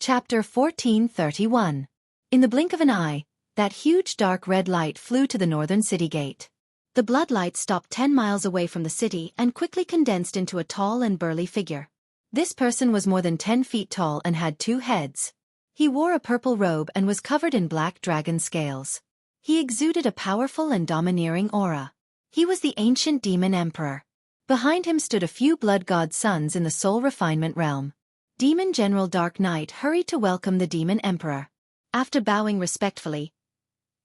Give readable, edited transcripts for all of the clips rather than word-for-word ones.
Chapter 1431. In the blink of an eye, that huge dark red light flew to the northern city gate. The blood light stopped 10 miles away from the city and quickly condensed into a tall and burly figure. This person was more than 10 feet tall and had 2 heads. He wore a purple robe and was covered in black dragon scales. He exuded a powerful and domineering aura. He was the ancient demon emperor. Behind him stood a few blood god sons in the soul refinement realm. Demon General Dark Knight hurried to welcome the demon emperor. After bowing respectfully,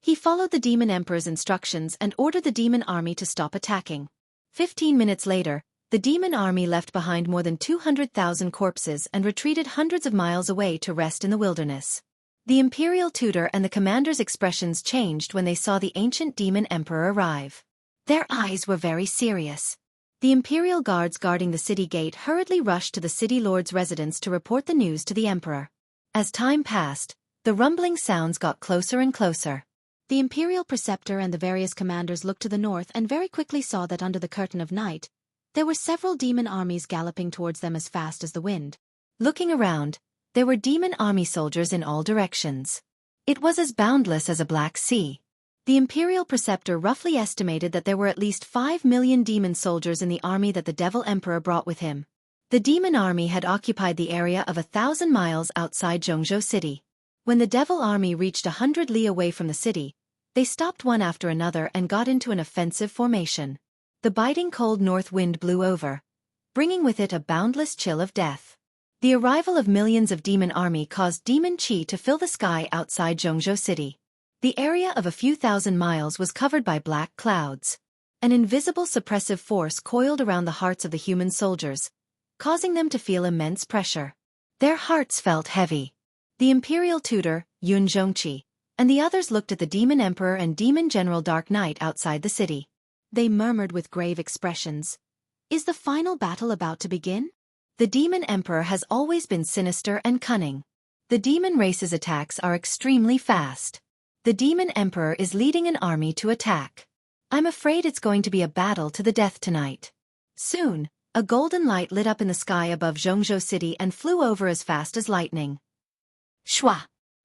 he followed the demon emperor's instructions and ordered the demon army to stop attacking. 15 minutes later, the demon army left behind more than 200,000 corpses and retreated hundreds of miles away to rest in the wilderness. The imperial tutor and the commander's expressions changed when they saw the ancient demon emperor arrive. Their eyes were very serious. The imperial guards guarding the city gate hurriedly rushed to the city lord's residence to report the news to the emperor. As time passed, the rumbling sounds got closer and closer. The imperial preceptor and the various commanders looked to the north and very quickly saw that under the curtain of night, there were several demon armies galloping towards them as fast as the wind. Looking around, there were demon army soldiers in all directions. It was as boundless as a black sea. The imperial preceptor roughly estimated that there were at least 5 million demon soldiers in the army that the devil emperor brought with him. The demon army had occupied the area of 1,000 miles outside Zhongzhou City. When the devil army reached 100 li away from the city, they stopped one after another and got into an offensive formation. The biting cold north wind blew over, bringing with it a boundless chill of death. The arrival of millions of demon army caused demon chi to fill the sky outside Zhongzhou City. The area of a few thousand miles was covered by black clouds. An invisible suppressive force coiled around the hearts of the human soldiers, causing them to feel immense pressure. Their hearts felt heavy. The imperial tutor, Xueqi, and the others looked at the demon emperor and demon general Dark Knight outside the city. They murmured with grave expressions. Is the final battle about to begin? The demon emperor has always been sinister and cunning. The demon race's attacks are extremely fast. The demon emperor is leading an army to attack. I'm afraid it's going to be a battle to the death tonight. Soon, a golden light lit up in the sky above Zhongzhou City and flew over as fast as lightning. Shwa!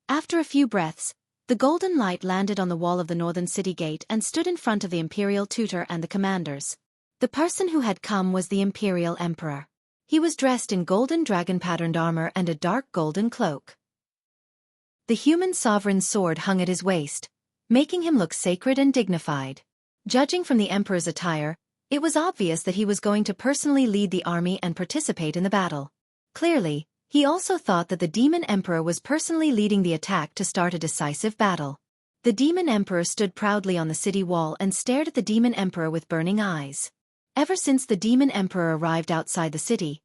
After a few breaths, the golden light landed on the wall of the northern city gate and stood in front of the imperial tutor and the commanders. The person who had come was the imperial emperor. He was dressed in golden dragon-patterned armor and a dark golden cloak. The human sovereign's sword hung at his waist, making him look sacred and dignified. Judging from the emperor's attire, it was obvious that he was going to personally lead the army and participate in the battle. Clearly, he also thought that the demon emperor was personally leading the attack to start a decisive battle. The demon emperor stood proudly on the city wall and stared at the demon emperor with burning eyes. Ever since the demon emperor arrived outside the city,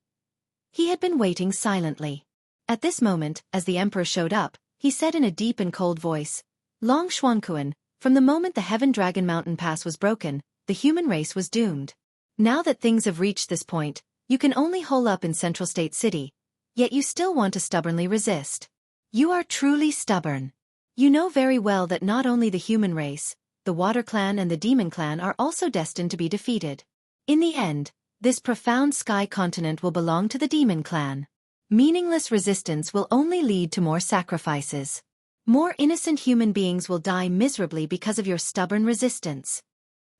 he had been waiting silently. At this moment, as the emperor showed up, he said in a deep and cold voice, Long Xuanquan, from the moment the Heaven Dragon Mountain Pass was broken, the human race was doomed. Now that things have reached this point, you can only hole up in Central State City, yet you still want to stubbornly resist. You are truly stubborn. You know very well that not only the human race, the Water Clan and the Demon Clan are also destined to be defeated. In the end, this profound sky continent will belong to the Demon Clan. Meaningless resistance will only lead to more sacrifices. More innocent human beings will die miserably because of your stubborn resistance.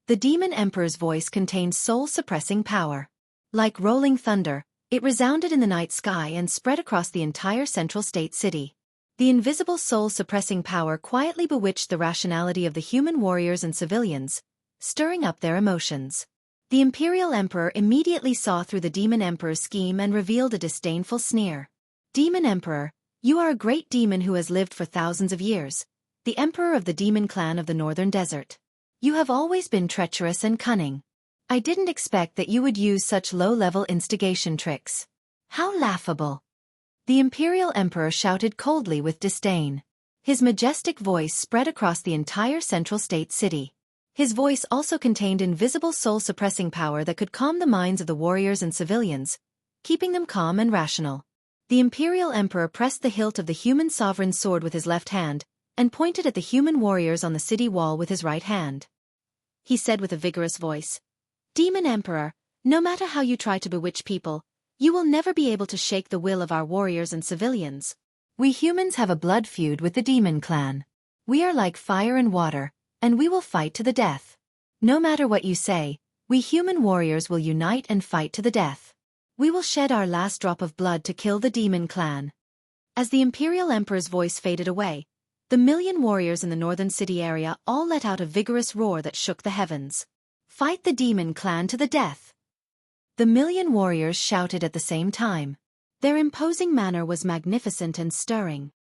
The Demon Emperor's voice contained soul-suppressing power. Like rolling thunder, it resounded in the night sky and spread across the entire Central State City. The invisible soul-suppressing power quietly bewitched the rationality of the human warriors and civilians, stirring up their emotions. The Imperial Emperor immediately saw through the Demon Emperor's scheme and revealed a disdainful sneer. Demon Emperor, you are a great demon who has lived for thousands of years, the Emperor of the Demon Clan of the Northern Desert. You have always been treacherous and cunning. I didn't expect that you would use such low-level instigation tricks. How laughable! The Imperial Emperor shouted coldly with disdain. His majestic voice spread across the entire Central State City. His voice also contained invisible soul-suppressing power that could calm the minds of the warriors and civilians, keeping them calm and rational. The Imperial Emperor pressed the hilt of the human sovereign's sword with his left hand, and pointed at the human warriors on the city wall with his right hand. He said with a vigorous voice, Demon Emperor, no matter how you try to bewitch people, you will never be able to shake the will of our warriors and civilians. We humans have a blood feud with the demon clan. We are like fire and water, and we will fight to the death. No matter what you say, we human warriors will unite and fight to the death. We will shed our last drop of blood to kill the demon clan." As the Imperial Emperor's voice faded away, the million warriors in the northern city area all let out a vigorous roar that shook the heavens. "Fight the demon clan to the death!" The million warriors shouted at the same time. Their imposing manner was magnificent and stirring.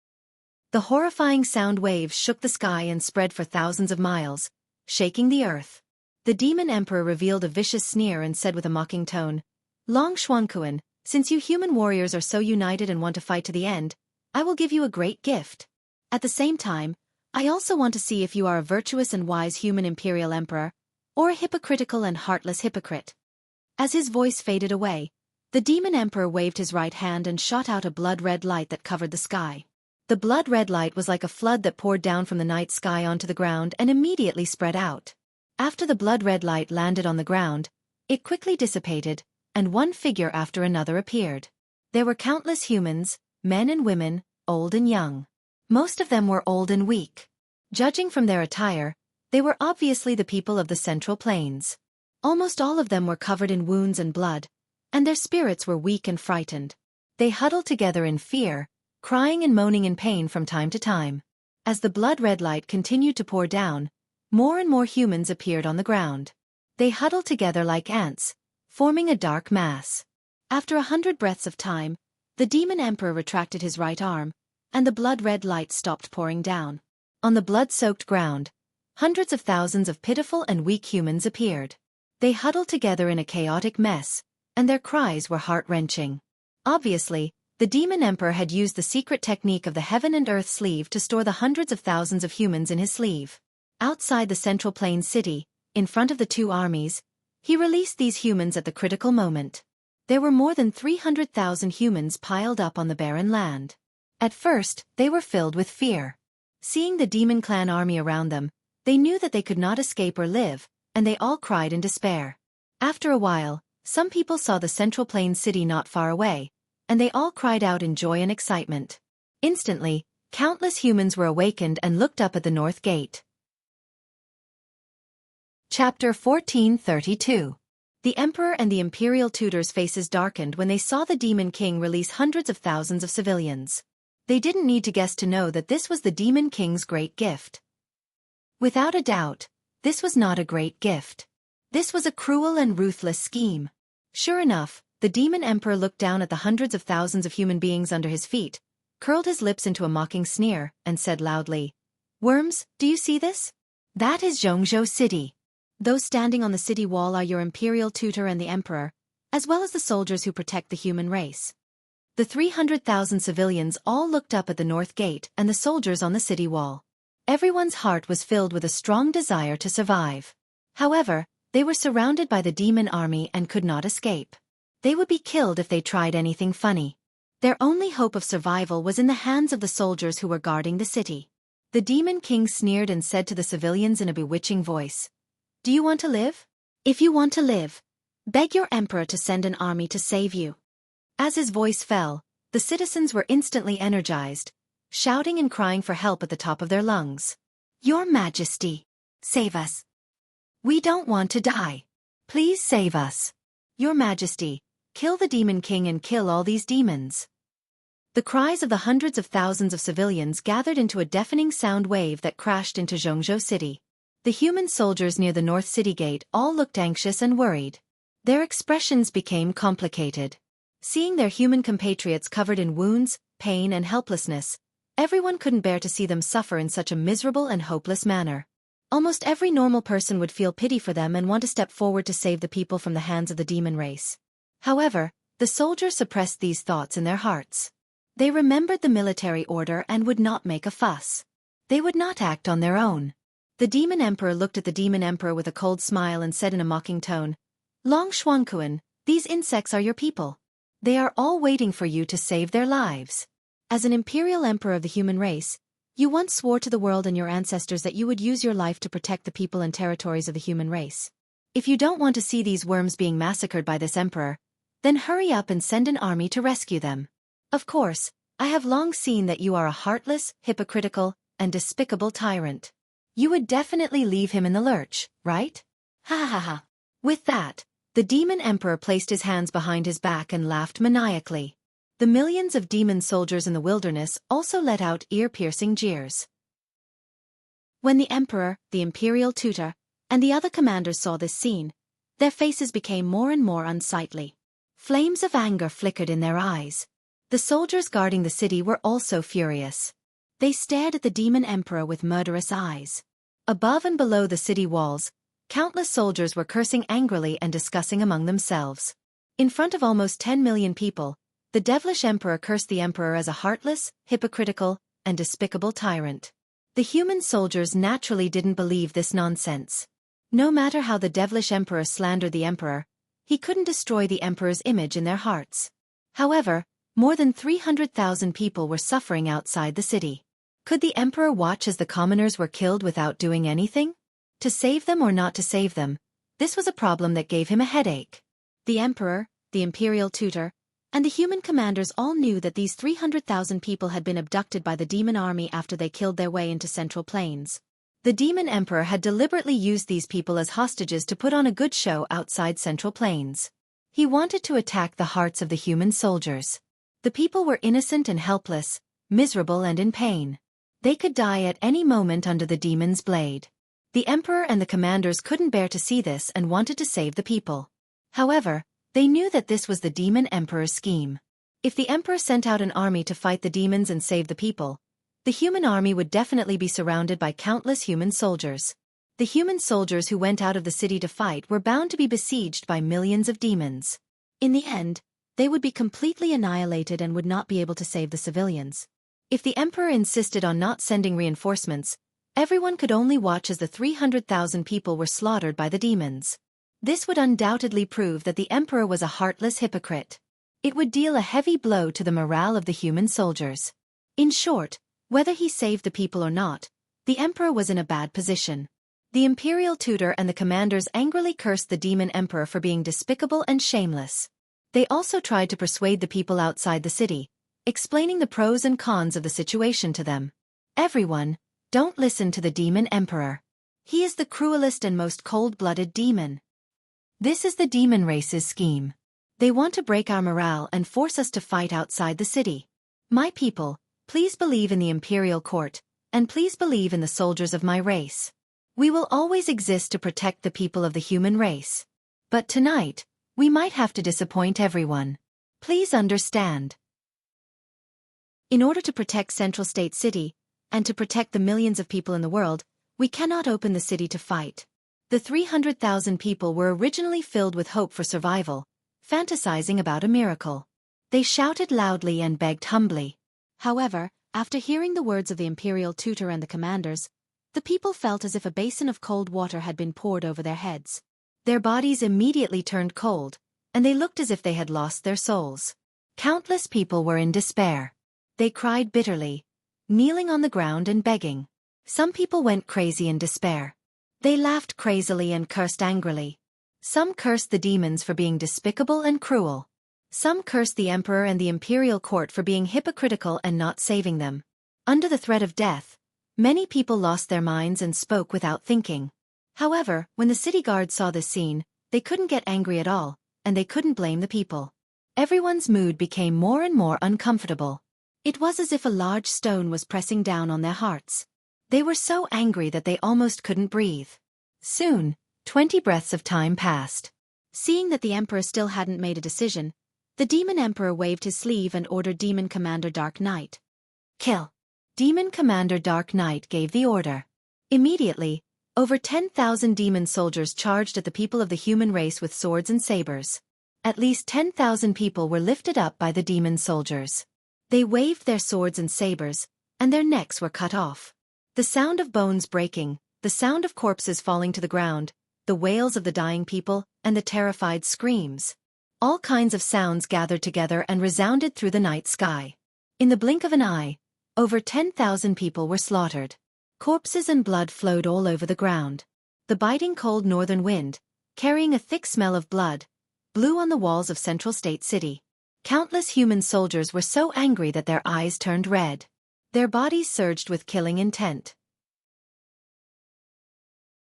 The horrifying sound waves shook the sky and spread for thousands of miles, shaking the earth. The demon emperor revealed a vicious sneer and said with a mocking tone, "Long Xueqi, since you human warriors are so united and want to fight to the end, I will give you a great gift. At the same time, I also want to see if you are a virtuous and wise human imperial emperor, or a hypocritical and heartless hypocrite." As his voice faded away, the demon emperor waved his right hand and shot out a blood-red light that covered the sky. The blood-red light was like a flood that poured down from the night sky onto the ground and immediately spread out. After the blood-red light landed on the ground, it quickly dissipated, and one figure after another appeared. There were countless humans, men and women, old and young. Most of them were old and weak. Judging from their attire, they were obviously the people of the Central Plains. Almost all of them were covered in wounds and blood, and their spirits were weak and frightened. They huddled together in fear, crying and moaning in pain from time to time. As the blood-red light continued to pour down, more and more humans appeared on the ground. They huddled together like ants, forming a dark mass. After 100 breaths of time, the demon emperor retracted his right arm, and the blood-red light stopped pouring down. On the blood-soaked ground, hundreds of thousands of pitiful and weak humans appeared. They huddled together in a chaotic mess, and their cries were heart-wrenching. Obviously, the demon emperor had used the secret technique of the heaven and earth sleeve to store the hundreds of thousands of humans in his sleeve. Outside the Central Plains city, in front of the two armies, he released these humans at the critical moment. There were more than 300,000 humans piled up on the barren land. At first, they were filled with fear. Seeing the demon clan army around them, they knew that they could not escape or live, and they all cried in despair. After a while, some people saw the Central Plains city not far away, and they all cried out in joy and excitement. Instantly, countless humans were awakened and looked up at the North Gate. Chapter 1432. The Emperor and the Imperial tutors' faces darkened when they saw the Demon King release hundreds of thousands of civilians. They didn't need to guess to know that this was the Demon King's great gift. Without a doubt, this was not a great gift. This was a cruel and ruthless scheme. Sure enough, the Demon Emperor looked down at the hundreds of thousands of human beings under his feet, curled his lips into a mocking sneer, and said loudly, "Worms, do you see this? That is Zhongzhou City. Those standing on the city wall are your imperial tutor and the emperor, as well as the soldiers who protect the human race." The 300,000 civilians all looked up at the North Gate and the soldiers on the city wall. Everyone's heart was filled with a strong desire to survive. However, they were surrounded by the demon army and could not escape. They would be killed if they tried anything funny. Their only hope of survival was in the hands of the soldiers who were guarding the city. The Demon King sneered and said to the civilians in a bewitching voice, "Do you want to live? If you want to live, beg your emperor to send an army to save you." As his voice fell, the citizens were instantly energized, shouting and crying for help at the top of their lungs. "Your Majesty, save us. We don't want to die. Please save us. Your Majesty, kill the Demon King and kill all these demons." The cries of the hundreds of thousands of civilians gathered into a deafening sound wave that crashed into Zhongzhou City. The human soldiers near the North City Gate all looked anxious and worried. Their expressions became complicated. Seeing their human compatriots covered in wounds, pain and helplessness, everyone couldn't bear to see them suffer in such a miserable and hopeless manner. Almost every normal person would feel pity for them and want to step forward to save the people from the hands of the demon race. However, the soldiers suppressed these thoughts in their hearts. They remembered the military order and would not make a fuss. They would not act on their own. The Demon Emperor looked at the Demon Emperor with a cold smile and said in a mocking tone, "Long Xueqi, these insects are your people. They are all waiting for you to save their lives. As an imperial emperor of the human race, you once swore to the world and your ancestors that you would use your life to protect the people and territories of the human race. If you don't want to see these worms being massacred by this emperor, then hurry up and send an army to rescue them. Of course, I have long seen that you are a heartless, hypocritical, and despicable tyrant. You would definitely leave him in the lurch, right? Ha ha ha. With that, the demon emperor placed his hands behind his back and laughed maniacally. The millions of demon soldiers in the wilderness also let out ear-piercing jeers. When the emperor, the imperial tutor, and the other commanders saw this scene, their faces became more and more unsightly. Flames of anger flickered in their eyes. The soldiers guarding the city were also furious. They stared at the demon emperor with murderous eyes. Above and below the city walls, countless soldiers were cursing angrily and discussing among themselves. In front of almost 10 million people, the devilish emperor cursed the emperor as a heartless, hypocritical, and despicable tyrant. The human soldiers naturally didn't believe this nonsense. No matter how the devilish emperor slandered the emperor, he couldn't destroy the emperor's image in their hearts. However, more than 300,000 people were suffering outside the city. Could the emperor watch as the commoners were killed without doing anything? To save them or not to save them, this was a problem that gave him a headache. The emperor, the imperial tutor, and the human commanders all knew that these 300,000 people had been abducted by the demon army after they killed their way into Central Plains. The demon emperor had deliberately used these people as hostages to put on a good show outside Central Plains. He wanted to attack the hearts of the human soldiers. The people were innocent and helpless, miserable and in pain. They could die at any moment under the demon's blade. The emperor and the commanders couldn't bear to see this and wanted to save the people. However, they knew that this was the demon emperor's scheme. If the emperor sent out an army to fight the demons and save the people, the human army would definitely be surrounded by countless human soldiers. The human soldiers who went out of the city to fight were bound to be besieged by millions of demons. In the end, they would be completely annihilated and would not be able to save the civilians. If the emperor insisted on not sending reinforcements, everyone could only watch as the 300,000 people were slaughtered by the demons. This would undoubtedly prove that the emperor was a heartless hypocrite. It would deal a heavy blow to the morale of the human soldiers. In short, whether he saved the people or not, the emperor was in a bad position. The imperial tutor and the commanders angrily cursed the demon emperor for being despicable and shameless. They also tried to persuade the people outside the city, explaining the pros and cons of the situation to them. Everyone, don't listen to the demon emperor. He is the cruelest and most cold-blooded demon. This is the demon race's scheme. They want to break our morale and force us to fight outside the city. My people, please believe in the imperial court, and please believe in the soldiers of my race. We will always exist to protect the people of the human race. But tonight, we might have to disappoint everyone. Please understand. In order to protect Central State City, and to protect the millions of people in the world, we cannot open the city to fight. The 300,000 people were originally filled with hope for survival, fantasizing about a miracle. They shouted loudly and begged humbly. However, after hearing the words of the imperial tutor and the commanders, the people felt as if a basin of cold water had been poured over their heads. Their bodies immediately turned cold, and they looked as if they had lost their souls. Countless people were in despair. They cried bitterly, kneeling on the ground and begging. Some people went crazy in despair. They laughed crazily and cursed angrily. Some cursed the demons for being despicable and cruel. Some cursed the emperor and the imperial court for being hypocritical and not saving them. Under the threat of death, many people lost their minds and spoke without thinking. However, when the city guards saw this scene, they couldn't get angry at all, and they couldn't blame the people. Everyone's mood became more and more uncomfortable. It was as if a large stone was pressing down on their hearts. They were so angry that they almost couldn't breathe. Soon, 20 breaths of time passed. Seeing that the emperor still hadn't made a decision, the demon emperor waved his sleeve and ordered Demon Commander Dark Knight. Kill. Demon Commander Dark Knight gave the order. Immediately, over 10,000 demon soldiers charged at the people of the human race with swords and sabers. At least 10,000 people were lifted up by the demon soldiers. They waved their swords and sabers, and their necks were cut off. The sound of bones breaking, the sound of corpses falling to the ground, the wails of the dying people, and the terrified screams. All kinds of sounds gathered together and resounded through the night sky. In the blink of an eye, over 10,000 people were slaughtered. Corpses and blood flowed all over the ground. The biting cold northern wind, carrying a thick smell of blood, blew on the walls of Central State City. Countless human soldiers were so angry that their eyes turned red. Their bodies surged with killing intent.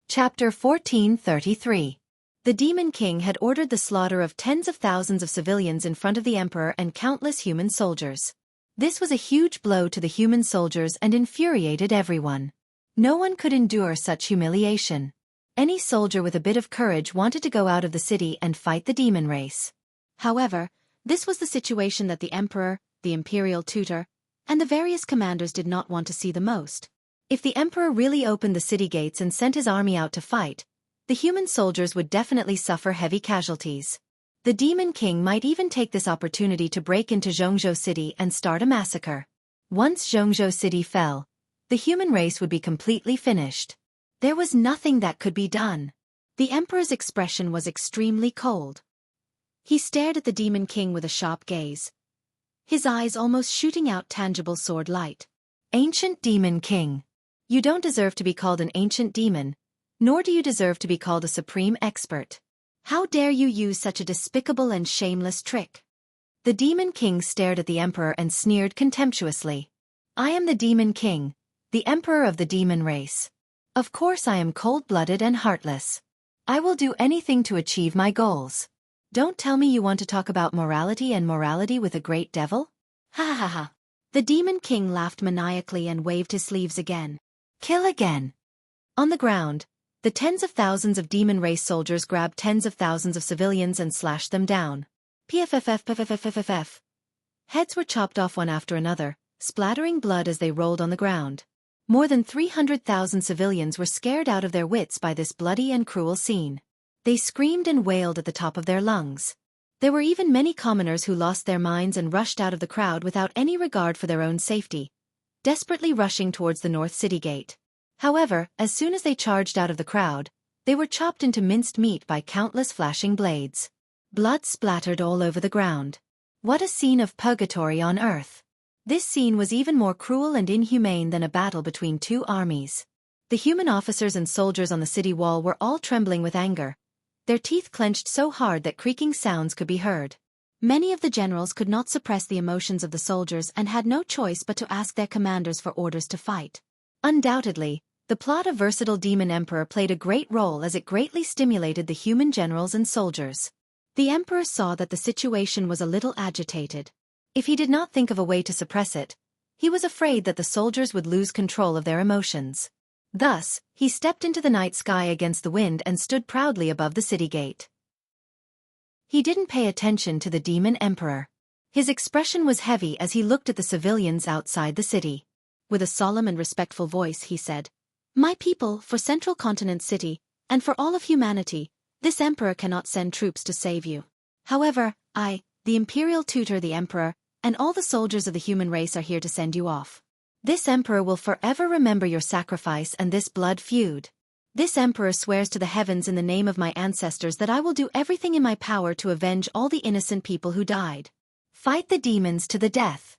Chapter 1433. The Demon King had ordered the slaughter of tens of thousands of civilians in front of the emperor and countless human soldiers. This was a huge blow to the human soldiers and infuriated everyone. No one could endure such humiliation. Any soldier with a bit of courage wanted to go out of the city and fight the demon race. However, this was the situation that the emperor, the imperial tutor, and the various commanders did not want to see the most. If the emperor really opened the city gates and sent his army out to fight, the human soldiers would definitely suffer heavy casualties. The Demon King might even take this opportunity to break into Zhongzhou City and start a massacre. Once Zhongzhou City fell, the human race would be completely finished. There was nothing that could be done. The emperor's expression was extremely cold. He stared at the Demon King with a sharp gaze, his eyes almost shooting out tangible sword light. Ancient Demon King. You don't deserve to be called an ancient demon, nor do you deserve to be called a supreme expert. How dare you use such a despicable and shameless trick? The Demon King stared at the emperor and sneered contemptuously. I am the Demon King, the emperor of the demon race. Of course I am cold-blooded and heartless. I will do anything to achieve my goals. Don't tell me you want to talk about morality and morality with a great devil? Ha ha ha. The Demon King laughed maniacally and waved his sleeves again. Kill again. On the ground, the tens of thousands of demon race soldiers grabbed tens of thousands of civilians and slashed them down. Pff. Heads were chopped off one after another, splattering blood as they rolled on the ground. More than 300,000 civilians were scared out of their wits by this bloody and cruel scene. They screamed and wailed at the top of their lungs. There were even many commoners who lost their minds and rushed out of the crowd without any regard for their own safety, desperately rushing towards the North City Gate. However, as soon as they charged out of the crowd, they were chopped into minced meat by countless flashing blades. Blood splattered all over the ground. What a scene of purgatory on earth! This scene was even more cruel and inhumane than a battle between two armies. The human officers and soldiers on the city wall were all trembling with anger, their teeth clenched so hard that creaking sounds could be heard. Many of the generals could not suppress the emotions of the soldiers and had no choice but to ask their commanders for orders to fight. Undoubtedly, the plot of Versatile Demon Emperor played a great role as it greatly stimulated the human generals and soldiers. The emperor saw that the situation was a little agitated. If he did not think of a way to suppress it, he was afraid that the soldiers would lose control of their emotions. Thus, he stepped into the night sky against the wind and stood proudly above the city gate. He didn't pay attention to the Demon Emperor. His expression was heavy as he looked at the civilians outside the city. With a solemn and respectful voice he said, "My people, for Central Continent City, and for all of humanity, this emperor cannot send troops to save you. However, I, the imperial tutor the emperor, and all the soldiers of the human race are here to send you off. This emperor will forever remember your sacrifice and this blood feud. This emperor swears to the heavens in the name of my ancestors that I will do everything in my power to avenge all the innocent people who died. Fight the demons to the death."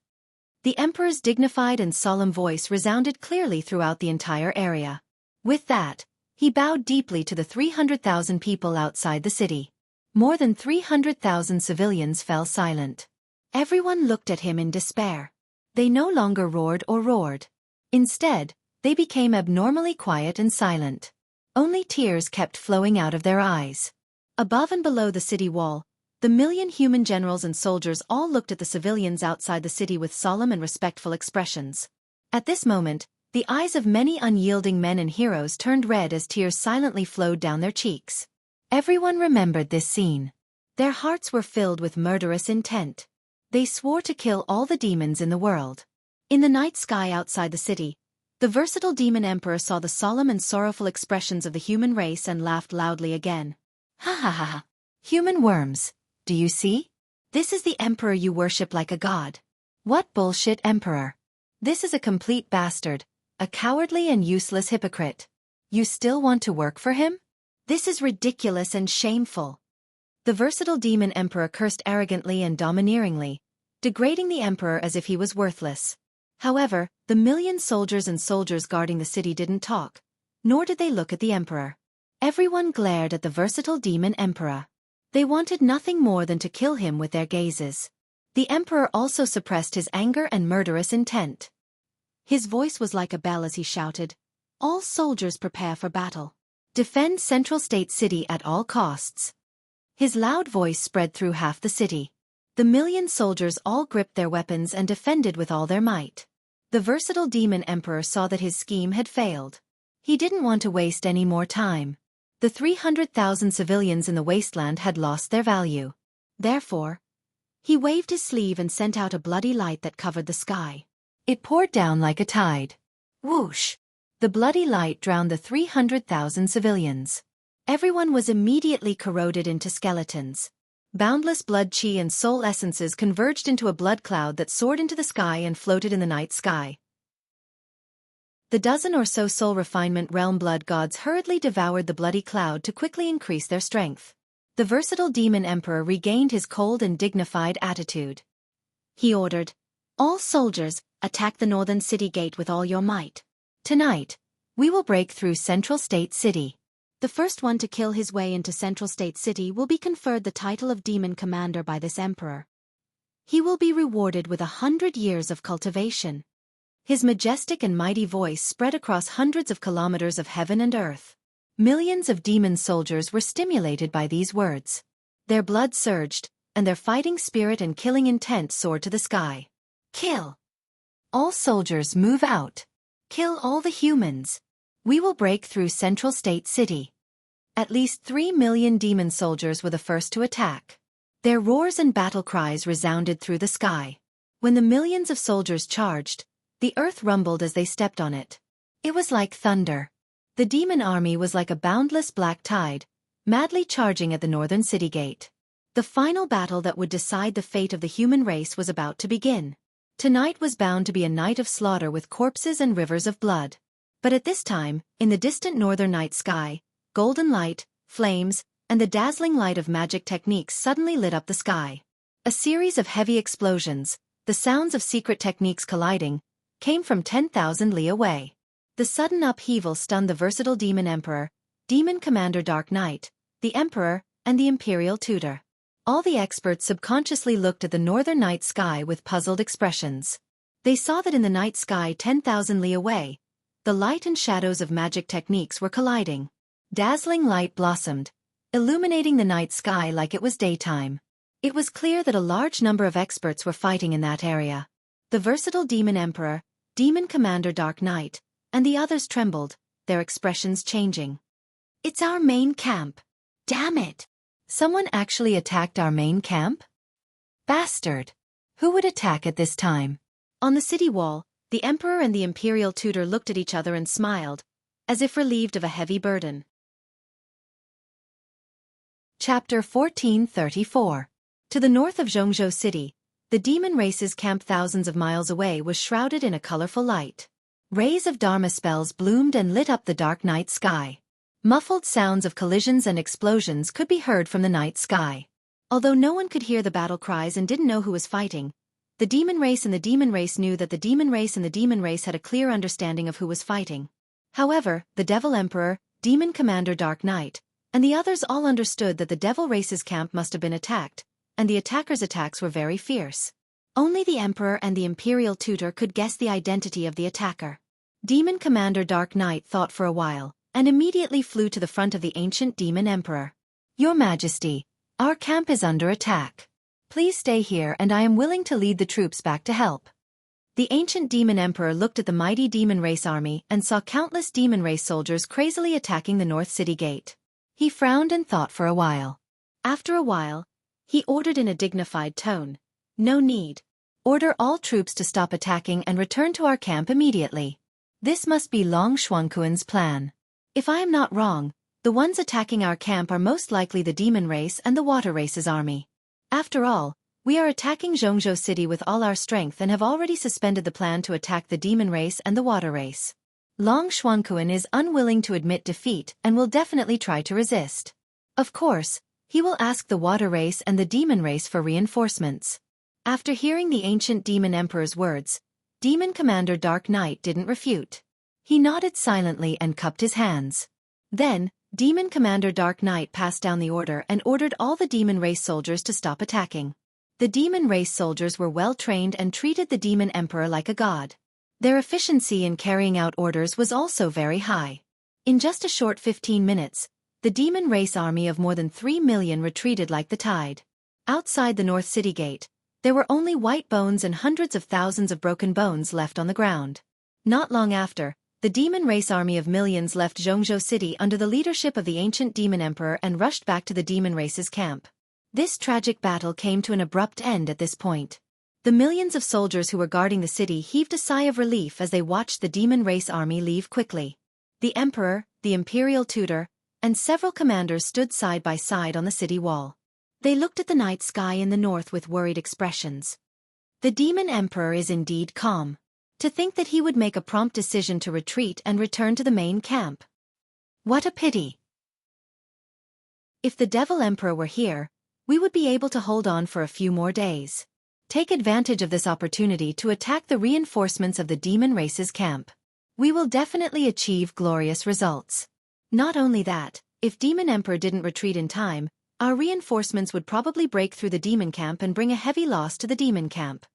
The emperor's dignified and solemn voice resounded clearly throughout the entire area. With that, he bowed deeply to the 300,000 people outside the city. More than 300,000 civilians fell silent. Everyone looked at him in despair. They no longer roared or roared. Instead, they became abnormally quiet and silent. Only tears kept flowing out of their eyes. Above and below the city wall, the million human generals and soldiers all looked at the civilians outside the city with solemn and respectful expressions. At this moment, the eyes of many unyielding men and heroes turned red as tears silently flowed down their cheeks. Everyone remembered this scene. Their hearts were filled with murderous intent. They swore to kill all the demons in the world. In the night sky outside the city, the Versatile Demon Emperor saw the solemn and sorrowful expressions of the human race and laughed loudly again. Ha ha ha ha. Human worms. Do you see? This is the emperor you worship like a god. What bullshit emperor. This is a complete bastard, a cowardly and useless hypocrite. You still want to work for him? This is ridiculous and shameful. The Versatile Demon Emperor cursed arrogantly and domineeringly, degrading the emperor as if he was worthless. However, the million soldiers and soldiers guarding the city didn't talk, nor did they look at the emperor. Everyone glared at the Versatile Demon Emperor. They wanted nothing more than to kill him with their gazes. The emperor also suppressed his anger and murderous intent. His voice was like a bell as he shouted, "All soldiers prepare for battle. Defend Central State City at all costs." His loud voice spread through half the city. The million soldiers all gripped their weapons and defended with all their might. The versatile demon emperor saw that his scheme had failed. He didn't want to waste any more time. The 300,000 civilians in the wasteland had lost their value. Therefore, he waved his sleeve and sent out a bloody light that covered the sky. It poured down like a tide. Whoosh! The bloody light drowned the 300,000 civilians. Everyone was immediately corroded into skeletons. Boundless blood chi and soul essences converged into a blood cloud that soared into the sky and floated in the night sky. The dozen or so soul refinement realm blood gods hurriedly devoured the bloody cloud to quickly increase their strength. The versatile demon emperor regained his cold and dignified attitude. He ordered, "All soldiers, attack the northern city gate with all your might. Tonight, we will break through Central State City. The first one to kill his way into Central State City will be conferred the title of Demon Commander by this emperor. He will be rewarded with 100 years of cultivation." His majestic and mighty voice spread across hundreds of kilometers of heaven and earth. Millions of demon soldiers were stimulated by these words. Their blood surged, and their fighting spirit and killing intent soared to the sky. "Kill! All soldiers move out! Kill all the humans! We will break through Central State City." At least 3 million demon soldiers were the first to attack. Their roars and battle cries resounded through the sky. When the millions of soldiers charged, the earth rumbled as they stepped on it. It was like thunder. The demon army was like a boundless black tide, madly charging at the northern city gate. The final battle that would decide the fate of the human race was about to begin. Tonight was bound to be a night of slaughter with corpses and rivers of blood. But at this time, in the distant northern night sky, golden light, flames, and the dazzling light of magic techniques suddenly lit up the sky. A series of heavy explosions, the sounds of secret techniques colliding, came from 10,000 li away. The sudden upheaval stunned the versatile demon emperor, demon commander Dark Knight, the emperor, and the imperial tutor. All the experts subconsciously looked at the northern night sky with puzzled expressions. They saw that in the night sky 10,000 li away, the light and shadows of magic techniques were colliding. Dazzling light blossomed, illuminating the night sky like it was daytime. It was clear that a large number of experts were fighting in that area. The versatile demon emperor, demon commander Dark Knight, and the others trembled, their expressions changing. "It's our main camp. Damn it! Someone actually attacked our main camp? Bastard! Who would attack at this time?" On the city wall, the emperor and the imperial tutor looked at each other and smiled, as if relieved of a heavy burden. Chapter 1434. To the north of Zhongzhou City, the demon race's camp thousands of miles away was shrouded in a colorful light. Rays of Dharma spells bloomed and lit up the dark night sky. Muffled sounds of collisions and explosions could be heard from the night sky. Although no one could hear the battle cries and didn't know who was fighting, the demon race and the demon race knew that the demon race and the demon race had a clear understanding of who was fighting. However, the Devil Emperor, Demon Commander Dark Knight, and the others all understood that the Devil race's camp must have been attacked, and the attackers' attacks were very fierce. Only the Emperor and the Imperial Tutor could guess the identity of the attacker. Demon Commander Dark Knight thought for a while, and immediately flew to the front of the ancient Demon Emperor. "Your Majesty, our camp is under attack. Please stay here and I am willing to lead the troops back to help." The ancient Demon Emperor looked at the mighty Demon Race army and saw countless Demon Race soldiers crazily attacking the North City Gate. He frowned and thought for a while. After a while, he ordered in a dignified tone, "No need. Order all troops to stop attacking and return to our camp immediately. This must be Long Xuanquan's plan. If I am not wrong, the ones attacking our camp are most likely the Demon Race and the Water Race's army. After all, we are attacking Zhongzhou City with all our strength and have already suspended the plan to attack the Demon Race and the Water Race. Long Xuanquan is unwilling to admit defeat and will definitely try to resist. Of course, he will ask the Water Race and the Demon Race for reinforcements." After hearing the ancient Demon Emperor's words, Demon Commander Dark Knight didn't refute. He nodded silently and cupped his hands. Then, Demon Commander Dark Knight passed down the order and ordered all the Demon Race soldiers to stop attacking. The demon race soldiers were well trained and treated the demon emperor like a god. Their efficiency in carrying out orders was also very high. In just a short 15 minutes, the demon race army of more than 3 million retreated like the tide. Outside the North City Gate, there were only white bones and hundreds of thousands of broken bones left on the ground. Not long after, the demon race army of millions left Zhongzhou City under the leadership of the ancient demon emperor and rushed back to the demon race's camp. This tragic battle came to an abrupt end at this point. The millions of soldiers who were guarding the city heaved a sigh of relief as they watched the demon race army leave quickly. The emperor, the imperial tutor, and several commanders stood side by side on the city wall. They looked at the night sky in the north with worried expressions. The demon emperor is indeed calm. To think that he would make a prompt decision to retreat and return to the main camp. What a pity. If the devil emperor were here, we would be able to hold on for a few more days. Take advantage of this opportunity to attack the reinforcements of the demon race's camp. We will definitely achieve glorious results. Not only that, if demon emperor didn't retreat in time, our reinforcements would probably break through the demon camp and bring a heavy loss to the demon camp.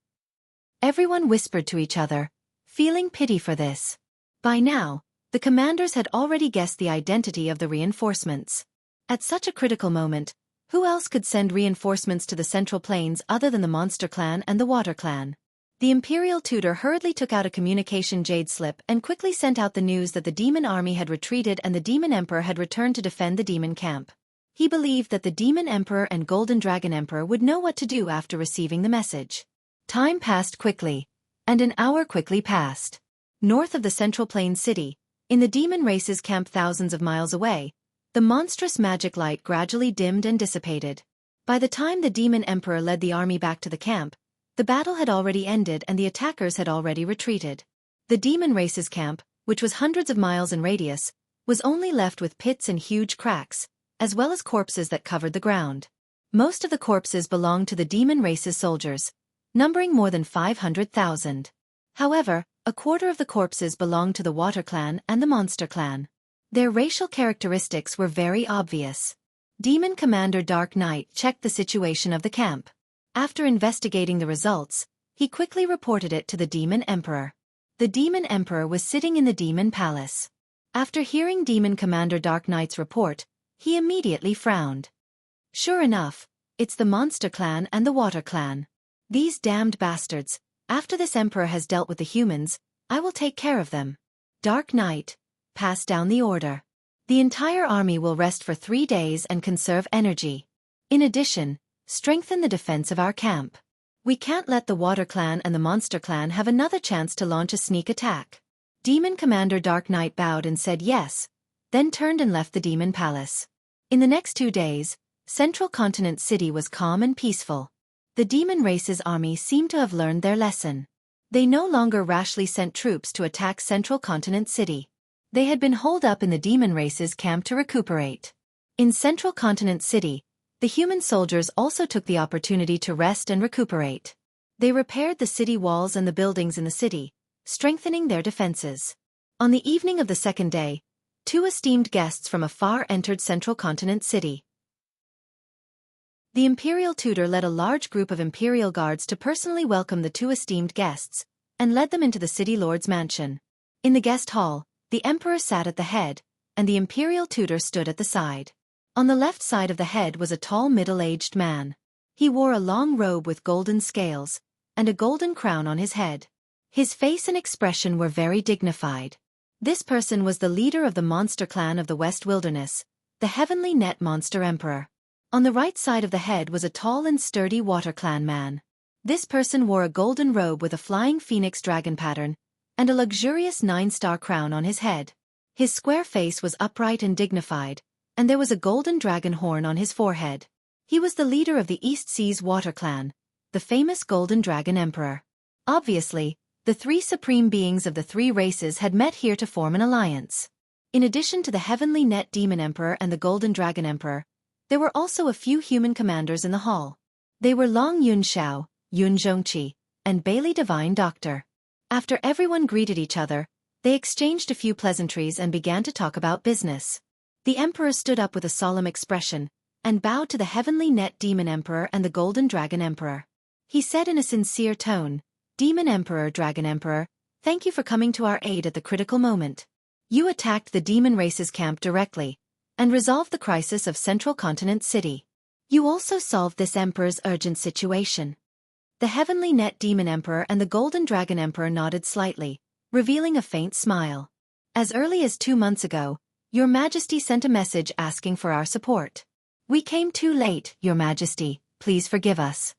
Everyone whispered to each other, feeling pity for this. By now, the commanders had already guessed the identity of the reinforcements. At such a critical moment, who else could send reinforcements to the Central Plains other than the Monster Clan and the Water Clan? The imperial tutor hurriedly took out a communication jade slip and quickly sent out the news that the demon army had retreated and the demon emperor had returned to defend the demon camp. He believed that the demon emperor and golden dragon emperor would know what to do after receiving the message. Time passed quickly, and an hour quickly passed. North of the Central Plains city, in the demon race's camp thousands of miles away, the monstrous magic light gradually dimmed and dissipated. By the time the demon emperor led the army back to the camp, the battle had already ended and the attackers had already retreated. The demon race's camp, which was hundreds of miles in radius, was only left with pits and huge cracks, as well as corpses that covered the ground. Most of the corpses belonged to the demon race's soldiers, numbering more than 500,000. However, a quarter of the corpses belonged to the Water Clan and the Monster Clan. Their racial characteristics were very obvious. Demon Commander Dark Knight checked the situation of the camp. After investigating the results, he quickly reported it to the Demon Emperor. The Demon Emperor was sitting in the Demon Palace. After hearing Demon Commander Dark Knight's report, he immediately frowned. Sure enough, it's the Monster Clan and the Water Clan. These damned bastards, after this emperor has dealt with the humans, I will take care of them. Dark Knight, pass down the order. The entire army will rest for 3 days and conserve energy. In addition, strengthen the defense of our camp. We can't let the Water Clan and the Monster Clan have another chance to launch a sneak attack. Demon Commander Dark Knight bowed and said yes, then turned and left the Demon Palace. In the next 2 days, Central Continent City was calm and peaceful. The demon race's army seemed to have learned their lesson. They no longer rashly sent troops to attack Central Continent City. They had been holed up in the demon race's camp to recuperate. In Central Continent City, the human soldiers also took the opportunity to rest and recuperate. They repaired the city walls and the buildings in the city, strengthening their defenses. On the evening of the second day, 2 esteemed guests from afar entered Central Continent City. The imperial tutor led a large group of imperial guards to personally welcome the 2 esteemed guests, and led them into the city lord's mansion. In the guest hall, the emperor sat at the head, and the imperial tutor stood at the side. On the left side of the head was a tall middle-aged man. He wore a long robe with golden scales, and a golden crown on his head. His face and expression were very dignified. This person was the leader of the Monster Clan of the West Wilderness, the Heavenly Net Monster Emperor. On the right side of the head was a tall and sturdy Water Clan man. This person wore a golden robe with a flying phoenix dragon pattern, and a luxurious 9-star crown on his head. His square face was upright and dignified, and there was a golden dragon horn on his forehead. He was the leader of the East Seas Water Clan, the famous Golden Dragon Emperor. Obviously, the 3 supreme beings of the 3 races had met here to form an alliance. In addition to the Heavenly Net Demon Emperor and the Golden Dragon Emperor, there were also a few human commanders in the hall. They were Long Yun Xiao, Yun Zhongqi, and Bailey Divine Doctor. After everyone greeted each other, they exchanged a few pleasantries and began to talk about business. The emperor stood up with a solemn expression, and bowed to the Heavenly Net Demon Emperor and the Golden Dragon Emperor. He said in a sincere tone, "Demon Emperor, Dragon Emperor, thank you for coming to our aid at the critical moment. You attacked the demon race's camp directly, and resolved the crisis of Central Continent City. You also solved this Emperor's urgent situation." The Heavenly Net Demon Emperor and the Golden Dragon Emperor nodded slightly, revealing a faint smile. "As early as 2 months ago, Your Majesty sent a message asking for our support. We came too late, Your Majesty, please forgive us.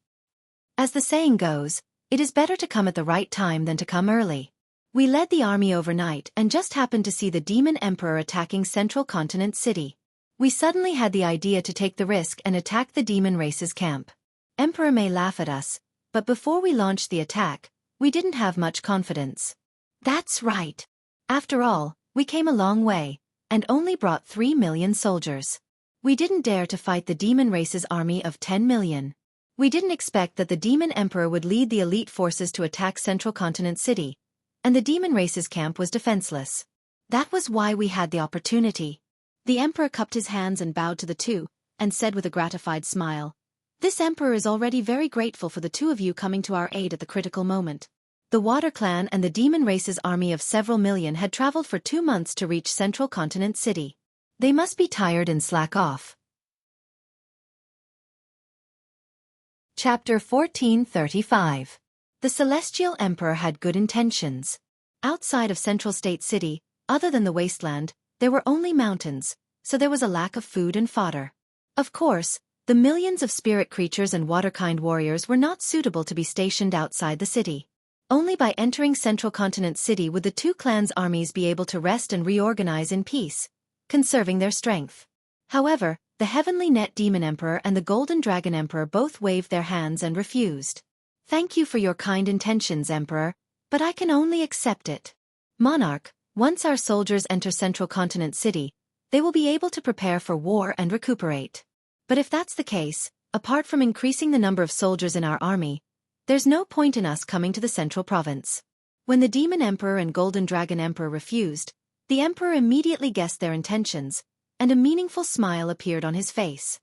As the saying goes, it is better to come at the right time than to come early. We led the army overnight and just happened to see the Demon Emperor attacking Central Continent City. We suddenly had the idea to take the risk and attack the demon race's camp. Emperor may laugh at us, but before we launched the attack, we didn't have much confidence. That's right. After all, we came a long way, and only brought 3 million soldiers. We didn't dare to fight the demon race's army of 10 million. We didn't expect that the Demon Emperor would lead the elite forces to attack Central Continent City, and the demon race's camp was defenseless. That was why we had the opportunity." The Emperor cupped his hands and bowed to the two, and said with a gratified smile, "This Emperor is already very grateful for the two of you coming to our aid at the critical moment." The Water Clan and the demon race's army of several million had traveled for 2 months to reach Central Continent City. They must be tired and slack off. Chapter 1435. The Celestial Emperor had good intentions. Outside of Central State City, other than the wasteland, there were only mountains, so there was a lack of food and fodder. Of course, the millions of spirit creatures and waterkind warriors were not suitable to be stationed outside the city. Only by entering Central Continent City would the two clans' armies be able to rest and reorganize in peace, conserving their strength. However, the Heavenly Net Demon Emperor and the Golden Dragon Emperor both waved their hands and refused. "Thank you for your kind intentions, Emperor, but I can only accept it. Monarch, once our soldiers enter Central Continent City, they will be able to prepare for war and recuperate. But if that's the case, apart from increasing the number of soldiers in our army, there's no point in us coming to the Central Province." When the Demon Emperor and Golden Dragon Emperor refused, the Emperor immediately guessed their intentions, and a meaningful smile appeared on his face.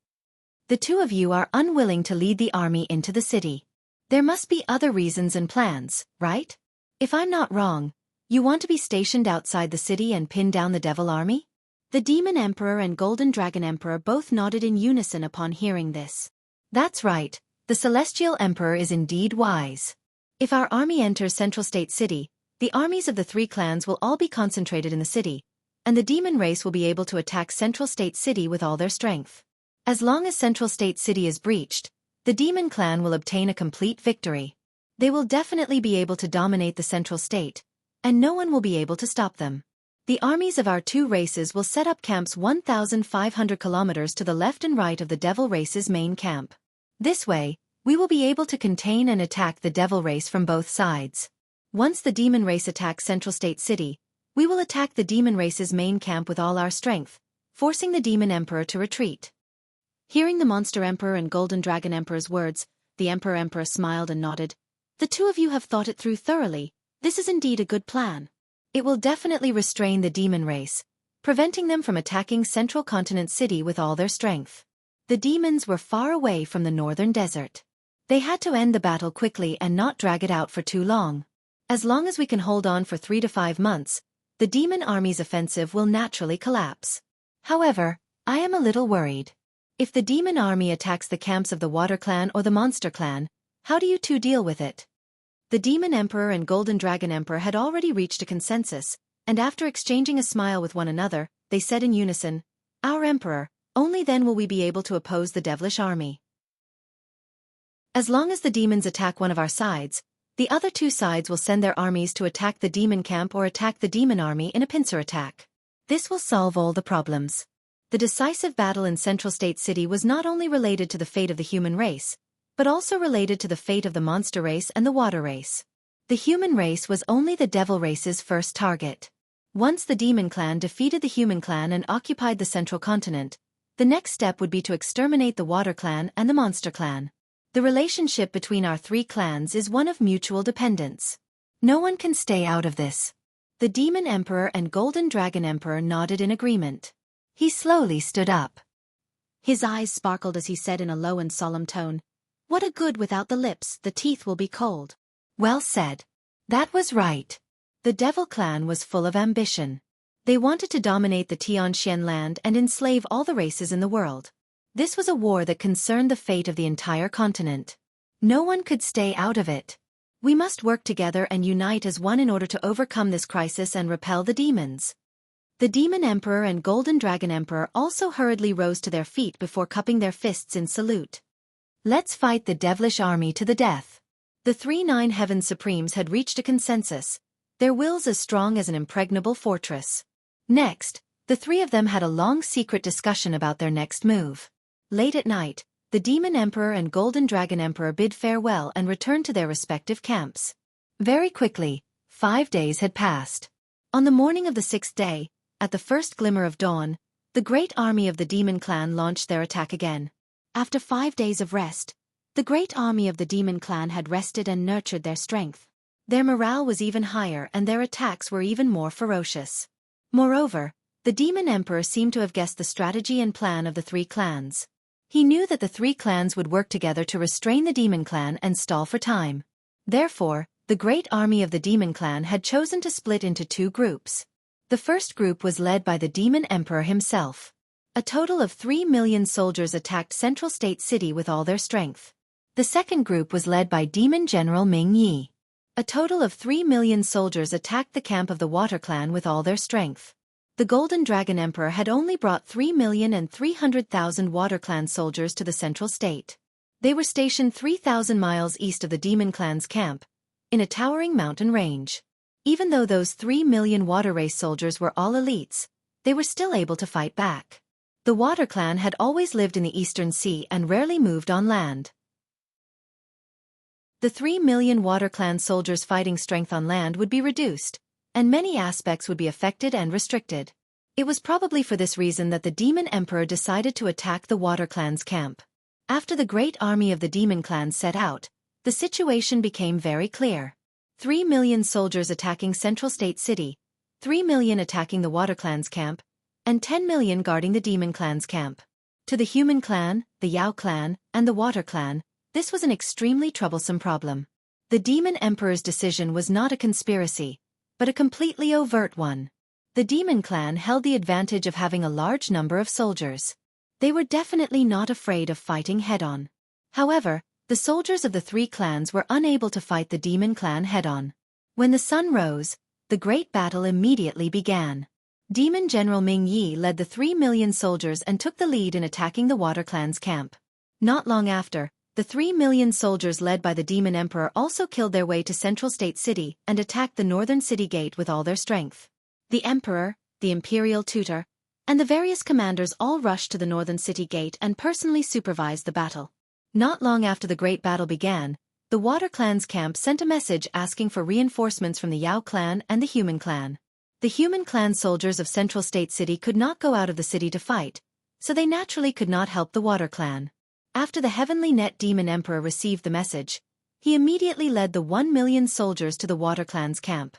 "The two of you are unwilling to lead the army into the city. There must be other reasons and plans, right? If I'm not wrong, you want to be stationed outside the city and pin down the Devil Army?" The Demon Emperor and Golden Dragon Emperor both nodded in unison upon hearing this. "That's right, the Celestial Emperor is indeed wise. If our army enters Central State City, the armies of the 3 clans will all be concentrated in the city, and the demon race will be able to attack Central State City with all their strength. As long as Central State City is breached, the demon clan will obtain a complete victory. They will definitely be able to dominate the Central State, and no one will be able to stop them. The armies of our 2 races will set up camps 1,500 kilometers to the left and right of the Devil Race's main camp. This way, we will be able to contain and attack the Devil Race from both sides. Once the Demon Race attacks Central State City, we will attack the Demon Race's main camp with all our strength, forcing the Demon Emperor to retreat." Hearing the Monster Emperor and Golden Dragon Emperor's words, the Emperor smiled and nodded. "The two of you have thought it through thoroughly. This is indeed a good plan. It will definitely restrain the Demon Race, preventing them from attacking Central Continent City with all their strength." The demons were far away from the northern desert. They had to end the battle quickly and not drag it out for too long. As long as we can hold on for 3 to 5 months, the demon army's offensive will naturally collapse. However, I am a little worried. If the demon army attacks the camps of the Water Clan or the Monster Clan, how do you two deal with it? The Demon Emperor and Golden Dragon Emperor had already reached a consensus, and after exchanging a smile with one another, they said in unison, "Our Emperor, only then will we be able to oppose the devilish army. As long as the demons attack one of our sides, the other 2 sides will send their armies to attack the demon camp or attack the demon army in a pincer attack. This will solve all the problems." The decisive battle in Central State City was not only related to the fate of the human race, but also related to the fate of the monster race and the water race. The human race was only the devil race's first target. Once the demon clan defeated the human clan and occupied the central continent, the next step would be to exterminate the Water Clan and the Monster Clan. The relationship between our 3 clans is one of mutual dependence. No one can stay out of this. The Demon Emperor and Golden Dragon Emperor nodded in agreement. He slowly stood up. His eyes sparkled as he said in a low and solemn tone, What a good without the lips, the teeth will be cold. Well said. That was right. The Devil clan was full of ambition. They wanted to dominate the Tianxian land and enslave all the races in the world. This was a war that concerned the fate of the entire continent. No one could stay out of it. We must work together and unite as one in order to overcome this crisis and repel the demons. The Demon Emperor and Golden Dragon Emperor also hurriedly rose to their feet before cupping their fists in salute. Let's fight the devilish army to the death. The 3 Heaven Supremes had reached a consensus, their wills as strong as an impregnable fortress. Next, the three of them had a long secret discussion about their next move. Late at night, the Demon Emperor and Golden Dragon Emperor bid farewell and returned to their respective camps. Very quickly, 5 days had passed. On the morning of the 6th day, at the first glimmer of dawn, the great army of the Demon Clan launched their attack again. After 5 days of rest, the great army of the Demon Clan had rested and nurtured their strength. Their morale was even higher and their attacks were even more ferocious. Moreover, the Demon Emperor seemed to have guessed the strategy and plan of the 3 clans. He knew that the 3 clans would work together to restrain the Demon Clan and stall for time. Therefore, the great army of the Demon Clan had chosen to split into 2 groups. The first group was led by the Demon Emperor himself. A total of 3 million soldiers attacked Central State City with all their strength. The second group was led by Demon General Ming Yi. A total of 3 million soldiers attacked the camp of the Water Clan with all their strength. The Golden Dragon Emperor had only brought 3,300,000 Water Clan soldiers to the Central State. They were stationed 3,000 miles east of the Demon Clan's camp, in a towering mountain range. Even though those 3 million Water Race soldiers were all elites, they were still able to fight back. The Water Clan had always lived in the Eastern Sea and rarely moved on land. The 3 million Water Clan soldiers' fighting strength on land would be reduced, and many aspects would be affected and restricted. It was probably for this reason that the Demon Emperor decided to attack the Water Clan's camp. After the great army of the Demon Clan set out, the situation became very clear. 3 million soldiers attacking Central State City, 3 million attacking the Water Clan's camp, and 10 million guarding the Demon Clan's camp. To the Human Clan, the Yao Clan, and the Water Clan, this was an extremely troublesome problem. The Demon Emperor's decision was not a conspiracy, but a completely overt one. The Demon Clan held the advantage of having a large number of soldiers. They were definitely not afraid of fighting head-on. However, the soldiers of the 3 clans were unable to fight the Demon Clan head-on. When the sun rose, the great battle immediately began. Demon General Ming Yi led the 3 million soldiers and took the lead in attacking the Water Clan's camp. Not long after, the 3 million soldiers led by the Demon Emperor also killed their way to Central State City and attacked the northern city gate with all their strength. The Emperor, the Imperial Tutor, and the various commanders all rushed to the northern city gate and personally supervised the battle. Not long after the great battle began, the Water Clan's camp sent a message asking for reinforcements from the Yao Clan and the Human Clan. The Human Clan soldiers of Central State City could not go out of the city to fight, so they naturally could not help the Water Clan. After the Heavenly Net Demon Emperor received the message, he immediately led the 1 million soldiers to the Water Clan's camp.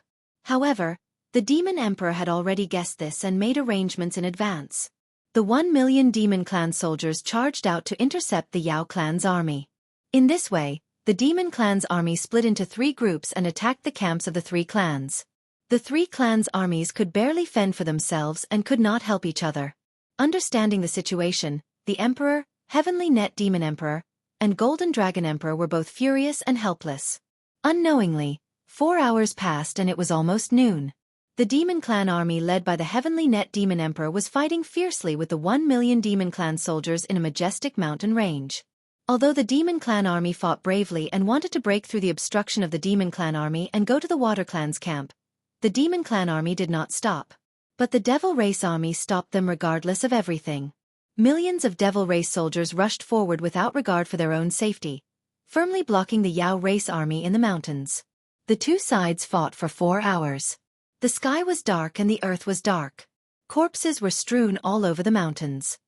However, the Demon Emperor had already guessed this and made arrangements in advance. The 1 million Demon Clan soldiers charged out to intercept the Yao Clan's army. In this way, the Demon Clan's army split into 3 groups and attacked the camps of the 3 clans. The 3 clans' armies could barely fend for themselves and could not help each other. Understanding the situation, the Emperor, Heavenly Net Demon Emperor, and Golden Dragon Emperor were both furious and helpless. Unknowingly, 4 hours passed and it was almost noon. The Demon Clan army led by the Heavenly Net Demon Emperor was fighting fiercely with the 1 million Demon Clan soldiers in a majestic mountain range. Although the Demon Clan army fought bravely and wanted to break through the obstruction of the Demon Clan army and go to the Water Clan's camp, the Demon Clan army did not stop. But the Devil Race army stopped them regardless of everything. Millions of Devil Race soldiers rushed forward without regard for their own safety, firmly blocking the Yao Race army in the mountains. The 2 sides fought for 4 hours. The sky was dark and the earth was dark. Corpses were strewn all over the mountains.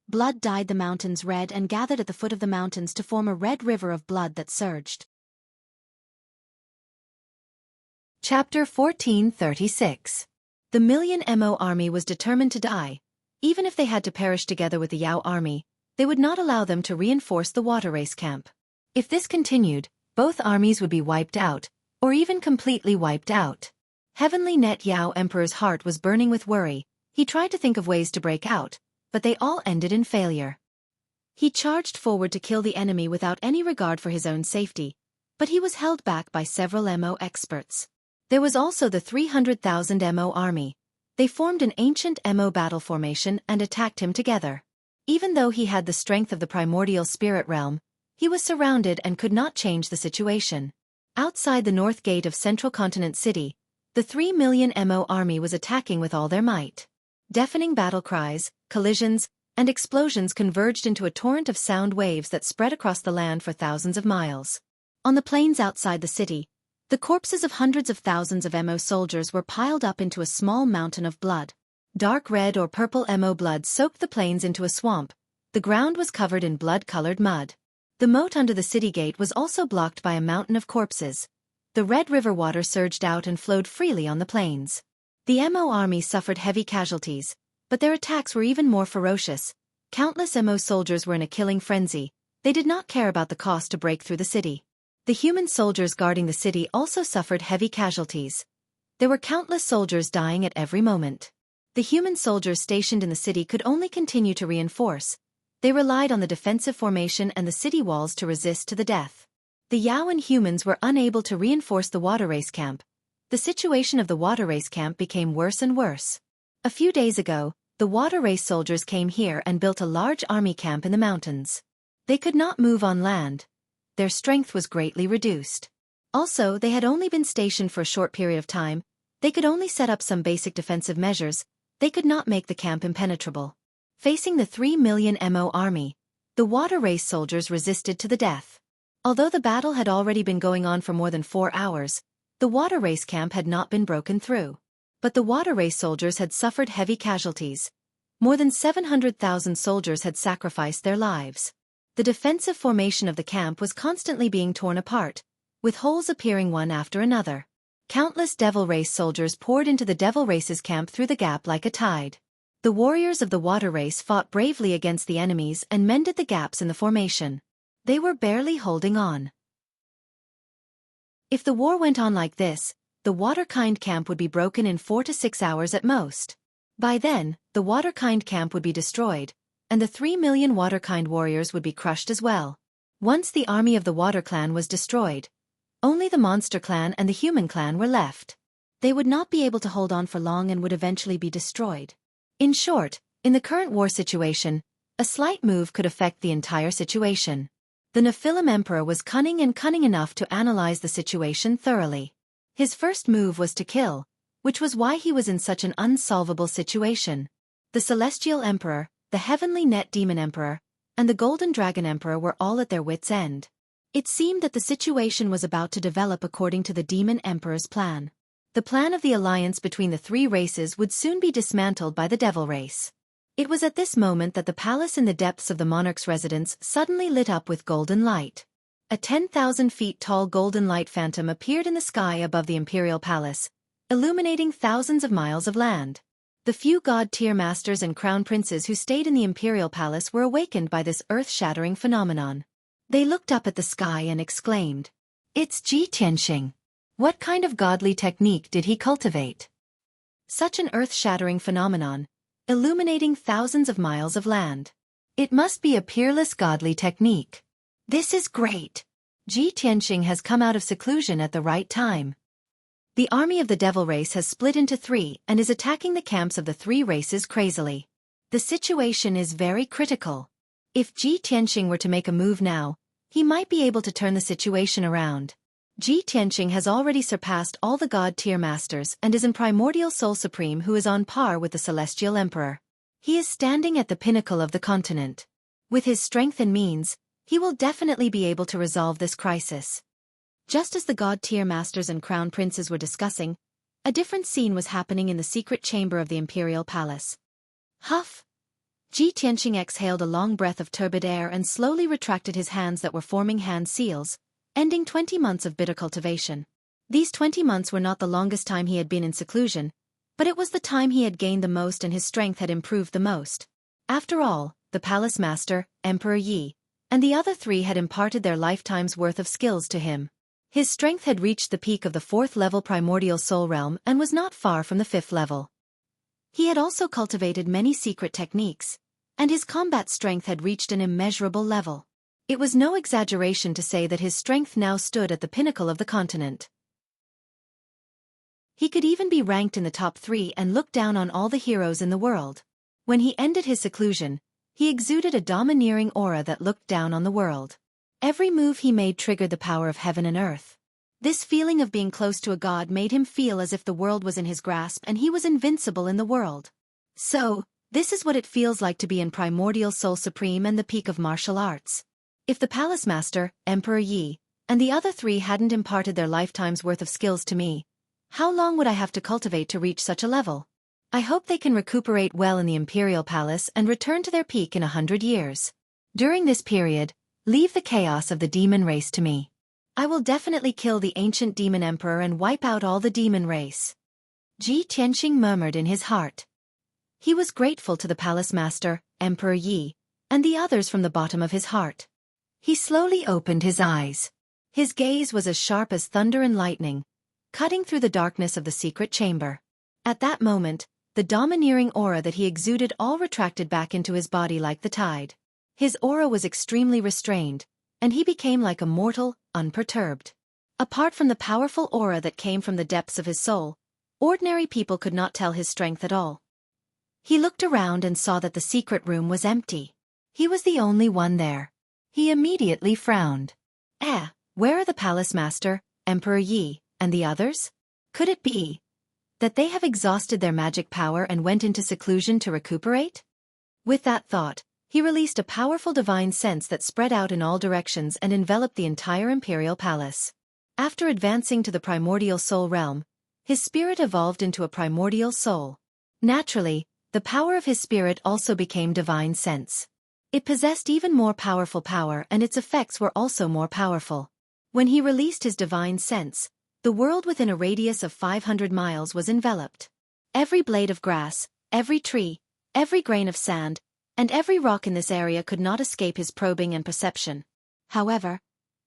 Blood dyed the mountains red and gathered at the foot of the mountains to form a red river of blood that surged. Chapter 1436. The Million Mo army was determined to die. Even if they had to perish together with the Yao army, they would not allow them to reinforce the water race camp. If this continued, both armies would be wiped out, or even completely wiped out. Heavenly Net Yao Emperor's heart was burning with worry. He tried to think of ways to break out, but they all ended in failure. He charged forward to kill the enemy without any regard for his own safety, but he was held back by several MO experts. There was also the 300,000 MO army. They formed an ancient MO battle formation and attacked him together. Even though he had the strength of the primordial spirit realm, he was surrounded and could not change the situation. Outside the north gate of Central Continent City, the 3 million MO army was attacking with all their might. Deafening battle cries, collisions, and explosions converged into a torrent of sound waves that spread across the land for thousands of miles. On the plains outside the city, the corpses of hundreds of thousands of MO soldiers were piled up into a small mountain of blood. Dark red or purple MO blood soaked the plains into a swamp. The ground was covered in blood-colored mud. The moat under the city gate was also blocked by a mountain of corpses. The Red River water surged out and flowed freely on the plains. The MO army suffered heavy casualties, but their attacks were even more ferocious. Countless MO soldiers were in a killing frenzy. They did not care about the cost to break through the city. The human soldiers guarding the city also suffered heavy casualties. There were countless soldiers dying at every moment. The human soldiers stationed in the city could only continue to reinforce. They relied on the defensive formation and the city walls to resist to the death. The Yaoan humans were unable to reinforce the water race camp. The situation of the water race camp became worse and worse. A few days ago, the water race soldiers came here and built a large army camp in the mountains. They could not move on land. Their strength was greatly reduced. Also, they had only been stationed for a short period of time. They could only set up some basic defensive measures. They could not make the camp impenetrable. Facing the 3 million MO army, the water race soldiers resisted to the death. Although the battle had already been going on for more than 4 hours, the water race camp had not been broken through. But the water race soldiers had suffered heavy casualties. More than 700,000 soldiers had sacrificed their lives. The defensive formation of the camp was constantly being torn apart, with holes appearing one after another. Countless Devil Race soldiers poured into the Devil Race's camp through the gap like a tide. The warriors of the water race fought bravely against the enemies and mended the gaps in the formation. They were barely holding on. If the war went on like this, the Waterkind camp would be broken in 4 to 6 hours at most. By then, the Waterkind camp would be destroyed, and the 3 million Waterkind warriors would be crushed as well. Once the army of the Water Clan was destroyed, only the Monster Clan and the Human Clan were left. They would not be able to hold on for long and would eventually be destroyed. In short, in the current war situation, a slight move could affect the entire situation. The Nephilim Emperor was cunning enough to analyze the situation thoroughly. His first move was to kill, which was why he was in such an unsolvable situation. The Celestial Emperor, the Heavenly Net Demon Emperor, and the Golden Dragon Emperor were all at their wits' end. It seemed that the situation was about to develop according to the Demon Emperor's plan. The plan of the alliance between the 3 races would soon be dismantled by the Devil Race. It was at this moment that the palace in the depths of the monarch's residence suddenly lit up with golden light. A 10,000 feet tall golden light phantom appeared in the sky above the imperial palace, illuminating thousands of miles of land. The few god-tier masters and crown princes who stayed in the imperial palace were awakened by this earth-shattering phenomenon. They looked up at the sky and exclaimed, "It's Ji Tianxing. What kind of godly technique did he cultivate? Such an earth-shattering phenomenon, illuminating thousands of miles of land. It must be a peerless godly technique. This is great. Ji Tianxing has come out of seclusion at the right time." The army of the Devil Race has split into 3 and is attacking the camps of the 3 races crazily. The situation is very critical. If Ji Tianxing were to make a move now, he might be able to turn the situation around. Ji Tianxing has already surpassed all the god-tier masters and is in primordial soul supreme who is on par with the Celestial Emperor. He is standing at the pinnacle of the continent. With his strength and means, he will definitely be able to resolve this crisis. Just as the god-tier masters and crown princes were discussing, a different scene was happening in the secret chamber of the imperial palace. Huff! Ji Tianxing exhaled a long breath of turbid air and slowly retracted his hands that were forming hand seals, ending 20 months of bitter cultivation. These 20 months were not the longest time he had been in seclusion, but it was the time he had gained the most and his strength had improved the most. After all, the palace master, Emperor Yi, and the other 3 had imparted their lifetime's worth of skills to him. His strength had reached the peak of the 4th level primordial soul realm and was not far from the 5th level. He had also cultivated many secret techniques, and his combat strength had reached an immeasurable level. It was no exaggeration to say that his strength now stood at the pinnacle of the continent. He could even be ranked in the top 3 and look down on all the heroes in the world. When he ended his seclusion, he exuded a domineering aura that looked down on the world. Every move he made triggered the power of heaven and earth. This feeling of being close to a god made him feel as if the world was in his grasp and he was invincible in the world. So, this is what it feels like to be in Primordial Soul Supreme and the peak of martial arts. If the Palace Master, Emperor Yi, and the other 3 hadn't imparted their lifetime's worth of skills to me, how long would I have to cultivate to reach such a level? I hope they can recuperate well in the Imperial Palace and return to their peak in 100 years. During this period, leave the chaos of the demon race to me. I will definitely kill the ancient demon emperor and wipe out all the demon race. Ji Tianqing murmured in his heart. He was grateful to the palace master, Emperor Yi, and the others from the bottom of his heart. He slowly opened his eyes. His gaze was as sharp as thunder and lightning, cutting through the darkness of the secret chamber. At that moment, the domineering aura that he exuded all retracted back into his body like the tide. His aura was extremely restrained, and he became like a mortal, unperturbed. Apart from the powerful aura that came from the depths of his soul, ordinary people could not tell his strength at all. He looked around and saw that the secret room was empty. He was the only one there. He immediately frowned. Where are the palace master, Emperor Yi, and the others? Could it be that they have exhausted their magic power and went into seclusion to recuperate? With that thought, he released a powerful divine sense that spread out in all directions and enveloped the entire imperial palace. After advancing to the primordial soul realm, his spirit evolved into a primordial soul. Naturally, the power of his spirit also became divine sense. It possessed even more powerful power and its effects were also more powerful. When he released his divine sense, the world within a radius of 500 miles was enveloped. Every blade of grass, every tree, every grain of sand, and every rock in this area could not escape his probing and perception. However,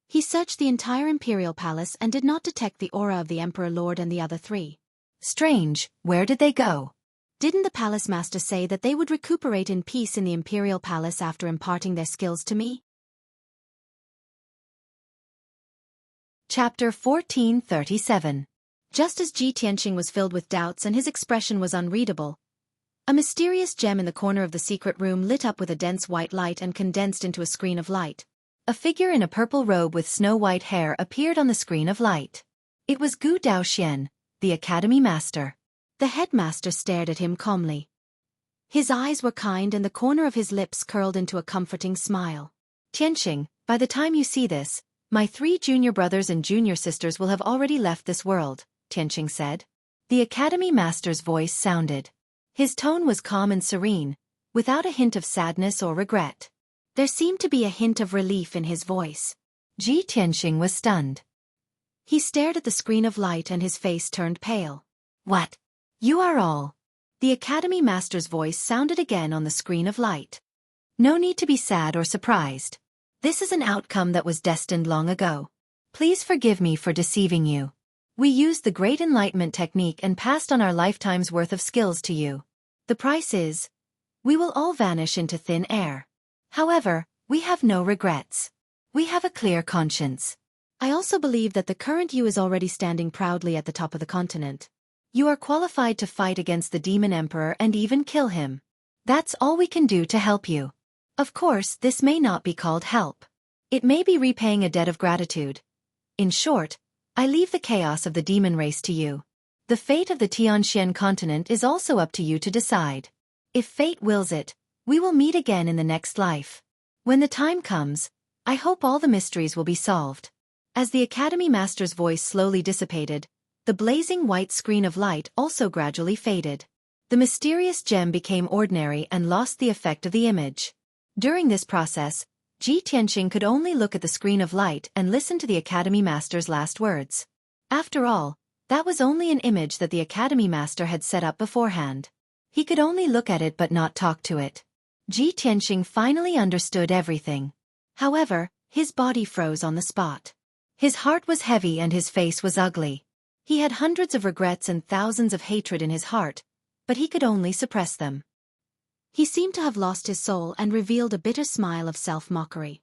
he searched the entire imperial palace and did not detect the aura of the Emperor Lord and the other 3. Strange, where did they go? Didn't the palace master say that they would recuperate in peace in the imperial palace after imparting their skills to me? Chapter 1437. Just as Ji Tianqing was filled with doubts and his expression was unreadable, a mysterious gem in the corner of the secret room lit up with a dense white light and condensed into a screen of light. A figure in a purple robe with snow-white hair appeared on the screen of light. It was Gu Daoxian, the academy master. The headmaster stared at him calmly. His eyes were kind and the corner of his lips curled into a comforting smile. Tianqing, by the time you see this, my 3 junior brothers and junior sisters will have already left this world, Tianqing said. The academy master's voice sounded. His tone was calm and serene, without a hint of sadness or regret. There seemed to be a hint of relief in his voice. Ji Tianqing was stunned. He stared at the screen of light and his face turned pale. What? You are all? The academy master's voice sounded again on the screen of light. No need to be sad or surprised. This is an outcome that was destined long ago. Please forgive me for deceiving you. We used the Great Enlightenment technique and passed on our lifetime's worth of skills to you. The price is, we will all vanish into thin air. However, we have no regrets. We have a clear conscience. I also believe that the current you is already standing proudly at the top of the continent. You are qualified to fight against the Demon Emperor and even kill him. That's all we can do to help you. Of course, this may not be called help. It may be repaying a debt of gratitude. In short, I leave the chaos of the demon race to you. The fate of the Tianxian continent is also up to you to decide. If fate wills it, we will meet again in the next life. When the time comes, I hope all the mysteries will be solved. As the Academy Master's voice slowly dissipated, the blazing white screen of light also gradually faded. The mysterious gem became ordinary and lost the effect of the image. During this process, Ji Tianqing could only look at the screen of light and listen to the Academy Master's last words. After all, that was only an image that the Academy Master had set up beforehand. He could only look at it but not talk to it. Ji Tianxing finally understood everything. However, his body froze on the spot. His heart was heavy and his face was ugly. He had hundreds of regrets and thousands of hatred in his heart, but he could only suppress them. He seemed to have lost his soul and revealed a bitter smile of self-mockery.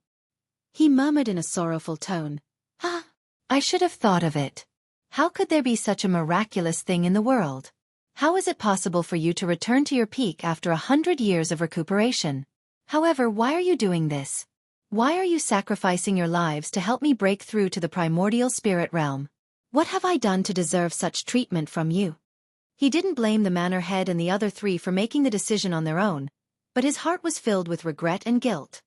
He murmured in a sorrowful tone, "Ah, I should have thought of it. How could there be such a miraculous thing in the world? How is it possible for you to return to your peak after 100 years of recuperation? However, why are you doing this? Why are you sacrificing your lives to help me break through to the primordial spirit realm? What have I done to deserve such treatment from you?" He didn't blame the manor head and the other three for making the decision on their own, but his heart was filled with regret and guilt.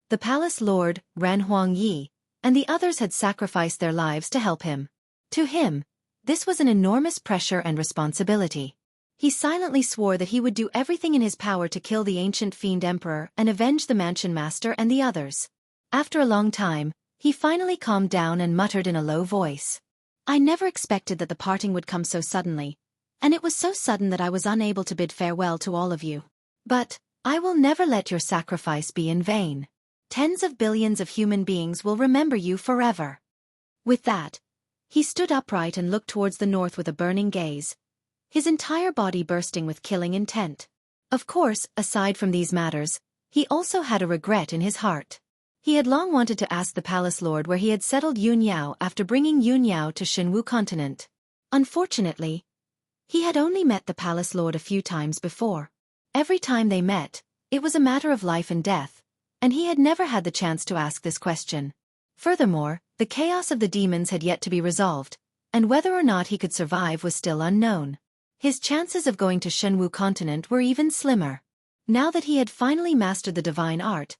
The palace lord, Ran Huangyi, and the others had sacrificed their lives to help him. To him, this was an enormous pressure and responsibility. He silently swore that he would do everything in his power to kill the ancient fiend emperor and avenge the mansion master and the others. After a long time, he finally calmed down and muttered in a low voice, "I never expected that the parting would come so suddenly, and it was so sudden that I was unable to bid farewell to all of you. But I will never let your sacrifice be in vain. Tens of billions of human beings will remember you forever." With that, he stood upright and looked towards the north with a burning gaze, his entire body bursting with killing intent. Of course, aside from these matters, he also had a regret in his heart. He had long wanted to ask the palace lord where he had settled Yun Yao after bringing Yun Yao to Xinwu continent. Unfortunately, he had only met the palace lord a few times before. Every time they met, it was a matter of life and death, and he had never had the chance to ask this question. Furthermore, the chaos of the demons had yet to be resolved, and whether or not he could survive was still unknown. His chances of going to Xinwu continent were even slimmer. Now that he had finally mastered the divine art,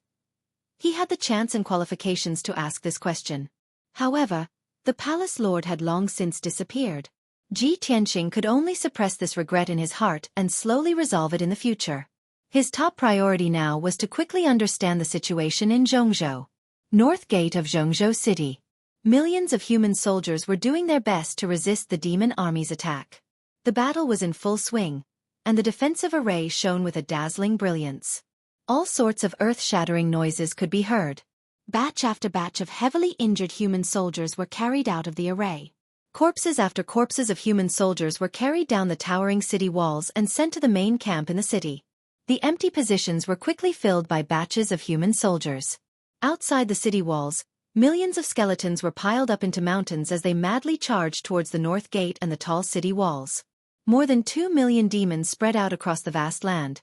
he had the chance and qualifications to ask this question. However, the palace lord had long since disappeared. Ji Tianxing could only suppress this regret in his heart and slowly resolve it in the future. His top priority now was to quickly understand the situation in Zhongzhou. North Gate of Zhongzhou City. Millions of human soldiers were doing their best to resist the demon army's attack. The battle was in full swing, and the defensive array shone with a dazzling brilliance. All sorts of earth-shattering noises could be heard. Batch after batch of heavily injured human soldiers were carried out of the array. Corpses after corpses of human soldiers were carried down the towering city walls and sent to the main camp in the city. The empty positions were quickly filled by batches of human soldiers. Outside the city walls, millions of skeletons were piled up into mountains as they madly charged towards the north gate and the tall city walls. More than 2 million demons spread out across the vast land,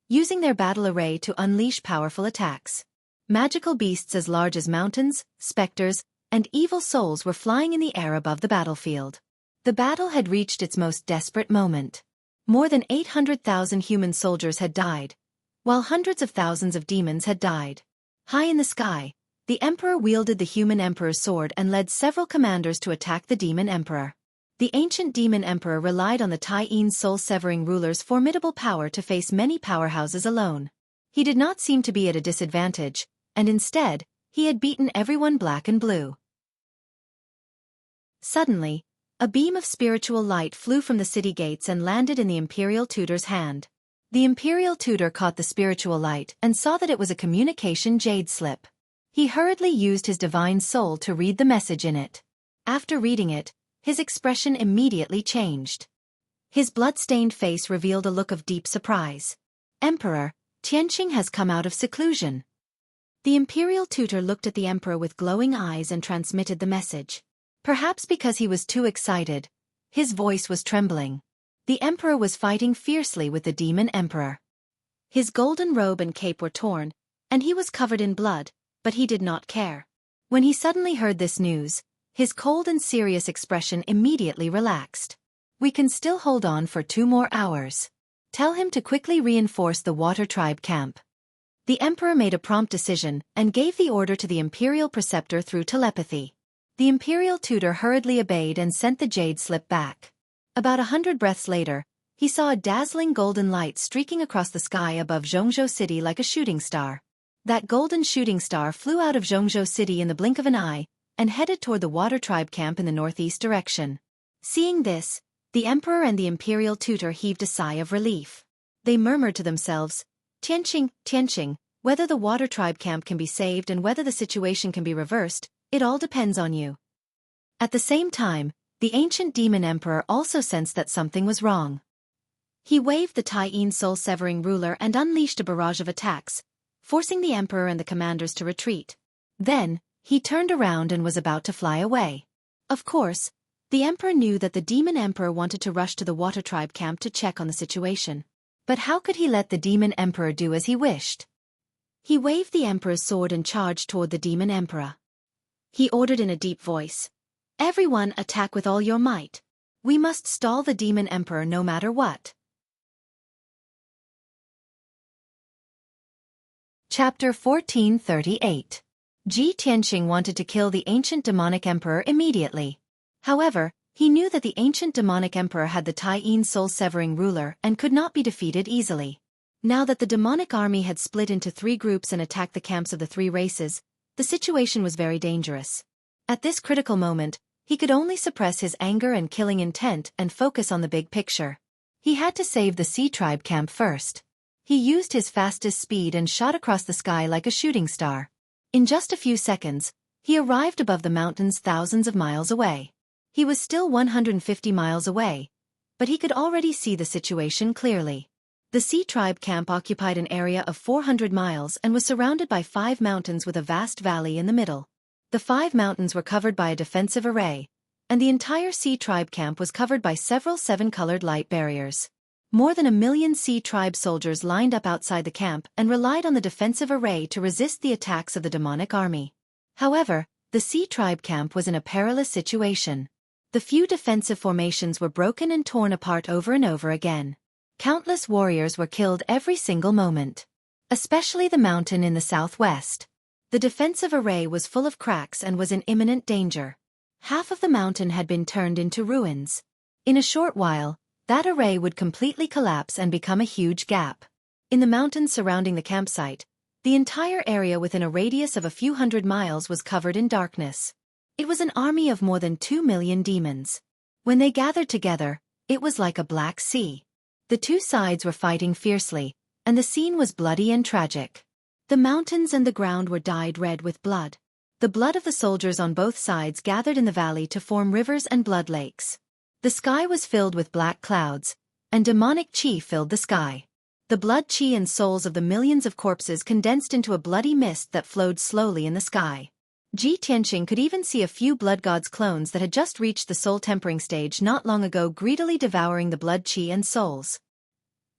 using their battle array to unleash powerful attacks. Magical beasts as large as mountains, specters, and evil souls were flying in the air above the battlefield. The battle had reached its most desperate moment. More than 800,000 human soldiers had died, while hundreds of thousands of demons had died. High in the sky, the emperor wielded the human emperor's sword and led several commanders to attack the demon emperor. The ancient demon emperor relied on the Tai-Yin soul-severing ruler's formidable power to face many powerhouses alone. He did not seem to be at a disadvantage, and instead, he had beaten everyone black and blue. Suddenly, a beam of spiritual light flew from the city gates and landed in the imperial tutor's hand. The imperial tutor caught the spiritual light and saw that it was a communication jade slip. He hurriedly used his divine soul to read the message in it. After reading it, his expression immediately changed. His blood-stained face revealed a look of deep surprise. "Emperor, Tianxing has come out of seclusion." The imperial tutor looked at the emperor with glowing eyes and transmitted the message. Perhaps because he was too excited, his voice was trembling. The emperor was fighting fiercely with the demon emperor. His golden robe and cape were torn, and he was covered in blood, but he did not care. When he suddenly heard this news, his cold and serious expression immediately relaxed. "We can still hold on for 2 more hours. Tell him to quickly reinforce the water tribe camp." The emperor made a prompt decision and gave the order to the imperial preceptor through telepathy. The imperial tutor hurriedly obeyed and sent the jade slip back. About 100 breaths later, he saw a dazzling golden light streaking across the sky above Zhongzhou City like a shooting star. That golden shooting star flew out of Zhongzhou City in the blink of an eye and headed toward the water tribe camp in the northeast direction. Seeing this, the emperor and the imperial tutor heaved a sigh of relief. They murmured to themselves, Tianqing, Tianqing, whether the water tribe camp can be saved and whether the situation can be reversed, it all depends on you. At the same time, the ancient demon emperor also sensed that something was wrong. He waved the Taiyin soul-severing ruler and unleashed a barrage of attacks, forcing the emperor and the commanders to retreat. Then, he turned around and was about to fly away. Of course, the emperor knew that the demon emperor wanted to rush to the water tribe camp to check on the situation. But how could he let the demon emperor do as he wished? He waved the emperor's sword and charged toward the demon emperor. He ordered in a deep voice, "Everyone attack with all your might. We must stall the demon emperor no matter what." Chapter 1438. Ji Tianqing wanted to kill the ancient demonic emperor immediately. However, he knew that the ancient demonic emperor had the Taiyin soul-severing ruler and could not be defeated easily. Now that the demonic army had split into 3 groups and attacked the camps of the 3 races, the situation was very dangerous. At this critical moment, he could only suppress his anger and killing intent and focus on the big picture. He had to save the Sea Tribe camp first. He used his fastest speed and shot across the sky like a shooting star. In just a few seconds, he arrived above the mountains thousands of miles away. He was still 150 miles away, but he could already see the situation clearly. The Sea Tribe camp occupied an area of 400 miles and was surrounded by 5 mountains with a vast valley in the middle. The 5 mountains were covered by a defensive array, and the entire Sea Tribe camp was covered by several 7-colored light barriers. More than 1 million Sea Tribe soldiers lined up outside the camp and relied on the defensive array to resist the attacks of the demonic army. However, the Sea Tribe camp was in a perilous situation. The few defensive formations were broken and torn apart over and over again. Countless warriors were killed every single moment. Especially the mountain in the southwest. The defensive array was full of cracks and was in imminent danger. Half of the mountain had been turned into ruins. In a short while, that array would completely collapse and become a huge gap. In the mountains surrounding the campsite, the entire area within a radius of a few hundred miles was covered in darkness. It was an army of more than 2 million demons. When they gathered together, it was like a black sea. The 2 sides were fighting fiercely, and the scene was bloody and tragic. The mountains and the ground were dyed red with blood. The blood of the soldiers on both sides gathered in the valley to form rivers and blood lakes. The sky was filled with black clouds, and demonic chi filled the sky. The blood chi and souls of the millions of corpses condensed into a bloody mist that flowed slowly in the sky. Ji Tianqing could even see a few blood gods clones that had just reached the soul-tempering stage not long ago greedily devouring the blood chi and souls.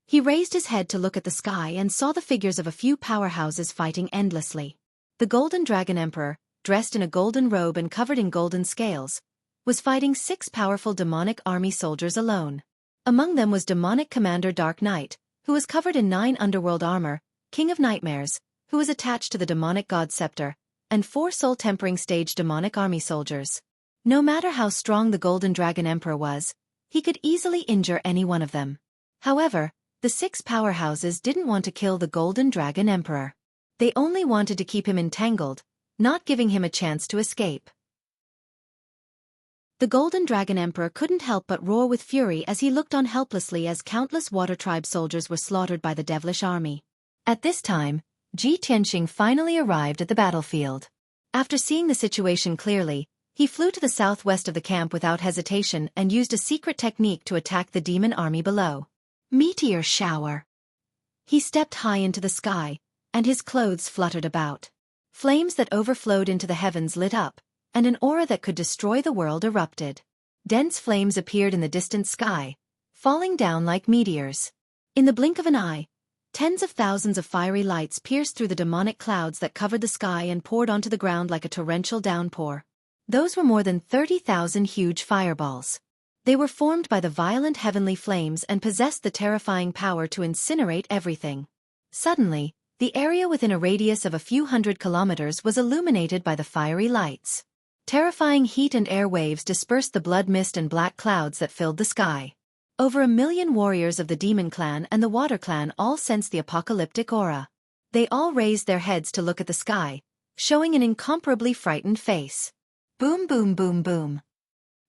He raised his head to look at the sky and saw the figures of a few powerhouses fighting endlessly. The Golden Dragon Emperor, dressed in a golden robe and covered in golden scales, was fighting 6 powerful demonic army soldiers alone. Among them was demonic commander Dark Knight, who was covered in 9 underworld armor, King of Nightmares, who was attached to the demonic god scepter, and 4 soul-tempering stage demonic army soldiers. No matter how strong the Golden Dragon Emperor was, he could easily injure any one of them. However, the 6 powerhouses didn't want to kill the Golden Dragon Emperor. They only wanted to keep him entangled, not giving him a chance to escape. The Golden Dragon Emperor couldn't help but roar with fury as he looked on helplessly as countless Water Tribe soldiers were slaughtered by the devilish army. At this time, Ji Tianqing finally arrived at the battlefield. After seeing the situation clearly, he flew to the southwest of the camp without hesitation and used a secret technique to attack the demon army below. Meteor shower. He stepped high into the sky, and his clothes fluttered about. Flames that overflowed into the heavens lit up, and an aura that could destroy the world erupted. Dense flames appeared in the distant sky, falling down like meteors. In the blink of an eye, tens of thousands of fiery lights pierced through the demonic clouds that covered the sky and poured onto the ground like a torrential downpour. Those were more than 30,000 huge fireballs. They were formed by the violent heavenly flames and possessed the terrifying power to incinerate everything. Suddenly, the area within a radius of a few hundred kilometers was illuminated by the fiery lights. Terrifying heat and air waves dispersed the blood mist and black clouds that filled the sky. Over 1 million warriors of the Demon Clan and the Water Clan all sensed the apocalyptic aura. They all raised their heads to look at the sky, showing an incomparably frightened face. Boom boom boom boom.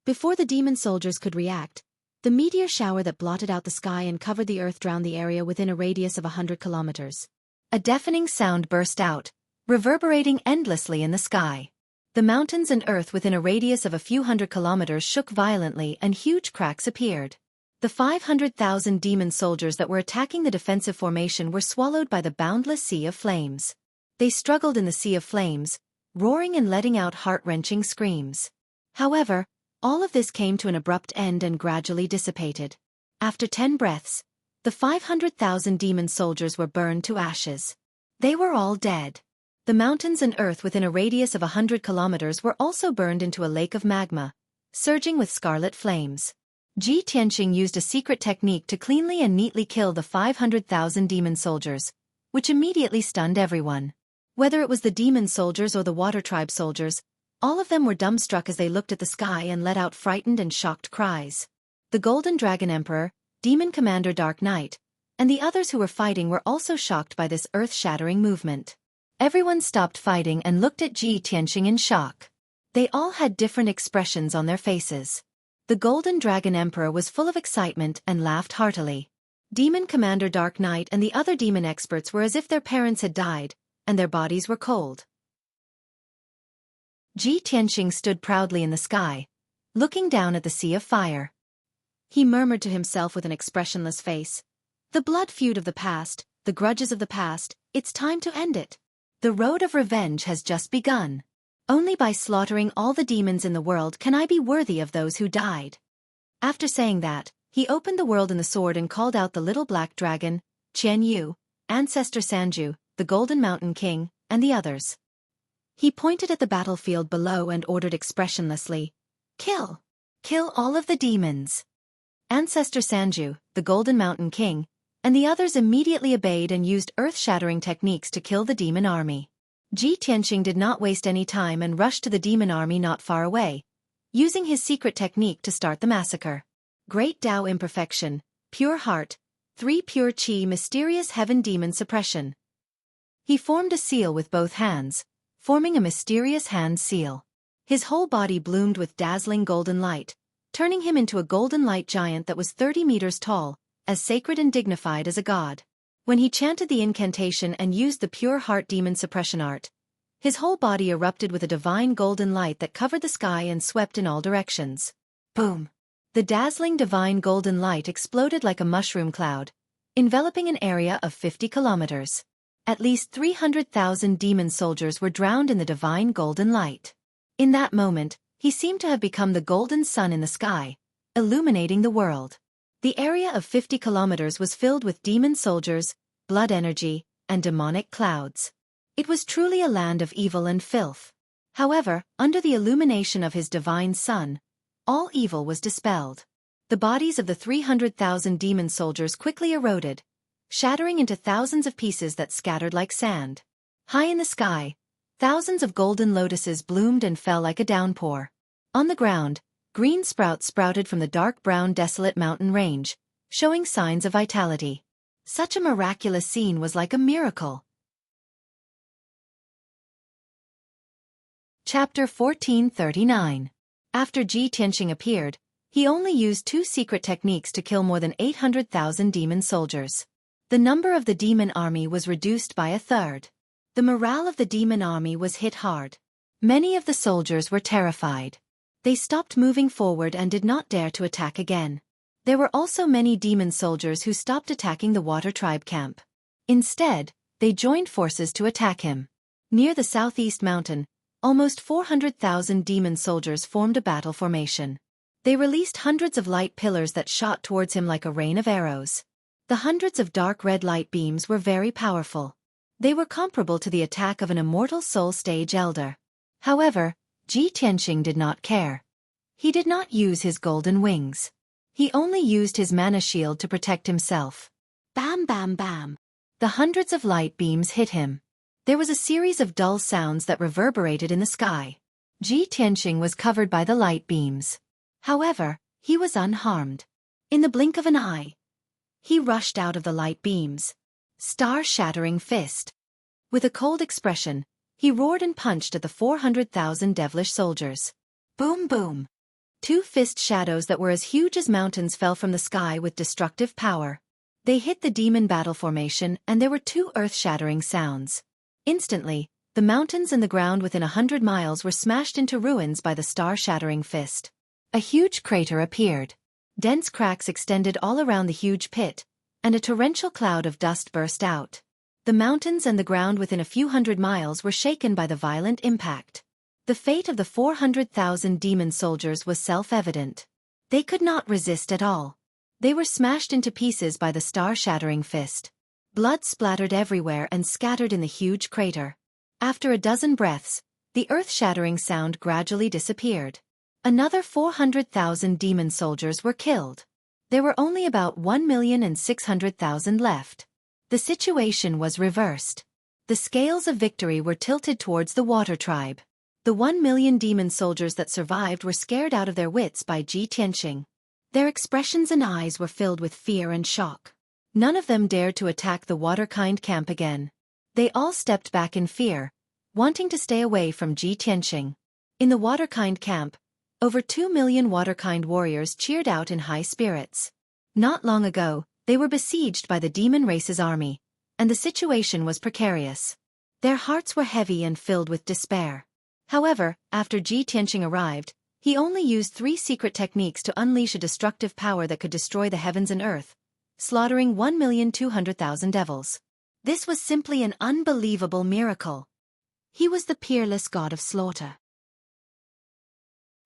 Before the demon soldiers could react, The meteor shower that blotted out the sky and covered the earth drowned the area within a radius of 100 kilometers. A deafening sound burst out, reverberating endlessly in the sky. The mountains and earth within a radius of a few hundred kilometers shook violently and huge cracks appeared. The 500,000 demon soldiers that were attacking the defensive formation were swallowed by the boundless sea of flames. They struggled in the sea of flames, roaring and letting out heart-wrenching screams. However, all of this came to an abrupt end and gradually dissipated. After 10 breaths, the 500,000 demon soldiers were burned to ashes. They were all dead. The mountains and earth within a radius of 100 kilometers were also burned into a lake of magma, surging with scarlet flames. Ji Tianqing used a secret technique to cleanly and neatly kill the 500,000 demon soldiers, which immediately stunned everyone. Whether it was the demon soldiers or the water tribe soldiers, all of them were dumbstruck as they looked at the sky and let out frightened and shocked cries. The Golden Dragon Emperor, Demon Commander Dark Knight, and the others who were fighting were also shocked by this earth-shattering movement. Everyone stopped fighting and looked at Ji Tianqing in shock. They all had different expressions on their faces. The Golden Dragon Emperor was full of excitement and laughed heartily. Demon Commander Dark Knight and the other demon experts were as if their parents had died, and their bodies were cold. Ji Tianqing stood proudly in the sky, looking down at the sea of fire. He murmured to himself with an expressionless face, "The blood feud of the past, the grudges of the past, it's time to end it. The road of revenge has just begun. Only by slaughtering all the demons in the world can I be worthy of those who died." After saying that, he opened the world in the sword and called out the little black dragon, Qian Yu, Ancestor Sanju, the Golden Mountain King, and the others. He pointed at the battlefield below and ordered expressionlessly, "Kill! Kill all of the demons!" Ancestor Sanju, the Golden Mountain King, and the others immediately obeyed and used earth-shattering techniques to kill the demon army. Ji Tianqing did not waste any time and rushed to the demon army not far away, using his secret technique to start the massacre. Great Tao Imperfection, Pure Heart, 3 Pure Qi Mysterious Heaven Demon Suppression. He formed a seal with both hands, forming a mysterious hand seal. His whole body bloomed with dazzling golden light, turning him into a golden light giant that was 30 meters tall, as sacred and dignified as a god. When he chanted the incantation and used the pure heart demon suppression art, his whole body erupted with a divine golden light that covered the sky and swept in all directions. Boom! The dazzling divine golden light exploded like a mushroom cloud, enveloping an area of 50 kilometers. At least 300,000 demon soldiers were drowned in the divine golden light. In that moment, he seemed to have become the golden sun in the sky, illuminating the world. The area of 50 kilometers was filled with demon soldiers, blood energy, and demonic clouds. It was truly a land of evil and filth. However, under the illumination of his divine sun, all evil was dispelled. The bodies of the 300,000 demon soldiers quickly eroded, shattering into thousands of pieces that scattered like sand. High in the sky, thousands of golden lotuses bloomed and fell like a downpour. On the ground, green sprouts sprouted from the dark brown desolate mountain range, showing signs of vitality. Such a miraculous scene was like a miracle. Chapter 1439. After Ji Tianqing appeared, he only used 2 secret techniques to kill more than 800,000 demon soldiers. The number of the demon army was reduced by 1/3. The morale of the demon army was hit hard. Many of the soldiers were terrified. They stopped moving forward and did not dare to attack again. There were also many demon soldiers who stopped attacking the water tribe camp. Instead, they joined forces to attack him. Near the southeast mountain, almost 400,000 demon soldiers formed a battle formation. They released hundreds of light pillars that shot towards him like a rain of arrows. The hundreds of dark red light beams were very powerful. They were comparable to the attack of an immortal soul stage elder. However, Ji Tianqing did not care. He did not use his golden wings. He only used his mana shield to protect himself. Bam bam bam. The hundreds of light beams hit him. There was a series of dull sounds that reverberated in the sky. Ji Tianqing was covered by the light beams. However, he was unharmed. In the blink of an eye, he rushed out of the light beams. Star-shattering fist. With a cold expression, he roared and punched at the 400,000 devilish soldiers. Boom boom. Two fist shadows that were as huge as mountains fell from the sky with destructive power. They hit the demon battle formation, and there were two earth-shattering sounds. Instantly, the mountains and the ground within 100 miles were smashed into ruins by the star-shattering fist. A huge crater appeared. Dense cracks extended all around the huge pit, and a torrential cloud of dust burst out. The mountains and the ground within a few hundred miles were shaken by the violent impact. The fate of the 400,000 demon soldiers was self-evident. They could not resist at all. They were smashed into pieces by the star-shattering fist. Blood splattered everywhere and scattered in the huge crater. After a dozen breaths, the earth-shattering sound gradually disappeared. Another 400,000 demon soldiers were killed. There were only about 1,600,000 left. The situation was reversed. The scales of victory were tilted towards the Water Tribe. The 1 million demon soldiers that survived were scared out of their wits by Ji Tianqing. Their expressions and eyes were filled with fear and shock. None of them dared to attack the Waterkind camp again. They all stepped back in fear, wanting to stay away from Ji Tianqing. In the Waterkind camp, over 2 million Waterkind warriors cheered out in high spirits. Not long ago, they were besieged by the demon race's army, and the situation was precarious. Their hearts were heavy and filled with despair. However, after Ji Tianqing arrived, he only used 3 secret techniques to unleash a destructive power that could destroy the heavens and earth, slaughtering 1,200,000 devils. This was simply an unbelievable miracle. He was the peerless god of slaughter.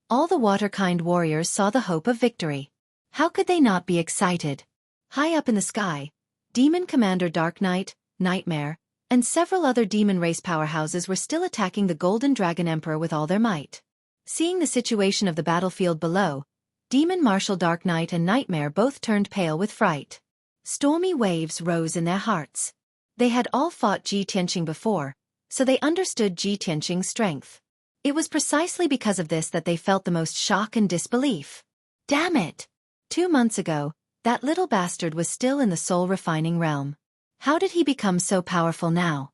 All the Waterkind warriors saw the hope of victory. How could they not be excited? High up in the sky, Demon Commander Dark Knight, Nightmare, and several other demon race powerhouses were still attacking the Golden Dragon Emperor with all their might. Seeing the situation of the battlefield below, Demon Marshal Dark Knight and Nightmare both turned pale with fright. Stormy waves rose in their hearts. They had all fought Ji Tianqing before, so they understood Ji Tianqing's strength. It was precisely because of this that they felt the most shock and disbelief. Damn it! 2 months ago, that little bastard was still in the soul-refining realm. How did he become so powerful now?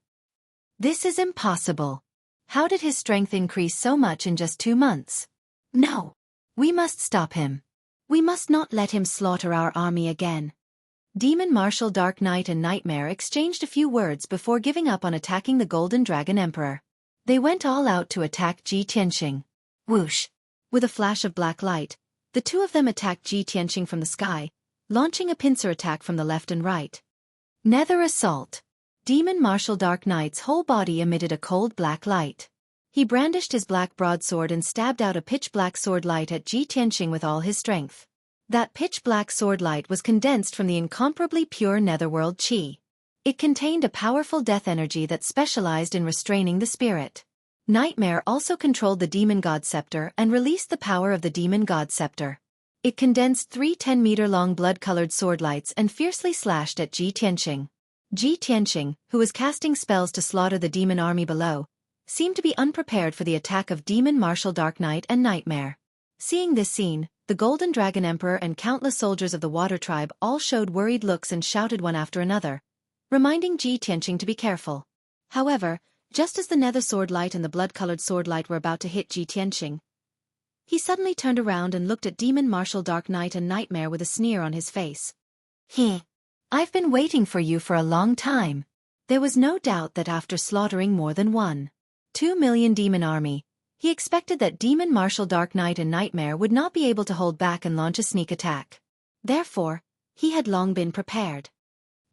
This is impossible. How did his strength increase so much in just 2 months? No. We must stop him. We must not let him slaughter our army again. Demon Marshal Dark Knight and Nightmare exchanged a few words before giving up on attacking the Golden Dragon Emperor. They went all out to attack Ji Tianqing. Whoosh! With a flash of black light, the two of them attacked Ji Tianqing from the sky, launching a pincer attack from the left and right. Nether assault. Demon Marshal Dark Knight's whole body emitted a cold black light. He brandished his black broadsword and stabbed out a pitch-black sword light at Ji Tianqing with all his strength. That pitch-black sword light was condensed from the incomparably pure netherworld chi. It contained a powerful death energy that specialized in restraining the spirit. Nightmare also controlled the Demon God Scepter and released the power of the Demon God Scepter. It condensed 3 10-meter-long blood-colored sword lights and fiercely slashed at Ji Tianqing. Ji Tianqing, who was casting spells to slaughter the demon army below, seemed to be unprepared for the attack of Demon Marshal Dark Knight and Nightmare. Seeing this scene, the Golden Dragon Emperor and countless soldiers of the Water Tribe all showed worried looks and shouted one after another, reminding Ji Tianqing to be careful. However, just as the nether sword light and the blood-colored sword light were about to hit Ji Tianqing, he suddenly turned around and looked at Demon Marshal Dark Knight and Nightmare with a sneer on his face. I've been waiting for you for a long time. There was no doubt that after slaughtering more than 1.2 million demon army, he expected that Demon Marshal Dark Knight and Nightmare would not be able to hold back and launch a sneak attack. Therefore, he had long been prepared.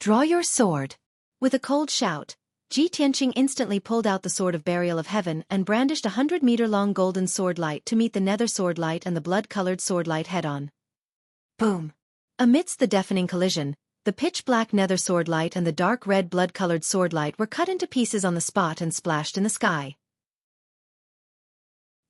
Draw your sword. With a cold shout, Ji Tianqing instantly pulled out the Sword of Burial of Heaven and brandished a 100-meter-long golden sword light to meet the nether sword light and the blood-colored sword light head-on. Boom! Amidst the deafening collision, the pitch-black nether sword light and the dark red blood-colored sword light were cut into pieces on the spot and splashed in the sky.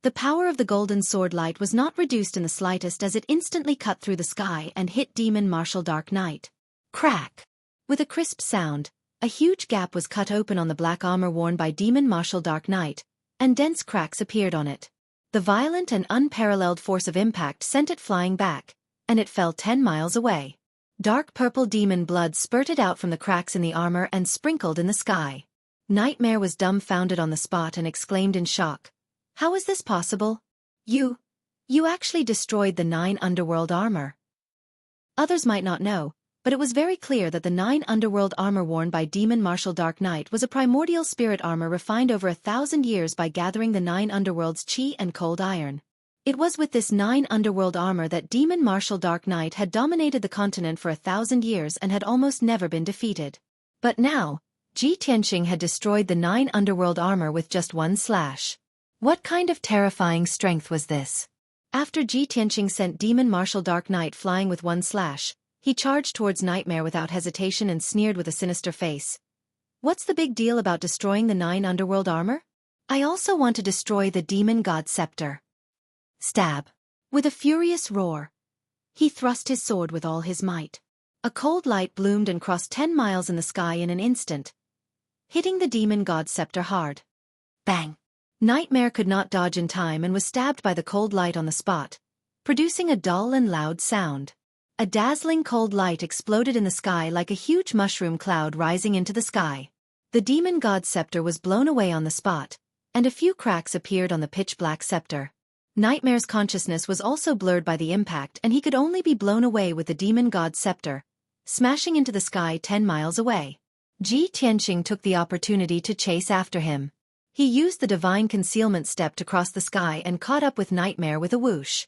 The power of the golden sword light was not reduced in the slightest as it instantly cut through the sky and hit Demon Marshal Dark Knight. Crack! With a crisp sound, a huge gap was cut open on the black armor worn by Demon Marshal Dark Knight, and dense cracks appeared on it. The violent and unparalleled force of impact sent it flying back, and it fell 10 miles away. Dark purple demon blood spurted out from the cracks in the armor and sprinkled in the sky. Nightmare was dumbfounded on the spot and exclaimed in shock, "How is this possible? You You actually destroyed the 9 underworld armor. Others might not know, but it was very clear that the 9 underworld armor worn by Demon Martial Dark Knight was a primordial spirit armor refined over 1,000 years by gathering the 9 underworld's chi and cold iron. It was with this 9 underworld armor that Demon Martial Dark Knight had dominated the continent for 1,000 years and had almost never been defeated. But now, Ji Tianqing had destroyed the 9 underworld armor with just one slash. What kind of terrifying strength was this? After Ji Tianqing sent Demon Martial Dark Knight flying with one slash, he charged towards Nightmare without hesitation and sneered with a sinister face. What's the big deal about destroying the 9 underworld armor? I also want to destroy the Demon God Scepter. Stab. With a furious roar, he thrust his sword with all his might. A cold light bloomed and crossed 10 miles in the sky in an instant, hitting the Demon God Scepter hard. Bang! Nightmare could not dodge in time and was stabbed by the cold light on the spot, producing a dull and loud sound. A dazzling cold light exploded in the sky like a huge mushroom cloud rising into the sky. The Demon God Scepter was blown away on the spot, and a few cracks appeared on the pitch-black scepter. Nightmare's consciousness was also blurred by the impact and he could only be blown away with the Demon God Scepter, smashing into the sky 10 miles away. Ji Tianqing took the opportunity to chase after him. He used the divine concealment step to cross the sky and caught up with Nightmare with a whoosh.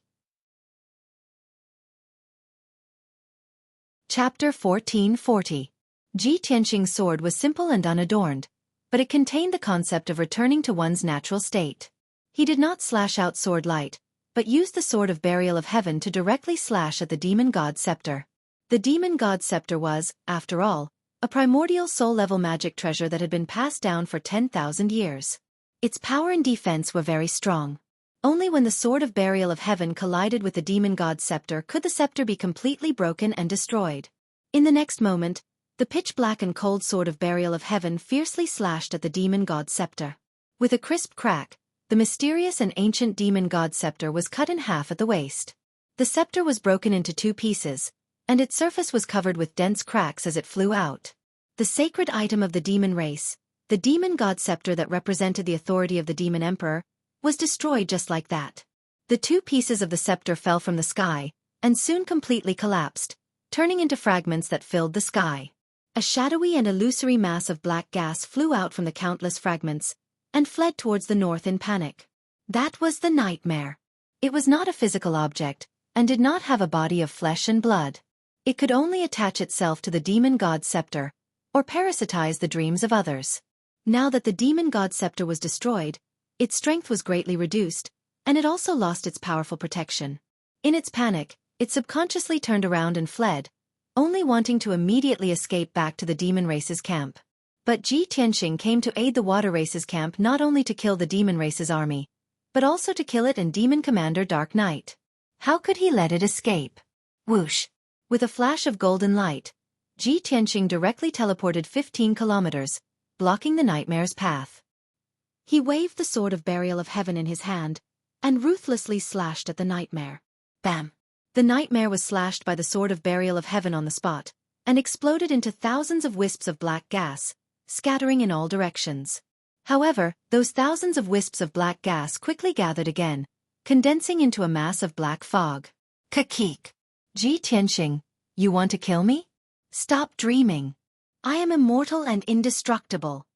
Chapter 1440. Ji Tianqing's sword was simple and unadorned, but it contained the concept of returning to one's natural state. He did not slash out sword light, but used the Sword of Burial of Heaven to directly slash at the Demon God Scepter. The Demon God Scepter was, after all, a primordial soul-level magic treasure that had been passed down for 10,000 years. Its power and defense were very strong. Only when the Sword of Burial of Heaven collided with the Demon God Scepter could the scepter be completely broken and destroyed. In the next moment, the pitch-black and cold Sword of Burial of Heaven fiercely slashed at the Demon God Scepter. With a crisp crack, the mysterious and ancient Demon God Scepter was cut in half at the waist. The scepter was broken into 2 pieces, and its surface was covered with dense cracks as it flew out. The sacred item of the demon race, the Demon God Scepter that represented the authority of the Demon Emperor, was destroyed just like that. The 2 pieces of the scepter fell from the sky, and soon completely collapsed, turning into fragments that filled the sky. A shadowy and illusory mass of black gas flew out from the countless fragments, and fled towards the north in panic. That was the Nightmare. It was not a physical object, and did not have a body of flesh and blood. It could only attach itself to the Demon God Scepter, or parasitize the dreams of others. Now that the Demon God Scepter was destroyed, its strength was greatly reduced, and it also lost its powerful protection. In its panic, it subconsciously turned around and fled, only wanting to immediately escape back to the Demon Race's camp. But Ji Tianqing came to aid the Water Race's camp not only to kill the Demon Race's army, but also to kill it and Demon Commander Dark Knight. How could he let it escape? Whoosh! With a flash of golden light, Ji Tianqing directly teleported 15 kilometers, blocking the Nightmare's path. He waved the Sword of Burial of Heaven in his hand, and ruthlessly slashed at the Nightmare. Bam! The Nightmare was slashed by the Sword of Burial of Heaven on the spot, and exploded into thousands of wisps of black gas, scattering in all directions. However, those thousands of wisps of black gas quickly gathered again, condensing into a mass of black fog. Kakik! Ji Tianqing, you want to kill me? Stop dreaming. I am immortal and indestructible.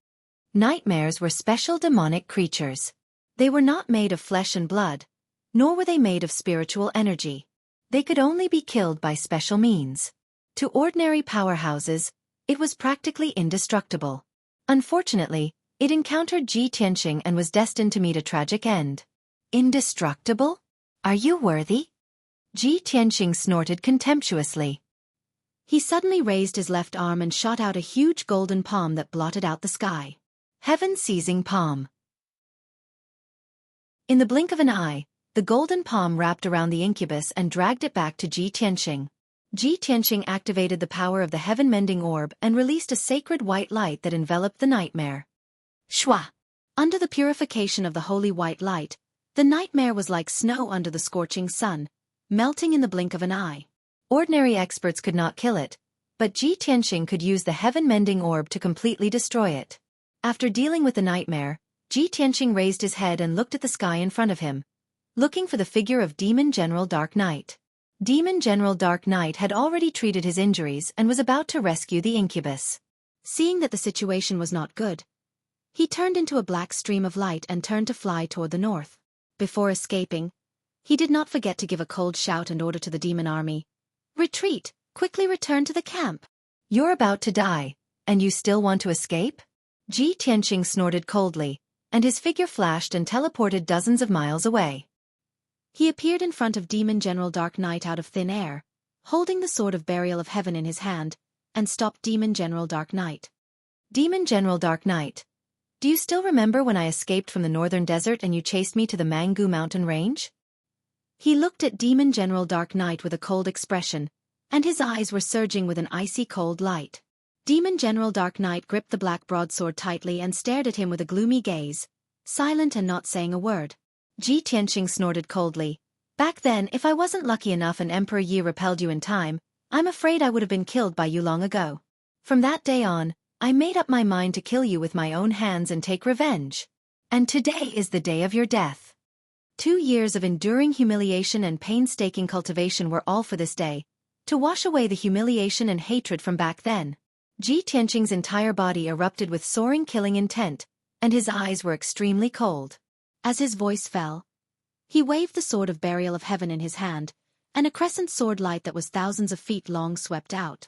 Nightmares were special demonic creatures. They were not made of flesh and blood, nor were they made of spiritual energy. They could only be killed by special means. To ordinary powerhouses, it was practically indestructible. Unfortunately, it encountered Ji Tianqing and was destined to meet a tragic end. Indestructible? Are you worthy? Ji Tianqing snorted contemptuously. He suddenly raised his left arm and shot out a huge golden palm that blotted out the sky. Heaven-seizing palm. In the blink of an eye, the golden palm wrapped around the incubus and dragged it back to Ji Tianqing. Ji Tianqing activated the power of the heaven-mending orb and released a sacred white light that enveloped the Nightmare. Shwa! Under the purification of the holy white light, the Nightmare was like snow under the scorching sun, melting in the blink of an eye. Ordinary experts could not kill it, but Ji Tianqing could use the heaven-mending orb to completely destroy it. After dealing with the Nightmare, Ji Tianqing raised his head and looked at the sky in front of him, looking for the figure of Demon General Dark Knight. Demon General Dark Knight had already treated his injuries and was about to rescue the incubus. Seeing that the situation was not good, he turned into a black stream of light and turned to fly toward the north. Before escaping, he did not forget to give a cold shout and order to the demon army. "Retreat! Quickly return to the camp! You're about to die, and you still want to escape?" Ji Tianqing snorted coldly, and his figure flashed and teleported dozens of miles away. He appeared in front of Demon General Dark Knight out of thin air, holding the Sword of Burial of Heaven in his hand, and stopped Demon General Dark Knight. "Demon General Dark Knight, do you still remember when I escaped from the northern desert and you chased me to the Mangu mountain range?" He looked at Demon General Dark Knight with a cold expression, and his eyes were surging with an icy cold light. Demon General Dark Knight gripped the black broadsword tightly and stared at him with a gloomy gaze, silent and not saying a word. Ji Tianqing snorted coldly. "Back then, if I wasn't lucky enough and Emperor Yi repelled you in time, I'm afraid I would have been killed by you long ago. From that day on, I made up my mind to kill you with my own hands and take revenge. And today is the day of your death." 2 years of enduring humiliation and painstaking cultivation were all for this day, to wash away the humiliation and hatred from back then. Ji Tianqing's entire body erupted with soaring killing intent, and his eyes were extremely cold. As his voice fell, he waved the Sword of Burial of Heaven in his hand, and a crescent sword light that was thousands of feet long swept out.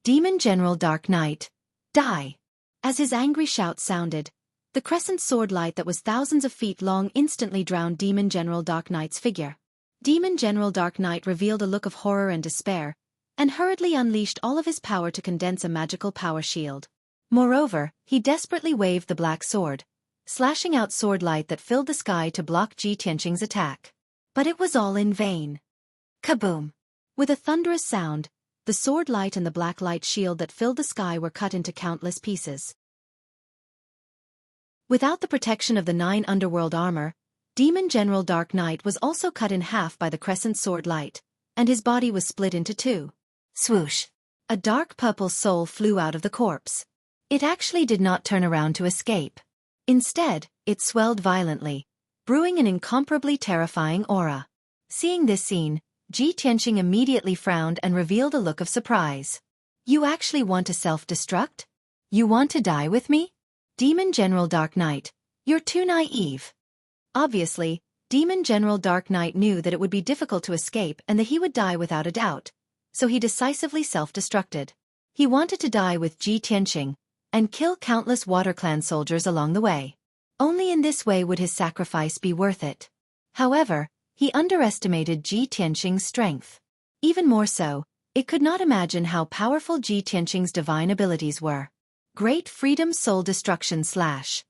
"Demon General Dark Knight, die!" As his angry shout sounded, the crescent sword light that was thousands of feet long instantly drowned Demon General Dark Knight's figure. Demon General Dark Knight revealed a look of horror and despair, and hurriedly unleashed all of his power to condense a magical power shield. Moreover, he desperately waved the black sword, slashing out sword light that filled the sky to block Ji Tianqing's attack. But it was all in vain. Kaboom! With a thunderous sound, the sword light and the black light shield that filled the sky were cut into countless pieces. Without the protection of the 9 underworld armor, Demon General Dark Knight was also cut in half by the crescent sword light, and his body was split into 2. Swoosh! A dark purple soul flew out of the corpse. It actually did not turn around to escape. Instead, it swelled violently, brewing an incomparably terrifying aura. Seeing this scene, Ji Tianqing immediately frowned and revealed a look of surprise. "You actually want to self-destruct? You want to die with me? Demon General Dark Knight, you're too naive." Obviously, Demon General Dark Knight knew that it would be difficult to escape and that he would die without a doubt, so he decisively self-destructed. He wanted to die with Ji Tianqing, and kill countless Water Clan soldiers along the way. Only in this way would his sacrifice be worth it. However, he underestimated Ji Tianqing's strength. Even more so, it could not imagine how powerful Ji Tianqing's divine abilities were. Great Freedom Soul Destruction Slash.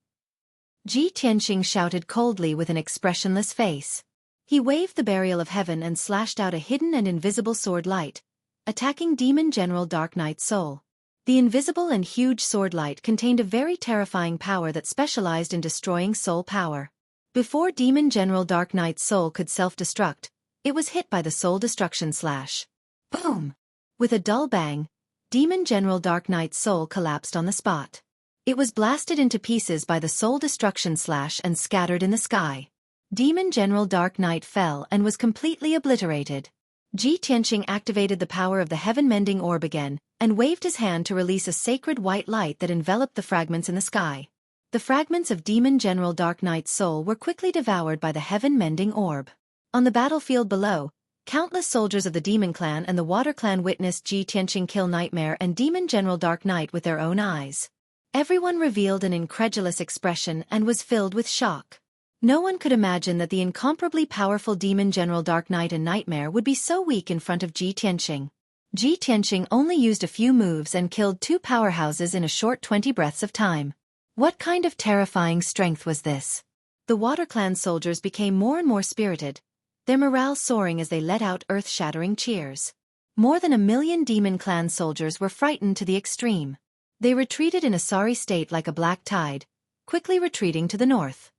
Ji Tianqing shouted coldly with an expressionless face. He waved the Burial of Heaven and slashed out a hidden and invisible sword light, attacking Demon General Dark Knight's soul. The invisible and huge sword light contained a very terrifying power that specialized in destroying soul power. Before Demon General Dark Knight's soul could self-destruct, it was hit by the Soul Destruction Slash. Boom! With a dull bang, Demon General Dark Knight's soul collapsed on the spot. It was blasted into pieces by the Soul Destruction Slash and scattered in the sky. Demon General Dark Knight fell and was completely obliterated. Ji Tianqing activated the power of the Heaven-Mending Orb again, and waved his hand to release a sacred white light that enveloped the fragments in the sky. The fragments of Demon General Dark Knight's soul were quickly devoured by the Heaven-Mending Orb. On the battlefield below, countless soldiers of the Demon Clan and the Water Clan witnessed Ji Tianqing kill Nightmare and Demon General Dark Knight with their own eyes. Everyone revealed an incredulous expression and was filled with shock. No one could imagine that the incomparably powerful Demon General Dark Knight and Nightmare would be so weak in front of Ji Tianqing. Ji Tianqing only used a few moves and killed 2 powerhouses in a short 20 breaths of time. What kind of terrifying strength was this? The Water Clan soldiers became more and more spirited, their morale soaring as they let out earth-shattering cheers. More than 1 million Demon Clan soldiers were frightened to the extreme. They retreated in a sorry state like a black tide, quickly retreating to the north.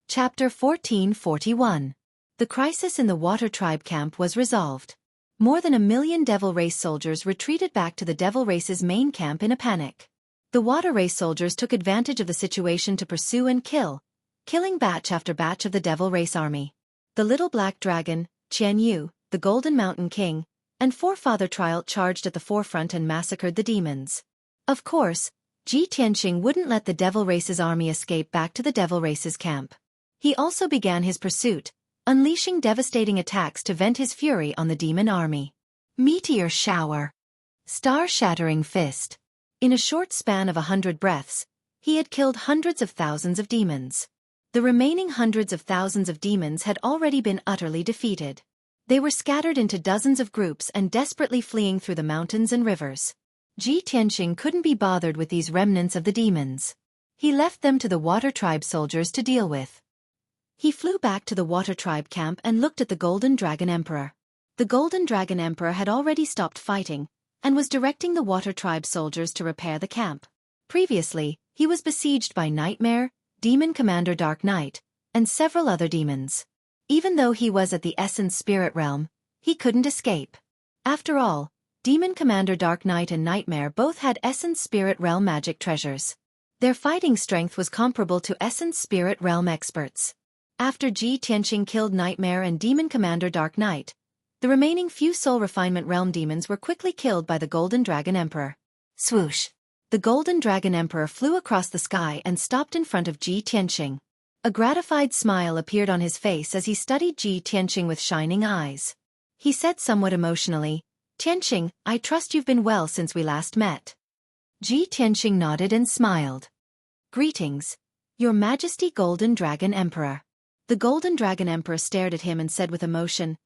Chapter 1441. The crisis in the Water Tribe camp was resolved. More than 1 million Devil Race soldiers retreated back to the Devil Race's main camp in a panic. The water race soldiers took advantage of the situation to pursue and killing batch after batch of the devil race army. The little black dragon, Qian Yu, the Golden Mountain King, and Forefather Trialt charged at the forefront and massacred the demons. Of course, Ji Tianqing wouldn't let the devil race's army escape back to the devil race's camp. He also began his pursuit, unleashing devastating attacks to vent his fury on the demon army. Meteor shower. Star-shattering fist. In a short span of 100 breaths, he had killed hundreds of thousands of demons. The remaining hundreds of thousands of demons had already been utterly defeated. They were scattered into dozens of groups and desperately fleeing through the mountains and rivers. Ji Tianqing couldn't be bothered with these remnants of the demons. He left them to the Water Tribe soldiers to deal with. He flew back to the Water Tribe camp and looked at the Golden Dragon Emperor. The Golden Dragon Emperor had already stopped fighting, and was directing the Water Tribe soldiers to repair the camp. Previously, he was besieged by Nightmare, Demon Commander Dark Knight, and several other demons. Even though he was at the Essence Spirit Realm, he couldn't escape. After all, Demon Commander Dark Knight and Nightmare both had Essence Spirit Realm magic treasures. Their fighting strength was comparable to Essence Spirit Realm experts. After Ji Tianqing killed Nightmare and Demon Commander Dark Knight, the remaining few Soul Refinement Realm demons were quickly killed by the Golden Dragon Emperor. Swoosh! The Golden Dragon Emperor flew across the sky and stopped in front of Ji Tianqing. A gratified smile appeared on his face as he studied Ji Tianqing with shining eyes. He said somewhat emotionally, "Tianqing, I trust you've been well since we last met." Ji Tianqing nodded and smiled. "Greetings, Your Majesty Golden Dragon Emperor." The Golden Dragon Emperor stared at him and said with emotion,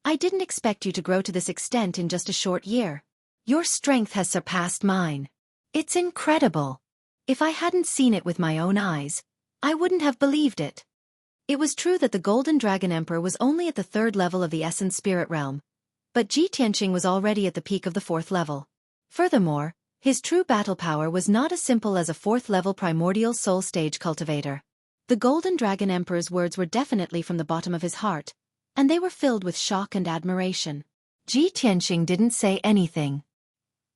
"I didn't expect you to grow to this extent in just a short year. Your strength has surpassed mine. It's incredible. If I hadn't seen it with my own eyes, I wouldn't have believed it." It was true that the Golden Dragon Emperor was only at the 3rd level of the Essence Spirit Realm, but Ji Tianqing was already at the peak of the 4th level. Furthermore, his true battle power was not as simple as a 4th level primordial soul stage cultivator. The Golden Dragon Emperor's words were definitely from the bottom of his heart, and they were filled with shock and admiration. Ji Tianqing didn't say anything.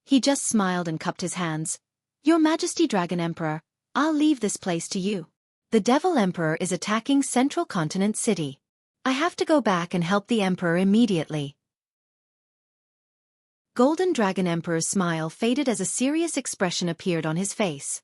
He just smiled and cupped his hands. "Your Majesty Dragon Emperor, I'll leave this place to you. The Devil Emperor is attacking Central Continent City. I have to go back and help the Emperor immediately." Golden Dragon Emperor's smile faded as a serious expression appeared on his face.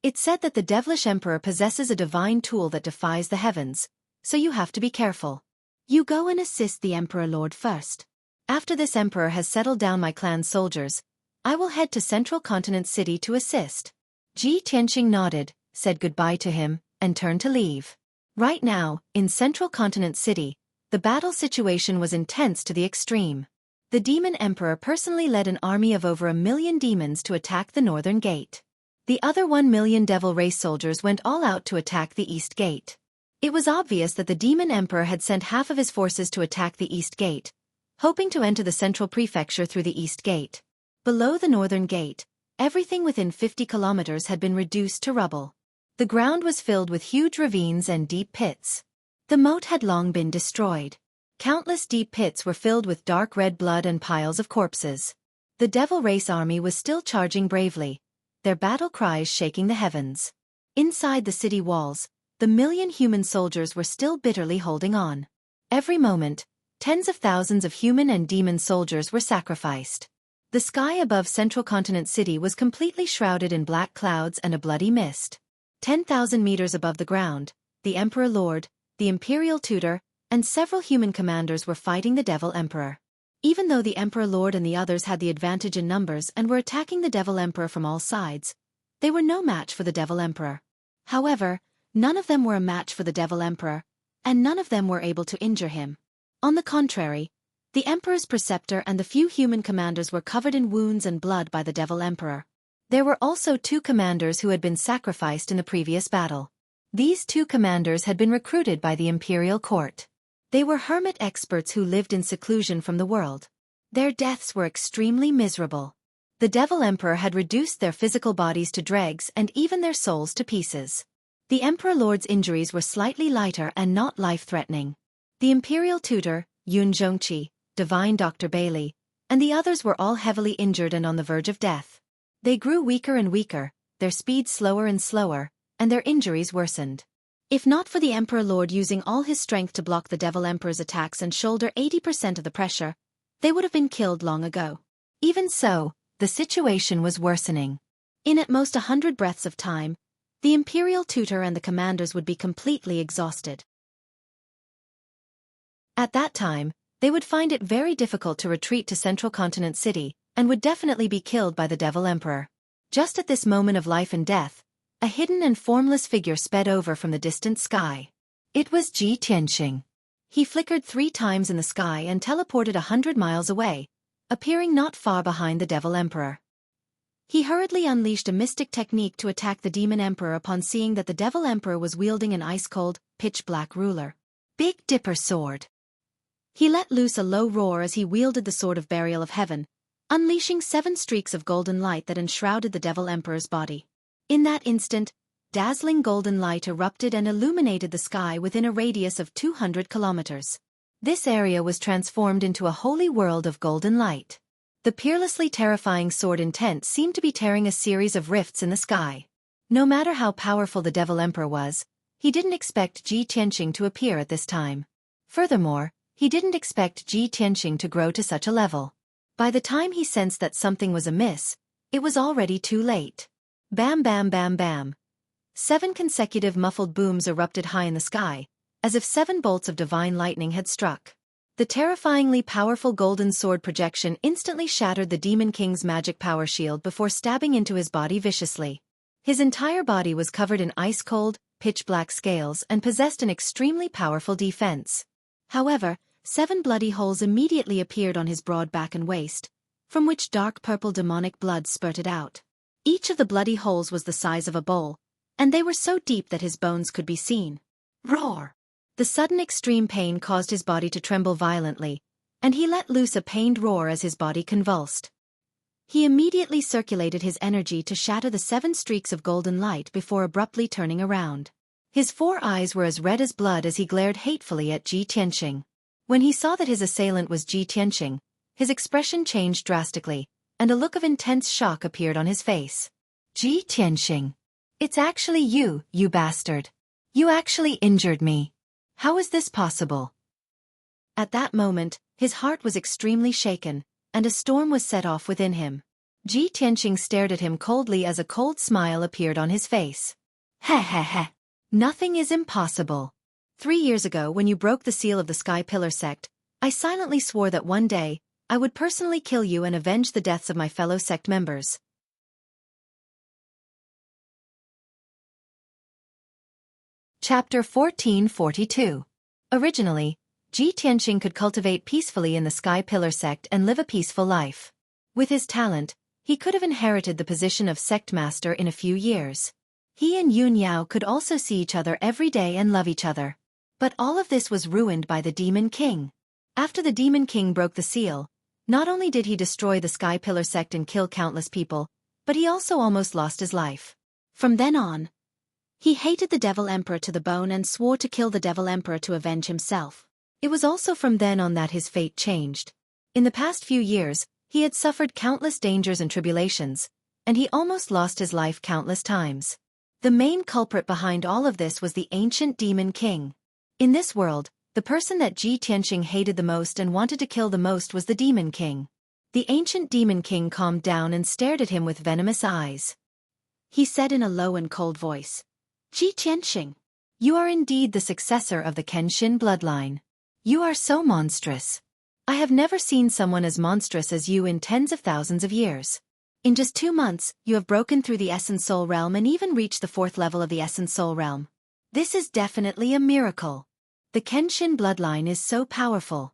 "It said that the Devilish Emperor possesses a divine tool that defies the heavens, so you have to be careful. You go and assist the Emperor Lord first. After this Emperor has settled down my clan's soldiers, I will head to Central Continent City to assist." Ji Tianqing nodded, said goodbye to him, and turned to leave. Right now, in Central Continent City, the battle situation was intense to the extreme. The Demon Emperor personally led an army of over 1 million demons to attack the Northern Gate. The other 1 million Devil Race soldiers went all out to attack the East Gate. It was obvious that the Demon Emperor had sent half of his forces to attack the East Gate, hoping to enter the Central Prefecture through the East Gate. Below the Northern Gate, everything within 50 kilometers had been reduced to rubble. The ground was filled with huge ravines and deep pits. The moat had long been destroyed. Countless deep pits were filled with dark red blood and piles of corpses. The Devil Race army was still charging bravely, their battle cries shaking the heavens. Inside the city walls, the million human soldiers were still bitterly holding on. Every moment, tens of thousands of human and demon soldiers were sacrificed. The sky above Central Continent City was completely shrouded in black clouds and a bloody mist. 10,000 meters above the ground, the Emperor Lord, the Imperial Tutor, and several human commanders were fighting the Devil Emperor. Even though the Emperor Lord and the others had the advantage in numbers and were attacking the Devil Emperor from all sides, they were no match for the Devil Emperor. However, none of them were a match for the Devil Emperor, and none of them were able to injure him. On the contrary, the Emperor's preceptor and the few human commanders were covered in wounds and blood by the Devil Emperor. There were also 2 commanders who had been sacrificed in the previous battle. These 2 commanders had been recruited by the Imperial Court. They were hermit experts who lived in seclusion from the world. Their deaths were extremely miserable. The Devil Emperor had reduced their physical bodies to dregs and even their souls to pieces. The Emperor Lord's injuries were slightly lighter and not life-threatening. The Imperial Tutor, Xueqi, Divine Dr. Bailey, and the others were all heavily injured and on the verge of death. They grew weaker and weaker, their speed slower and slower, and their injuries worsened. If not for the Emperor Lord using all his strength to block the Devil Emperor's attacks and shoulder 80% of the pressure, they would have been killed long ago. Even so, the situation was worsening. In at most 100 breaths of time, the Imperial Tutor and the commanders would be completely exhausted. At that time, they would find it very difficult to retreat to Central Continent City, and would definitely be killed by the Devil Emperor. Just at this moment of life and death, a hidden and formless figure sped over from the distant sky. It was Ji Tianqing. He flickered 3 times in the sky and teleported 100 miles away, appearing not far behind the Devil Emperor. He hurriedly unleashed a mystic technique to attack the Demon Emperor upon seeing that the Devil Emperor was wielding an ice-cold, pitch-black ruler. Big Dipper Sword. He let loose a low roar as he wielded the Sword of Burial of Heaven, unleashing 7 streaks of golden light that enshrouded the Devil Emperor's body. In that instant, dazzling golden light erupted and illuminated the sky within a radius of 200 kilometers. This area was transformed into a holy world of golden light. The peerlessly terrifying sword intent seemed to be tearing a series of rifts in the sky. No matter how powerful the Devil Emperor was, he didn't expect Ji Tianqing to appear at this time. Furthermore, he didn't expect Ji Tianqing to grow to such a level. By the time he sensed that something was amiss, it was already too late. Bam bam bam bam. 7 consecutive muffled booms erupted high in the sky, as if 7 bolts of divine lightning had struck. The terrifyingly powerful golden sword projection instantly shattered the Demon King's magic power shield before stabbing into his body viciously. His entire body was covered in ice-cold, pitch-black scales and possessed an extremely powerful defense. However, 7 bloody holes immediately appeared on his broad back and waist, from which dark purple demonic blood spurted out. Each of the bloody holes was the size of a bowl, and they were so deep that his bones could be seen. Roar! The sudden extreme pain caused his body to tremble violently, and he let loose a pained roar as his body convulsed. He immediately circulated his energy to shatter the 7 streaks of golden light before abruptly turning around. His 4 eyes were as red as blood as he glared hatefully at Ji Tianqing. When he saw that his assailant was Ji Tianqing, his expression changed drastically, and a look of intense shock appeared on his face. Ji Tianqing. It's actually you, you bastard. You actually injured me. How is this possible? At that moment, his heart was extremely shaken, and a storm was set off within him. Ji Tianqing stared at him coldly as a cold smile appeared on his face. Heh heh heh. Nothing is impossible. 3 years ago when you broke the seal of the Sky Pillar sect, I silently swore that one day, I would personally kill you and avenge the deaths of my fellow sect members. Chapter 1442. Originally, Ji Tianqing could cultivate peacefully in the Sky Pillar sect and live a peaceful life. With his talent, he could have inherited the position of sect master in a few years. He and Yun Yao could also see each other every day and love each other. But all of this was ruined by the Demon King. After the Demon King broke the seal, not only did he destroy the Sky Pillar sect and kill countless people, but he also almost lost his life. From then on, he hated the Devil Emperor to the bone and swore to kill the Devil Emperor to avenge himself. It was also from then on that his fate changed. In the past few years, he had suffered countless dangers and tribulations, and he almost lost his life countless times. The main culprit behind all of this was the ancient Demon King. In this world, the person that Ji Tianqing hated the most and wanted to kill the most was the Demon King. The ancient Demon King calmed down and stared at him with venomous eyes. He said in a low and cold voice, Ji Tianqing, you are indeed the successor of the Kenshin bloodline. You are so monstrous. I have never seen someone as monstrous as you in tens of thousands of years. In just 2 months, you have broken through the Essence Soul Realm and even reached the 4th level of the Essence Soul Realm. This is definitely a miracle. The Kenshin bloodline is so powerful.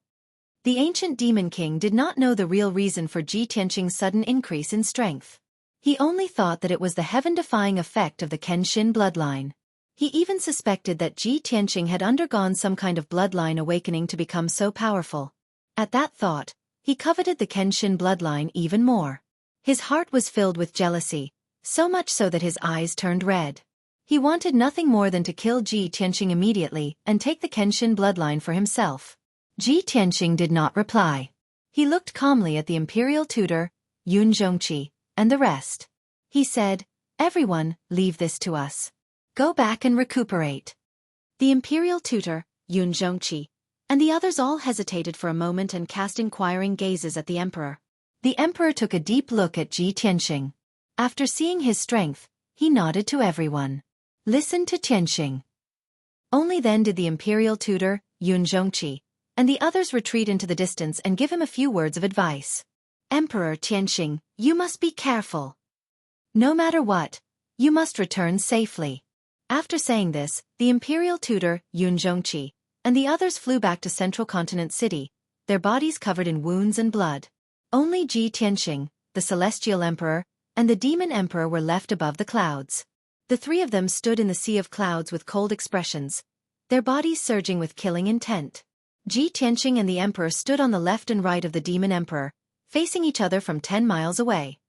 The ancient Demon King did not know the real reason for Ji Tianqing's sudden increase in strength. He only thought that it was the heaven-defying effect of the Kenshin bloodline. He even suspected that Ji Tianqing had undergone some kind of bloodline awakening to become so powerful. At that thought, he coveted the Kenshin bloodline even more. His heart was filled with jealousy, so much so that his eyes turned red. He wanted nothing more than to kill Ji Tianqing immediately and take the Kenshin bloodline for himself. Ji Tianqing did not reply. He looked calmly at the imperial tutor, Yun Zhongqi, and the rest. He said, Everyone, leave this to us. Go back and recuperate. The imperial tutor, Xueqi, and the others all hesitated for a moment and cast inquiring gazes at the emperor. The emperor took a deep look at Ji Tianxing. After seeing his strength, he nodded to everyone. Listen to Tianxing. Only then did the imperial tutor, Xueqi, and the others retreat into the distance and give him a few words of advice. Emperor Tianxing, you must be careful. No matter what, you must return safely. After saying this, the imperial tutor, Xueqi, and the others flew back to Central Continent City, their bodies covered in wounds and blood. Only Ji Tianxing, the celestial emperor, and the demon emperor were left above the clouds. The three of them stood in the sea of clouds with cold expressions, their bodies surging with killing intent. Ji Tianxing and the emperor stood on the left and right of the demon emperor, facing each other from 10 miles away.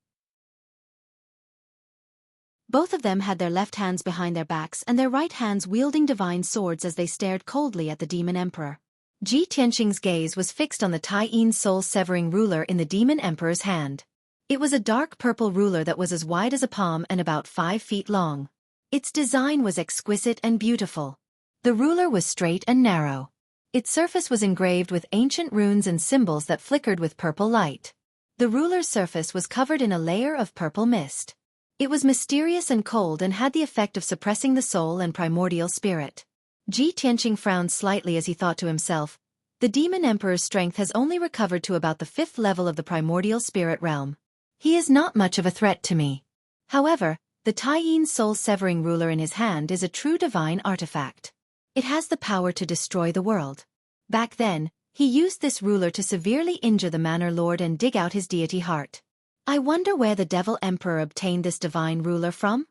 Both of them had their left hands behind their backs and their right hands wielding divine swords as they stared coldly at the demon emperor. Ji Tianxing's gaze was fixed on the Tai-Yin soul-severing ruler in the demon emperor's hand. It was a dark purple ruler that was as wide as a palm and about 5 feet long. Its design was exquisite and beautiful. The ruler was straight and narrow. Its surface was engraved with ancient runes and symbols that flickered with purple light. The ruler's surface was covered in a layer of purple mist. It was mysterious and cold and had the effect of suppressing the soul and primordial spirit. Ji Tianxing frowned slightly as he thought to himself, the demon emperor's strength has only recovered to about the 5th level of the primordial spirit realm. He is not much of a threat to me. However, the Tai-Yin soul-severing ruler in his hand is a true divine artifact. It has the power to destroy the world. Back then, he used this ruler to severely injure the Manor Lord and dig out his deity heart. I wonder where the Devil Emperor obtained this divine ruler from?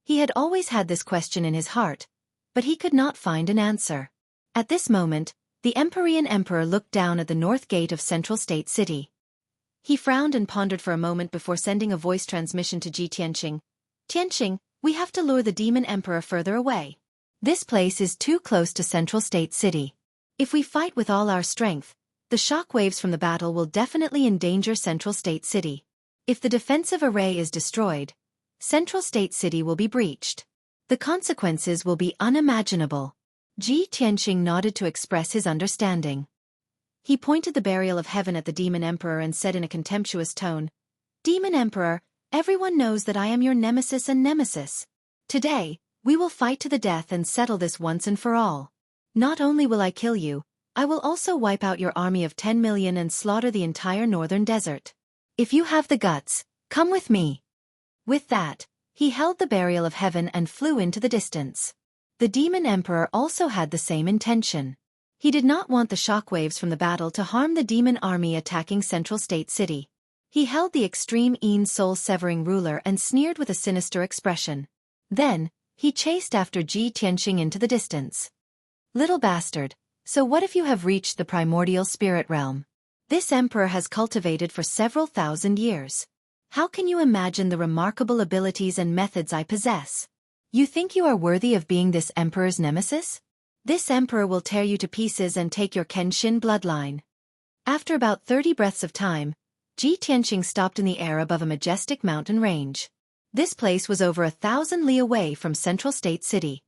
He had always had this question in his heart, but he could not find an answer. At this moment, the Empyrean Emperor looked down at the north gate of Central State City. He frowned and pondered for a moment before sending a voice transmission to Ji Tianxing. Tianxing, we have to lure the Demon Emperor further away. This place is too close to Central State City. If we fight with all our strength, the shockwaves from the battle will definitely endanger Central State City. If the defensive array is destroyed, Central State City will be breached. The consequences will be unimaginable. Ji Tianxing nodded to express his understanding. He pointed the burial of heaven at the Demon Emperor and said in a contemptuous tone, Demon Emperor, everyone knows that I am your nemesis and nemesis. Today, we will fight to the death and settle this once and for all. Not only will I kill you, I will also wipe out your army of 10 million and slaughter the entire northern desert. If you have the guts, come with me. With that, he held the burial of heaven and flew into the distance. The Demon Emperor also had the same intention. He did not want the shockwaves from the battle to harm the demon army attacking Central State City. He held the extreme Yin soul-severing ruler and sneered with a sinister expression. Then, he chased after Ji Tianxing into the distance. Little bastard, so what if you have reached the primordial spirit realm? This emperor has cultivated for several thousand years. How can you imagine the remarkable abilities and methods I possess? You think you are worthy of being this emperor's nemesis? This emperor will tear you to pieces and take your Kenshin bloodline. After about 30 breaths of time, Ji Tianxing stopped in the air above a majestic mountain range. This place was over 1,000 li away from Central State City.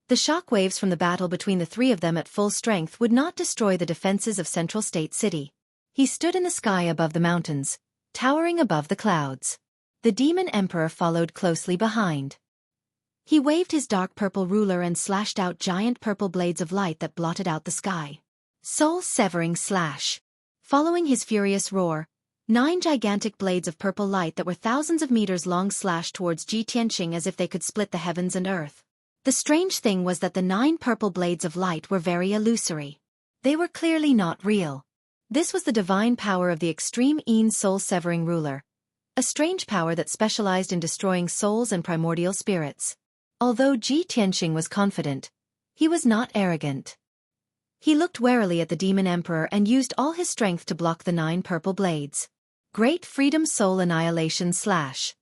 The shockwaves from the battle between the three of them at full strength would not destroy the defenses of Central State City. He stood in the sky above the mountains, towering above the clouds. The Demon Emperor followed closely behind. He waved his dark purple ruler and slashed out giant purple blades of light that blotted out the sky. Soul-severing slash. Following his furious roar, 9 gigantic blades of purple light that were thousands of meters long slashed towards Ji Tianxing as if they could split the heavens and earth. The strange thing was that the 9 purple blades of light were very illusory. They were clearly not real. This was the divine power of the extreme Yin soul-severing ruler, a strange power that specialized in destroying souls and primordial spirits. Although Ji Tianxing was confident, he was not arrogant. He looked warily at the Demon Emperor and used all his strength to block the 9 purple blades. Great Freedom Soul Annihilation Slash.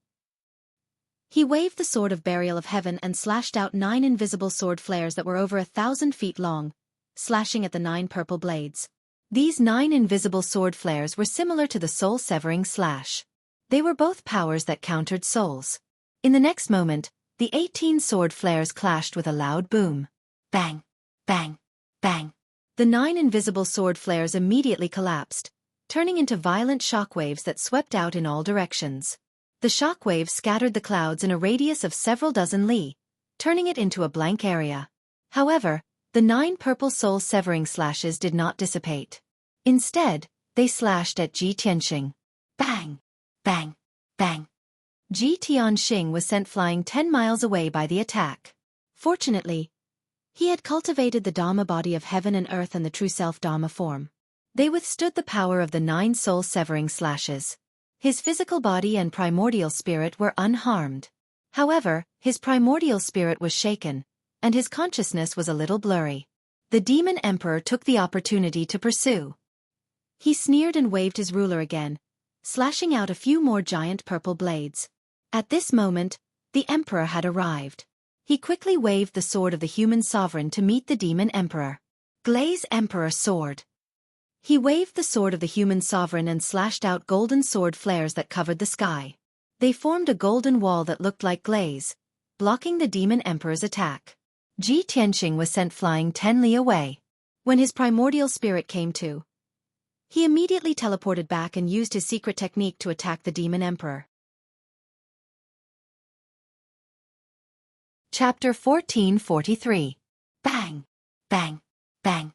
He waved the sword of burial of heaven and slashed out 9 invisible sword flares that were over 1,000 feet long, slashing at the 9 purple blades. These 9 invisible sword flares were similar to the soul-severing slash. They were both powers that countered souls. In the next moment, the 18 sword flares clashed with a loud boom. Bang! Bang! Bang! The 9 invisible sword flares immediately collapsed, turning into violent shockwaves that swept out in all directions. The shockwaves scattered the clouds in a radius of several dozen li, turning it into a blank area. However, the 9 purple soul-severing slashes did not dissipate. Instead, they slashed at Ji Tianxing. Bang! Bang! Bang! Ji Tianxing was sent flying 10 miles away by the attack. Fortunately, he had cultivated the Dharma body of heaven and earth and the true self-Dharma form. They withstood the power of the 9 soul-severing slashes. His physical body and primordial spirit were unharmed. However, his primordial spirit was shaken, and his consciousness was a little blurry. The demon emperor took the opportunity to pursue. He sneered and waved his ruler again, slashing out a few more giant purple blades. At this moment, the emperor had arrived. He quickly waved the sword of the human sovereign to meet the demon emperor. Glaze Emperor Sword. He waved the sword of the human sovereign and slashed out golden sword flares that covered the sky. They formed a golden wall that looked like glaze, blocking the demon emperor's attack. Ji Tianxing was sent flying 10 li away. When his primordial spirit came to, he immediately teleported back and used his secret technique to attack the demon emperor. Chapter 1443. Bang! Bang! Bang!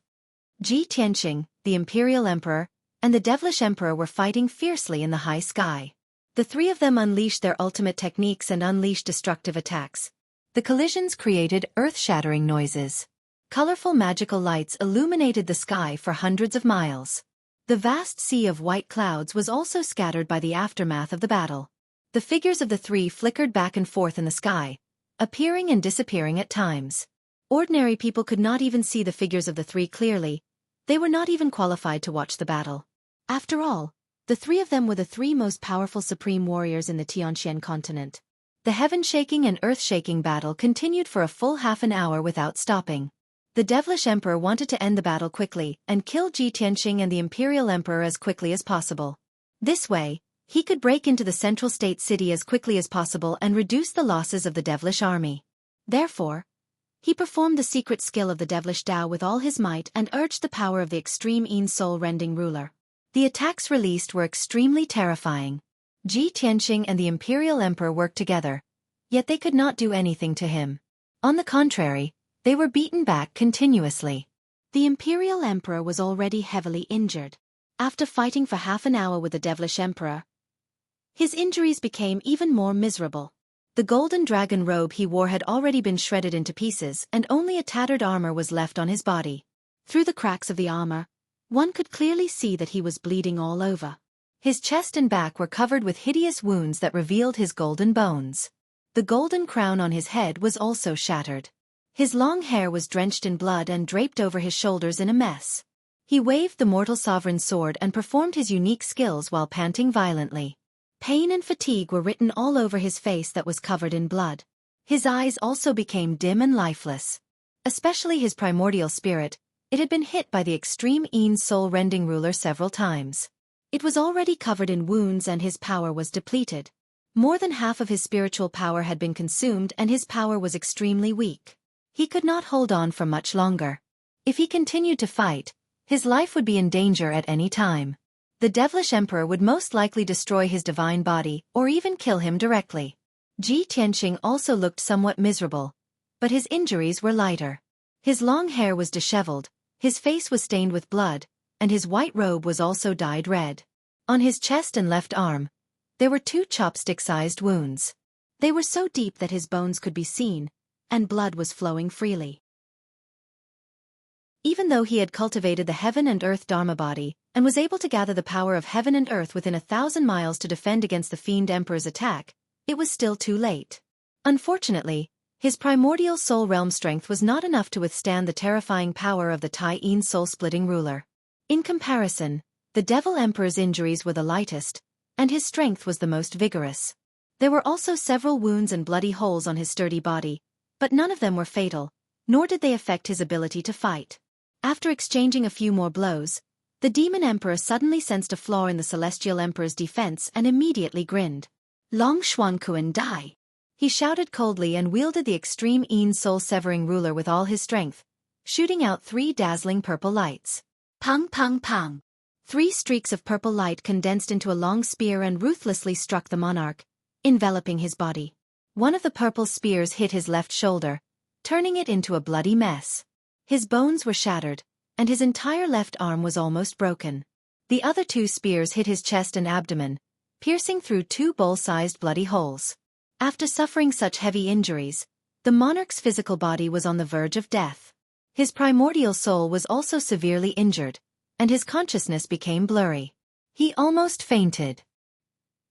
Ji Tianxing, the imperial emperor, and the devilish emperor were fighting fiercely in the high sky. The 3 of them unleashed their ultimate techniques and unleashed destructive attacks. The collisions created earth-shattering noises. Colorful magical lights illuminated the sky for hundreds of miles. The vast sea of white clouds was also scattered by the aftermath of the battle. The figures of the 3 flickered back and forth in the sky, appearing and disappearing at times. Ordinary people could not even see the figures of the 3 clearly. They were not even qualified to watch the battle. After all, the 3 of them were the 3 most powerful supreme warriors in the Tianxian continent. The heaven-shaking and earth-shaking battle continued for a full half an hour without stopping. The devilish emperor wanted to end the battle quickly and kill Ji Tianxing and the imperial emperor as quickly as possible. This way, he could break into the central state city as quickly as possible and reduce the losses of the devilish army. Therefore, he performed the secret skill of the devilish Tao with all his might and urged the power of the extreme Yin soul-rending ruler. The attacks released were extremely terrifying. Ji Tianxing and the imperial emperor worked together, yet they could not do anything to him. On the contrary, they were beaten back continuously. The imperial emperor was already heavily injured. After fighting for half an hour with the devilish emperor, his injuries became even more miserable. The golden dragon robe he wore had already been shredded into pieces and only a tattered armor was left on his body. Through the cracks of the armor, one could clearly see that he was bleeding all over. His chest and back were covered with hideous wounds that revealed his golden bones. The golden crown on his head was also shattered. His long hair was drenched in blood and draped over his shoulders in a mess. He waved the mortal sovereign's sword and performed his unique skills while panting violently. Pain and fatigue were written all over his face that was covered in blood. His eyes also became dim and lifeless. Especially his primordial spirit, it had been hit by the extreme Yin soul-rending ruler several times. It was already covered in wounds and his power was depleted. More than half of his spiritual power had been consumed and his power was extremely weak. He could not hold on for much longer. If he continued to fight, his life would be in danger at any time. The devilish emperor would most likely destroy his divine body or even kill him directly. Ji Tianxing also looked somewhat miserable, but his injuries were lighter. His long hair was disheveled, his face was stained with blood, and his white robe was also dyed red. On his chest and left arm, there were 2 chopstick-sized wounds. They were so deep that his bones could be seen, and blood was flowing freely. Even though he had cultivated the heaven and earth Dharma body, and was able to gather the power of heaven and earth within 1,000 miles to defend against the Fiend Emperor's attack, it was still too late. Unfortunately, his primordial soul realm strength was not enough to withstand the terrifying power of the Tai Yin soul-splitting ruler. In comparison, the Devil Emperor's injuries were the lightest, and his strength was the most vigorous. There were also several wounds and bloody holes on his sturdy body, but none of them were fatal, nor did they affect his ability to fight. After exchanging a few more blows, The Demon Emperor suddenly sensed a flaw in the Celestial Emperor's defense and immediately grinned. Long Xuankuan die! He shouted coldly and wielded the extreme Een soul-severing ruler with all his strength, shooting out 3 dazzling purple lights. Pang pang pang! 3 streaks of purple light condensed into a long spear and ruthlessly struck the monarch, enveloping his body. One of the purple spears hit his left shoulder, turning it into a bloody mess. His bones were shattered, and his entire left arm was almost broken. The other 2 spears hit his chest and abdomen, piercing through 2 bowl-sized bloody holes. After suffering such heavy injuries, the monarch's physical body was on the verge of death. His primordial soul was also severely injured, and his consciousness became blurry. He almost fainted.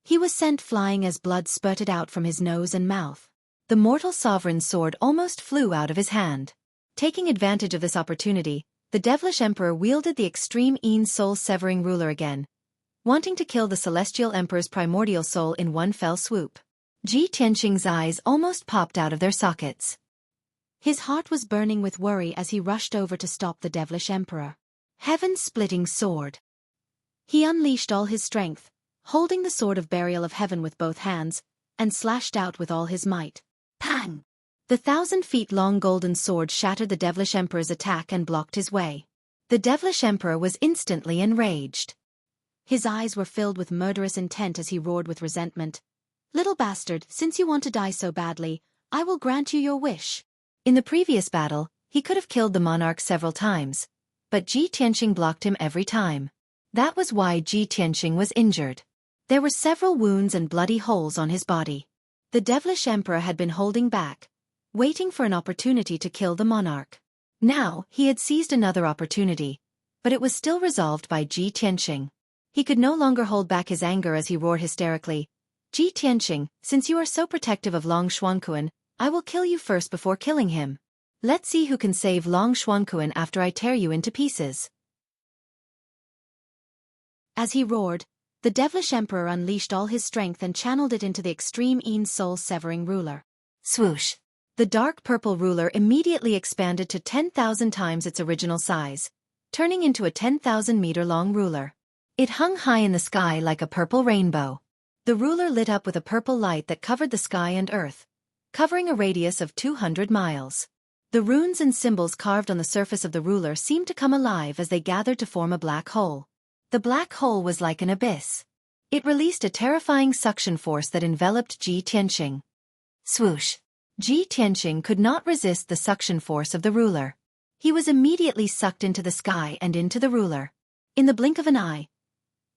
He was sent flying as blood spurted out from his nose and mouth. The mortal sovereign's sword almost flew out of his hand. Taking advantage of this opportunity, the devilish emperor wielded the extreme Een soul-severing ruler again, wanting to kill the celestial emperor's primordial soul in one fell swoop. Ji Tianqing's eyes almost popped out of their sockets. His heart was burning with worry as he rushed over to stop the devilish emperor. Heaven-splitting sword. He unleashed all his strength, holding the sword of burial of heaven with both hands, and slashed out with all his might. Pang! The 1,000-feet-long golden sword shattered the devilish emperor's attack and blocked his way. The devilish emperor was instantly enraged. His eyes were filled with murderous intent as he roared with resentment. Little bastard, since you want to die so badly, I will grant you your wish. In the previous battle, he could have killed the monarch several times, but Ji Tianqing blocked him every time. That was why Ji Tianqing was injured. There were several wounds and bloody holes on his body. The devilish emperor had been holding back, waiting for an opportunity to kill the monarch. Now, he had seized another opportunity, but it was still resolved by Ji Tianqing. He could no longer hold back his anger as he roared hysterically. Ji Tianqing, since you are so protective of Long Xuankuan, I will kill you first before killing him. Let's see who can save Long Xuankuan after I tear you into pieces. As he roared, the devilish emperor unleashed all his strength and channeled it into the extreme Een soul-severing ruler. Swoosh! The dark purple ruler immediately expanded to 10,000 times its original size, turning into a 10,000-meter-long ruler. It hung high in the sky like a purple rainbow. The ruler lit up with a purple light that covered the sky and earth, covering a radius of 200 miles. The runes and symbols carved on the surface of the ruler seemed to come alive as they gathered to form a black hole. The black hole was like an abyss. It released a terrifying suction force that enveloped Ji Tianqing. Swoosh! Ji Tianqing could not resist the suction force of the ruler. He was immediately sucked into the sky and into the ruler. In the blink of an eye,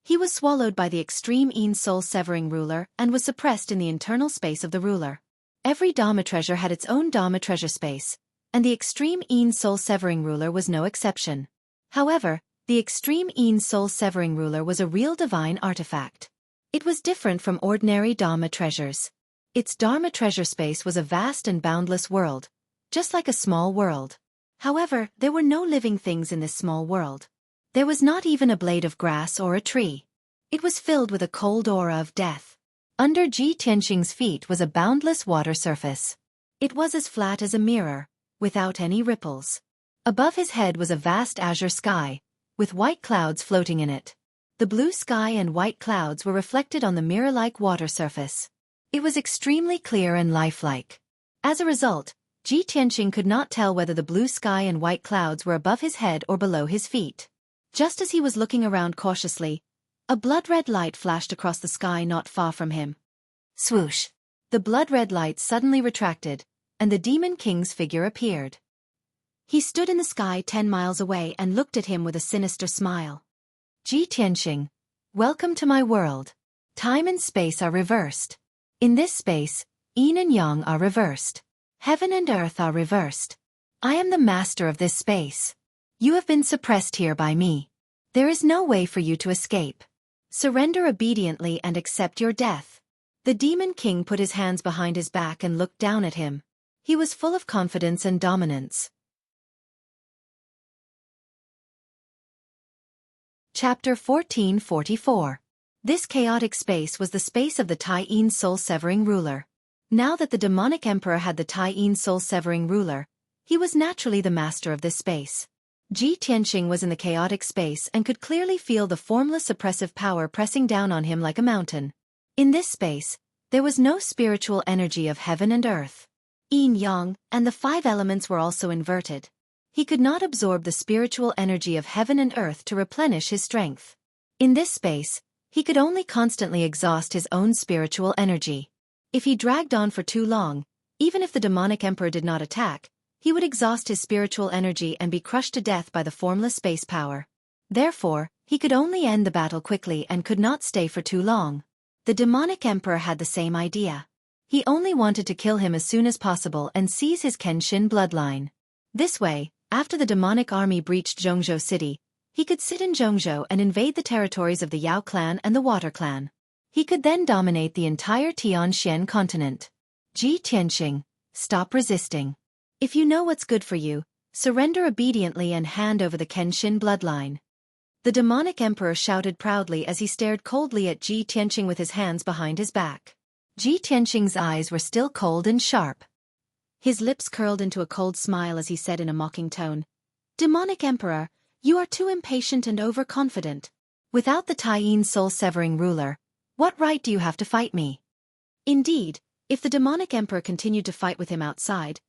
he was swallowed by the extreme Een soul-severing ruler and was suppressed in the internal space of the ruler. Every Dharma treasure had its own Dharma treasure space, and the extreme Een soul-severing ruler was no exception. However, the extreme Een soul-severing ruler was a real divine artifact. It was different from ordinary Dharma treasures. Its Dharma treasure space was a vast and boundless world, just like a small world. However, there were no living things in this small world. There was not even a blade of grass or a tree. It was filled with a cold aura of death. Under Ji Tianqing's feet was a boundless water surface. It was as flat as a mirror, without any ripples. Above his head was a vast azure sky, with white clouds floating in it. The blue sky and white clouds were reflected on the mirror-like water surface. It was extremely clear and lifelike. As a result, Ji Tianqing could not tell whether the blue sky and white clouds were above his head or below his feet. Just as he was looking around cautiously, a blood-red light flashed across the sky not far from him. Swoosh! The blood-red light suddenly retracted, and the Demon King's figure appeared. He stood in the sky 10 miles away and looked at him with a sinister smile. Ji Tianqing, welcome to my world. Time and space are reversed. In this space, yin and yang are reversed. Heaven and earth are reversed. I am the master of this space. You have been suppressed here by me. There is no way for you to escape. Surrender obediently and accept your death. The Demon King put his hands behind his back and looked down at him. He was full of confidence and dominance. Chapter 1444. This chaotic space was the space of the Tai Yin soul-severing ruler. Now that the demonic emperor had the Tai Yin soul-severing ruler, he was naturally the master of this space. Ji Tianqing was in the chaotic space and could clearly feel the formless oppressive power pressing down on him like a mountain. In this space, there was no spiritual energy of heaven and earth. Yin Yang, and the 5 elements were also inverted. He could not absorb the spiritual energy of heaven and earth to replenish his strength. In this space, he could only constantly exhaust his own spiritual energy. If he dragged on for too long, even if the demonic emperor did not attack, he would exhaust his spiritual energy and be crushed to death by the formless space power. Therefore, he could only end the battle quickly and could not stay for too long. The demonic emperor had the same idea. He only wanted to kill him as soon as possible and seize his Kenshin bloodline. This way, after the demonic army breached Zhongzhou City, he could sit in Zhongzhou and invade the territories of the Yao clan and the Water clan. He could then dominate the entire Tianxian continent. Ji Tianqing, stop resisting. If you know what's good for you, surrender obediently and hand over the Kenshin bloodline. The demonic emperor shouted proudly as he stared coldly at Ji Tianqing with his hands behind his back. Ji Tianqing's eyes were still cold and sharp. His lips curled into a cold smile as he said in a mocking tone, "Demonic emperor, you are too impatient and overconfident. Without the Taiyin soul-severing ruler, what right do you have to fight me?" Indeed, if the demonic emperor continued to fight with him outside,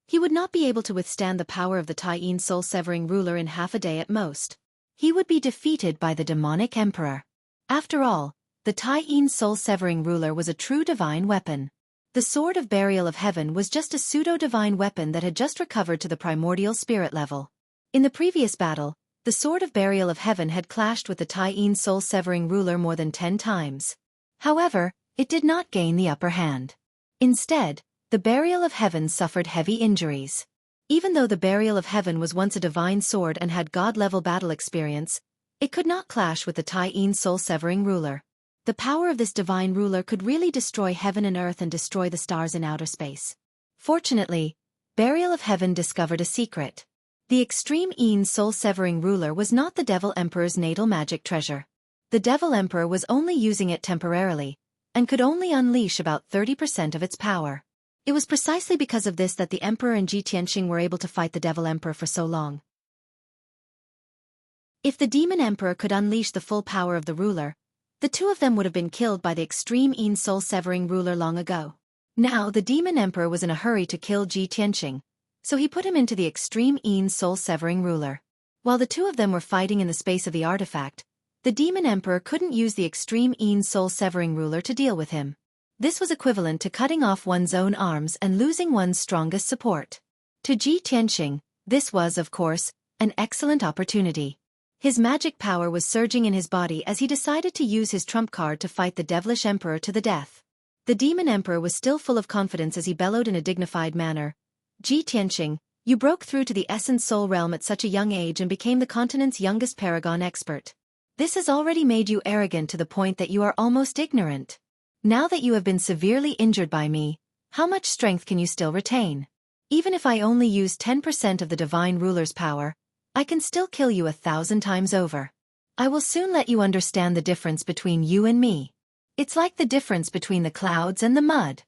he would not be able to withstand the power of the Taiyin soul-severing ruler in half a day at most. He would be defeated by the demonic emperor. After all, the Taiyin soul-severing ruler was a true divine weapon. The Sword of Burial of Heaven was just a pseudo-divine weapon that had just recovered to the primordial spirit level. In the previous battle, the Sword of Burial of Heaven had clashed with the Taiyin soul-severing ruler more than 10 times. However, it did not gain the upper hand. Instead, the Burial of Heaven suffered heavy injuries. Even though the Burial of Heaven was once a divine sword and had god-level battle experience, it could not clash with the Taiyin soul-severing ruler. The power of this divine ruler could really destroy heaven and earth and destroy the stars in outer space. Fortunately, Burial of Heaven discovered a secret. The extreme Yin soul-severing ruler was not the Devil Emperor's natal magic treasure. The Devil Emperor was only using it temporarily, and could only unleash about 30% of its power. It was precisely because of this that the Emperor and Ji Tianqing were able to fight the Devil Emperor for so long. If the Demon Emperor could unleash the full power of the ruler, the two of them would have been killed by the extreme Yin soul-severing ruler long ago. Now the Demon Emperor was in a hurry to kill Ji Tianqing, so he put him into the extreme Yin soul-severing ruler. While the two of them were fighting in the space of the artifact, the Demon Emperor couldn't use the extreme Yin soul-severing ruler to deal with him. This was equivalent to cutting off one's own arms and losing one's strongest support. To Ji Tianqing, this was, of course, an excellent opportunity. His magic power was surging in his body as he decided to use his trump card to fight the Devilish Emperor to the death. The Demon Emperor was still full of confidence as he bellowed in a dignified manner, "Ji Tianqing, you broke through to the Essence Soul realm at such a young age and became the continent's youngest paragon expert. This has already made you arrogant to the point that you are almost ignorant. Now that you have been severely injured by me, how much strength can you still retain? Even if I only use 10% of the divine ruler's power, I can still kill you 1,000 times over. I will soon let you understand the difference between you and me. It's like the difference between the clouds and the mud."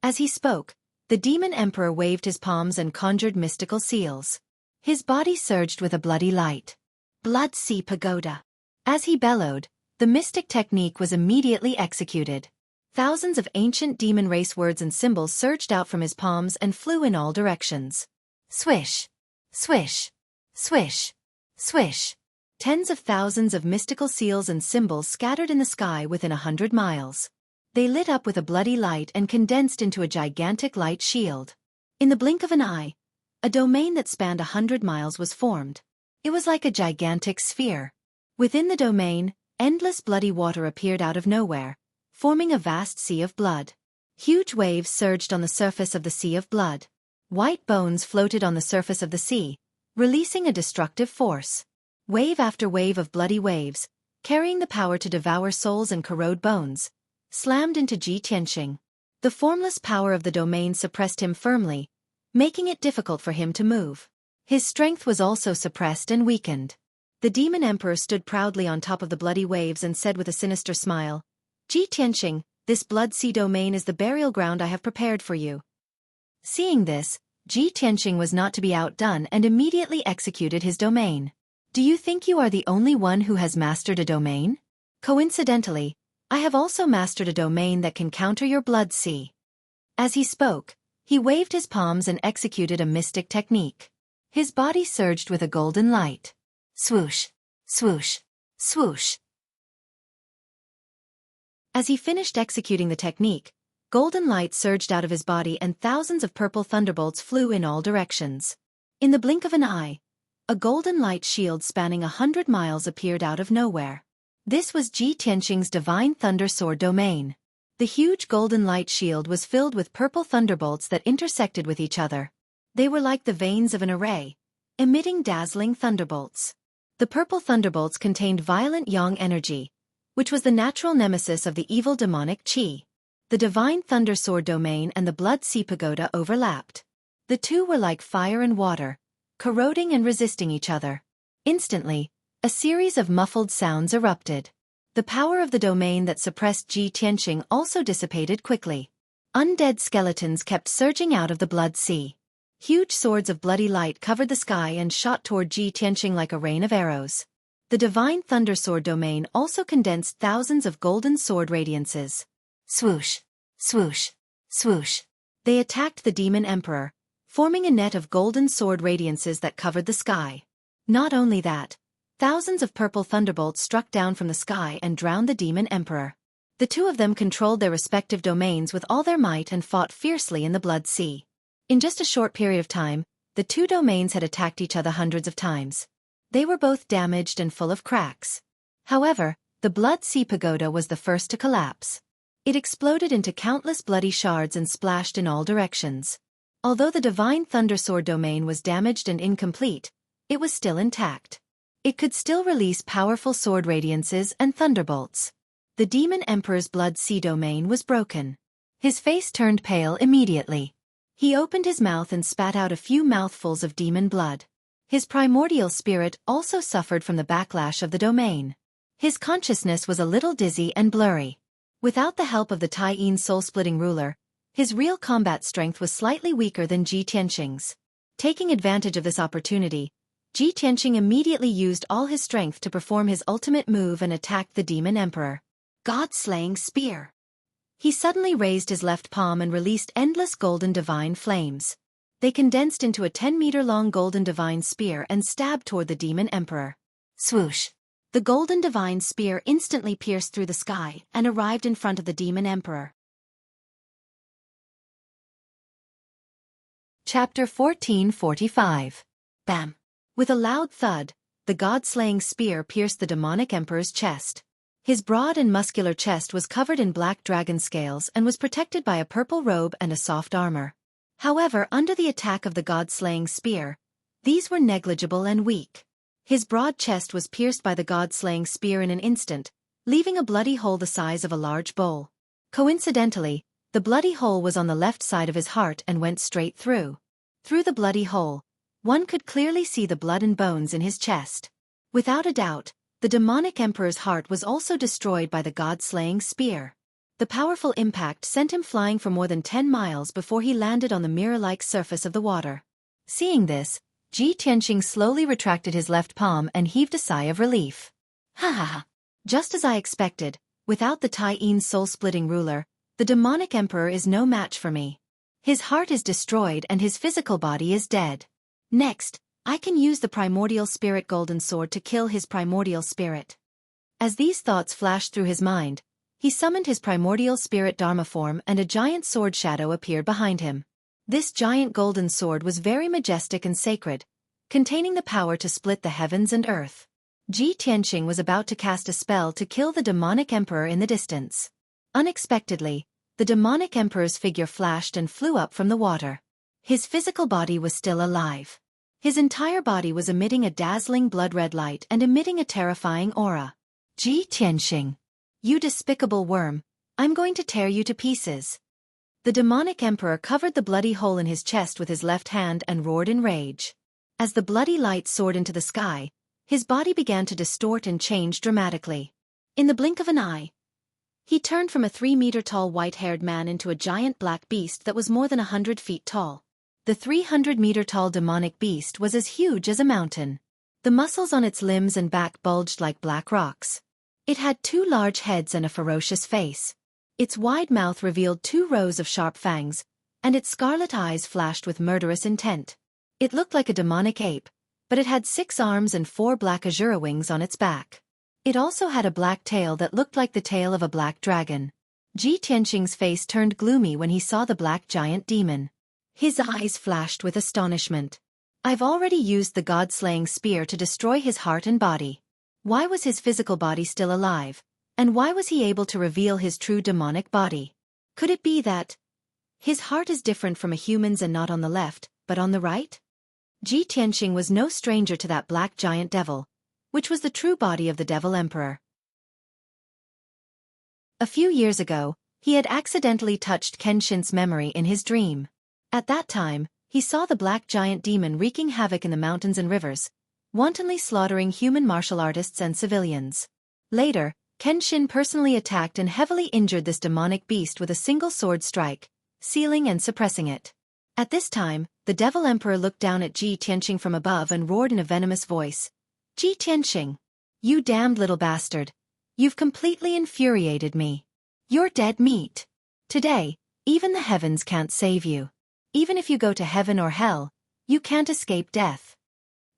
As he spoke, the Demon Emperor waved his palms and conjured mystical seals. His body surged with a bloody light. Blood Sea Pagoda. As he bellowed, the mystic technique was immediately executed. Thousands of ancient demon race words and symbols surged out from his palms and flew in all directions. Swish! Swish! Swish! Swish! Tens of thousands of mystical seals and symbols scattered in the sky within 100 miles. They lit up with a bloody light and condensed into a gigantic light shield. In the blink of an eye, a domain that spanned 100 miles was formed. It was like a gigantic sphere. Within the domain, endless bloody water appeared out of nowhere, forming a vast sea of blood. Huge waves surged on the surface of the sea of blood. White bones floated on the surface of the sea, releasing a destructive force. Wave after wave of bloody waves, carrying the power to devour souls and corrode bones, slammed into Ji Tianqing. The formless power of the domain suppressed him firmly, making it difficult for him to move. His strength was also suppressed and weakened. The Demon Emperor stood proudly on top of the bloody waves and said with a sinister smile, "Ji Tianqing, this blood sea domain is the burial ground I have prepared for you." Seeing this, Ji Tianqing was not to be outdone and immediately executed his domain. Do you think you are the only one who has mastered a domain? Coincidentally, I have also mastered a domain that can counter your blood sea. As he spoke, he waved his palms and executed a mystic technique. His body surged with a golden light. Swoosh, swoosh, swoosh. As he finished executing the technique, golden light surged out of his body and thousands of purple thunderbolts flew in all directions. In the blink of an eye, a golden light shield spanning 100 miles appeared out of nowhere. This was Ji Tianqing's divine thunder sword domain. The huge golden light shield was filled with purple thunderbolts that intersected with each other. They were like the veins of an array, emitting dazzling thunderbolts. The purple thunderbolts contained violent yang energy, which was the natural nemesis of the evil demonic qi. The divine thunder sword domain and the blood sea pagoda overlapped. The two were like fire and water, corroding and resisting each other. Instantly, a series of muffled sounds erupted. The power of the domain that suppressed Ji Tianqing also dissipated quickly. Undead skeletons kept surging out of the blood sea. Huge swords of bloody light covered the sky and shot toward Ji Tianqing like a rain of arrows. The divine thunder sword domain also condensed thousands of golden sword radiances. Swoosh, swoosh, swoosh. They attacked the demon emperor, forming a net of golden sword radiances that covered the sky. Not only that, thousands of purple thunderbolts struck down from the sky and drowned the demon emperor. The two of them controlled their respective domains with all their might and fought fiercely in the blood sea. In just a short period of time, the two domains had attacked each other hundreds of times. They were both damaged and full of cracks. However, the blood sea pagoda was the first to collapse. It exploded into countless bloody shards and splashed in all directions. Although the divine thunder sword domain was damaged and incomplete, it was still intact. It could still release powerful sword radiances and thunderbolts. The demon emperor's blood sea domain was broken. His face turned pale immediately. He opened his mouth and spat out a few mouthfuls of demon blood. His primordial spirit also suffered from the backlash of the domain. His consciousness was a little dizzy and blurry. Without the help of the Tai-Yin soul-splitting ruler, his real combat strength was slightly weaker than Ji Tianqing's. Taking advantage of this opportunity, Ji Tianqing immediately used all his strength to perform his ultimate move and attacked the demon emperor. God-slaying spear. He suddenly raised his left palm and released endless golden divine flames. They condensed into a 10-meter-long golden divine spear and stabbed toward the demon emperor. Swoosh! The golden divine spear instantly pierced through the sky and arrived in front of the demon emperor. Chapter 1445. Bam! With a loud thud, the god-slaying spear pierced the demonic emperor's chest. His broad and muscular chest was covered in black dragon scales and was protected by a purple robe and a soft armor. However, under the attack of the god-slaying spear, these were negligible and weak. His broad chest was pierced by the god-slaying spear in an instant, leaving a bloody hole the size of a large bowl. Coincidentally, the bloody hole was on the left side of his heart and went straight through. Through the bloody hole, one could clearly see the blood and bones in his chest. Without a doubt, the demonic emperor's heart was also destroyed by the god-slaying spear. The powerful impact sent him flying for more than 10 miles before he landed on the mirror-like surface of the water. Seeing this, Ji Tianqing slowly retracted his left palm and heaved a sigh of relief. Ha ha ha! Just as I expected, without the Tai-Yin soul-splitting ruler, the demonic emperor is no match for me. His heart is destroyed and his physical body is dead. Next, I can use the primordial spirit golden sword to kill his primordial spirit. As these thoughts flashed through his mind, he summoned his primordial spirit Dharma form and a giant sword shadow appeared behind him. This giant golden sword was very majestic and sacred, containing the power to split the heavens and earth. Ji Tianqing was about to cast a spell to kill the demonic emperor in the distance. Unexpectedly, the demonic emperor's figure flashed and flew up from the water. His physical body was still alive. His entire body was emitting a dazzling blood-red light and emitting a terrifying aura. Ji Tianqing! You despicable worm, I'm going to tear you to pieces. The demonic emperor covered the bloody hole in his chest with his left hand and roared in rage. As the bloody light soared into the sky, his body began to distort and change dramatically. In the blink of an eye, he turned from a 3-meter-tall white-haired man into a giant black beast that was more than 100 feet tall. The 300-meter-tall demonic beast was as huge as a mountain. The muscles on its limbs and back bulged like black rocks. It had 2 large heads and a ferocious face. Its wide mouth revealed 2 rows of sharp fangs, and its scarlet eyes flashed with murderous intent. It looked like a demonic ape, but it had 6 arms and 4 black azure wings on its back. It also had a black tail that looked like the tail of a black dragon. Ji Tianqing's face turned gloomy when he saw the black giant demon. His eyes flashed with astonishment. I've already used the god-slaying spear to destroy his heart and body. Why was his physical body still alive? And why was he able to reveal his true demonic body? Could it be that his heart is different from a human's and not on the left, but on the right? Ji Tianqing was no stranger to that black giant devil, which was the true body of the Devil Emperor. A few years ago, he had accidentally touched Kenshin's memory in his dream. At that time, he saw the black giant demon wreaking havoc in the mountains and rivers, wantonly slaughtering human martial artists and civilians. Later, Kenshin personally attacked and heavily injured this demonic beast with a single sword strike, sealing and suppressing it. At this time, the Devil Emperor looked down at Ji Tianqing from above and roared in a venomous voice. Ji Tianqing, you damned little bastard. You've completely infuriated me. You're dead meat. Today, even the heavens can't save you. Even if you go to heaven or hell, you can't escape death.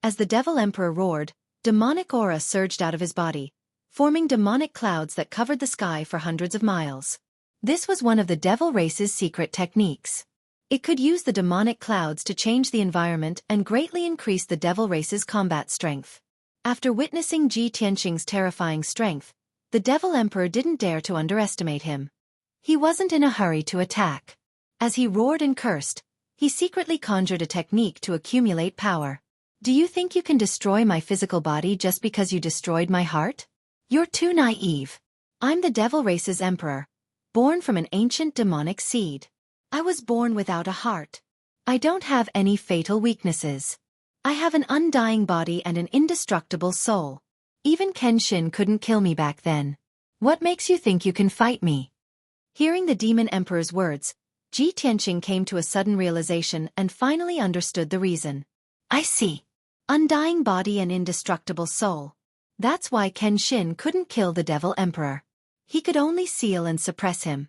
As the Devil Emperor roared, demonic aura surged out of his body, forming demonic clouds that covered the sky for hundreds of miles. This was one of the devil race's secret techniques. It could use the demonic clouds to change the environment and greatly increase the devil race's combat strength. After witnessing Ji Tianqing's terrifying strength, the Devil Emperor didn't dare to underestimate him. He wasn't in a hurry to attack. As he roared and cursed, he secretly conjured a technique to accumulate power. Do you think you can destroy my physical body just because you destroyed my heart? You're too naive. I'm the devil race's emperor, born from an ancient demonic seed. I was born without a heart. I don't have any fatal weaknesses. I have an undying body and an indestructible soul. Even Kenshin couldn't kill me back then. What makes you think you can fight me? Hearing the demon emperor's words, Ji Tianqing came to a sudden realization and finally understood the reason. I see. Undying body and indestructible soul. That's why Kenshin couldn't kill the Devil Emperor. He could only seal and suppress him.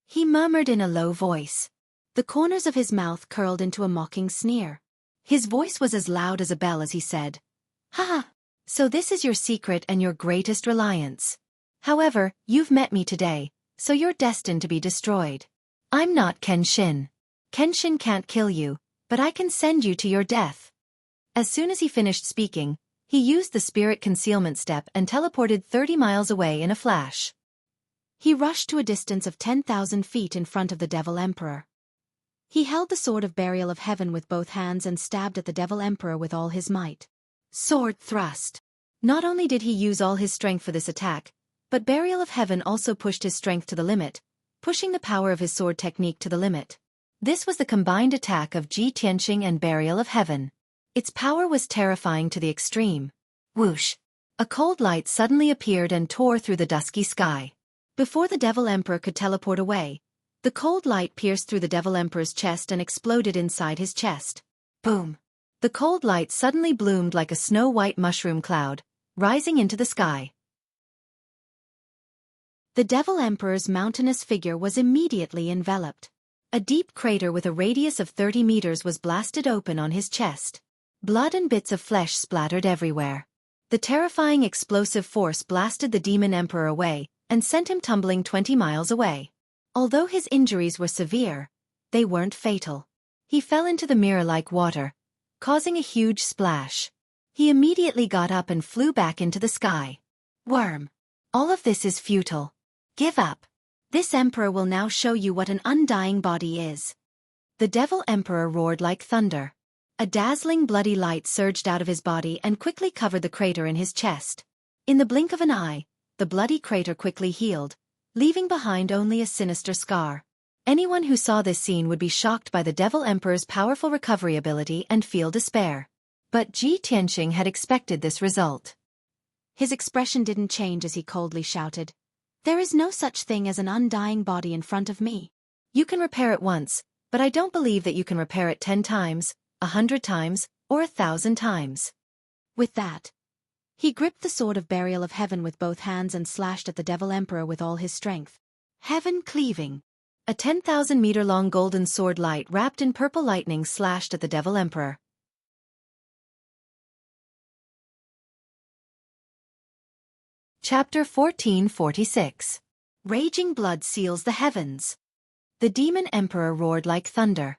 He murmured in a low voice. The corners of his mouth curled into a mocking sneer. His voice was as loud as a bell as he said, "Ha! So this is your secret and your greatest reliance. However, you've met me today, so you're destined to be destroyed. I'm not Kenshin. Kenshin can't kill you, but I can send you to your death." As soon as he finished speaking, he used the spirit concealment step and teleported 30 miles away in a flash. He rushed to a distance of 10,000 feet in front of the Devil Emperor. He held the Sword of Burial of Heaven with both hands and stabbed at the Devil Emperor with all his might. Sword thrust. Not only did he use all his strength for this attack, but Burial of Heaven also pushed his strength to the limit, pushing the power of his sword technique to the limit. This was the combined attack of Ji Tianqing and Burial of Heaven. Its power was terrifying to the extreme. Whoosh! A cold light suddenly appeared and tore through the dusky sky. Before the Devil Emperor could teleport away, the cold light pierced through the Devil Emperor's chest and exploded inside his chest. Boom! The cold light suddenly bloomed like a snow-white mushroom cloud, rising into the sky. The Devil Emperor's mountainous figure was immediately enveloped. A deep crater with a radius of 30 meters was blasted open on his chest. Blood and bits of flesh splattered everywhere. The terrifying explosive force blasted the Demon Emperor away and sent him tumbling 20 miles away. Although his injuries were severe, they weren't fatal. He fell into the mirror-like water, causing a huge splash. He immediately got up and flew back into the sky. Worm. All of this is futile. Give up. This emperor will now show you what an undying body is. The Devil Emperor roared like thunder. A dazzling bloody light surged out of his body and quickly covered the crater in his chest. In the blink of an eye, the bloody crater quickly healed, leaving behind only a sinister scar. Anyone who saw this scene would be shocked by the Devil Emperor's powerful recovery ability and feel despair. But Ji Tianqing had expected this result. His expression didn't change as he coldly shouted, "There is no such thing as an undying body in front of me. You can repair it once, but I don't believe that you can repair it 10 times, 100 times, or 1,000 times. With that, he gripped the sword of burial of heaven with both hands and slashed at the Devil Emperor with all his strength. Heaven cleaving. A 10,000-meter-long golden sword light wrapped in purple lightning slashed at the Devil Emperor. Chapter 1446. Raging blood seals the heavens. The demon emperor roared like thunder.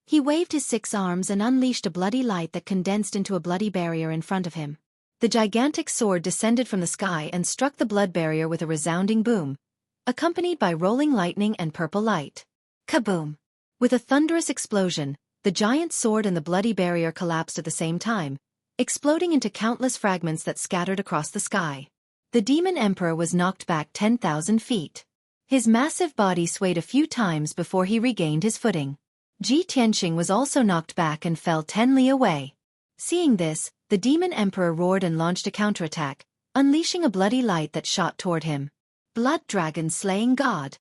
He waved his 6 arms and unleashed a bloody light that condensed into a bloody barrier in front of him. The gigantic sword descended from the sky and struck the blood barrier with a resounding boom, accompanied by rolling lightning and purple light. Kaboom! With a thunderous explosion, the giant sword and the bloody barrier collapsed at the same time, exploding into countless fragments that scattered across the sky. The demon emperor was knocked back 10,000 feet. His massive body swayed a few times before he regained his footing. Ji Tianqing was also knocked back and fell 10 li away. Seeing this, the demon emperor roared and launched a counterattack, unleashing a bloody light that shot toward him. Blood dragon slaying god.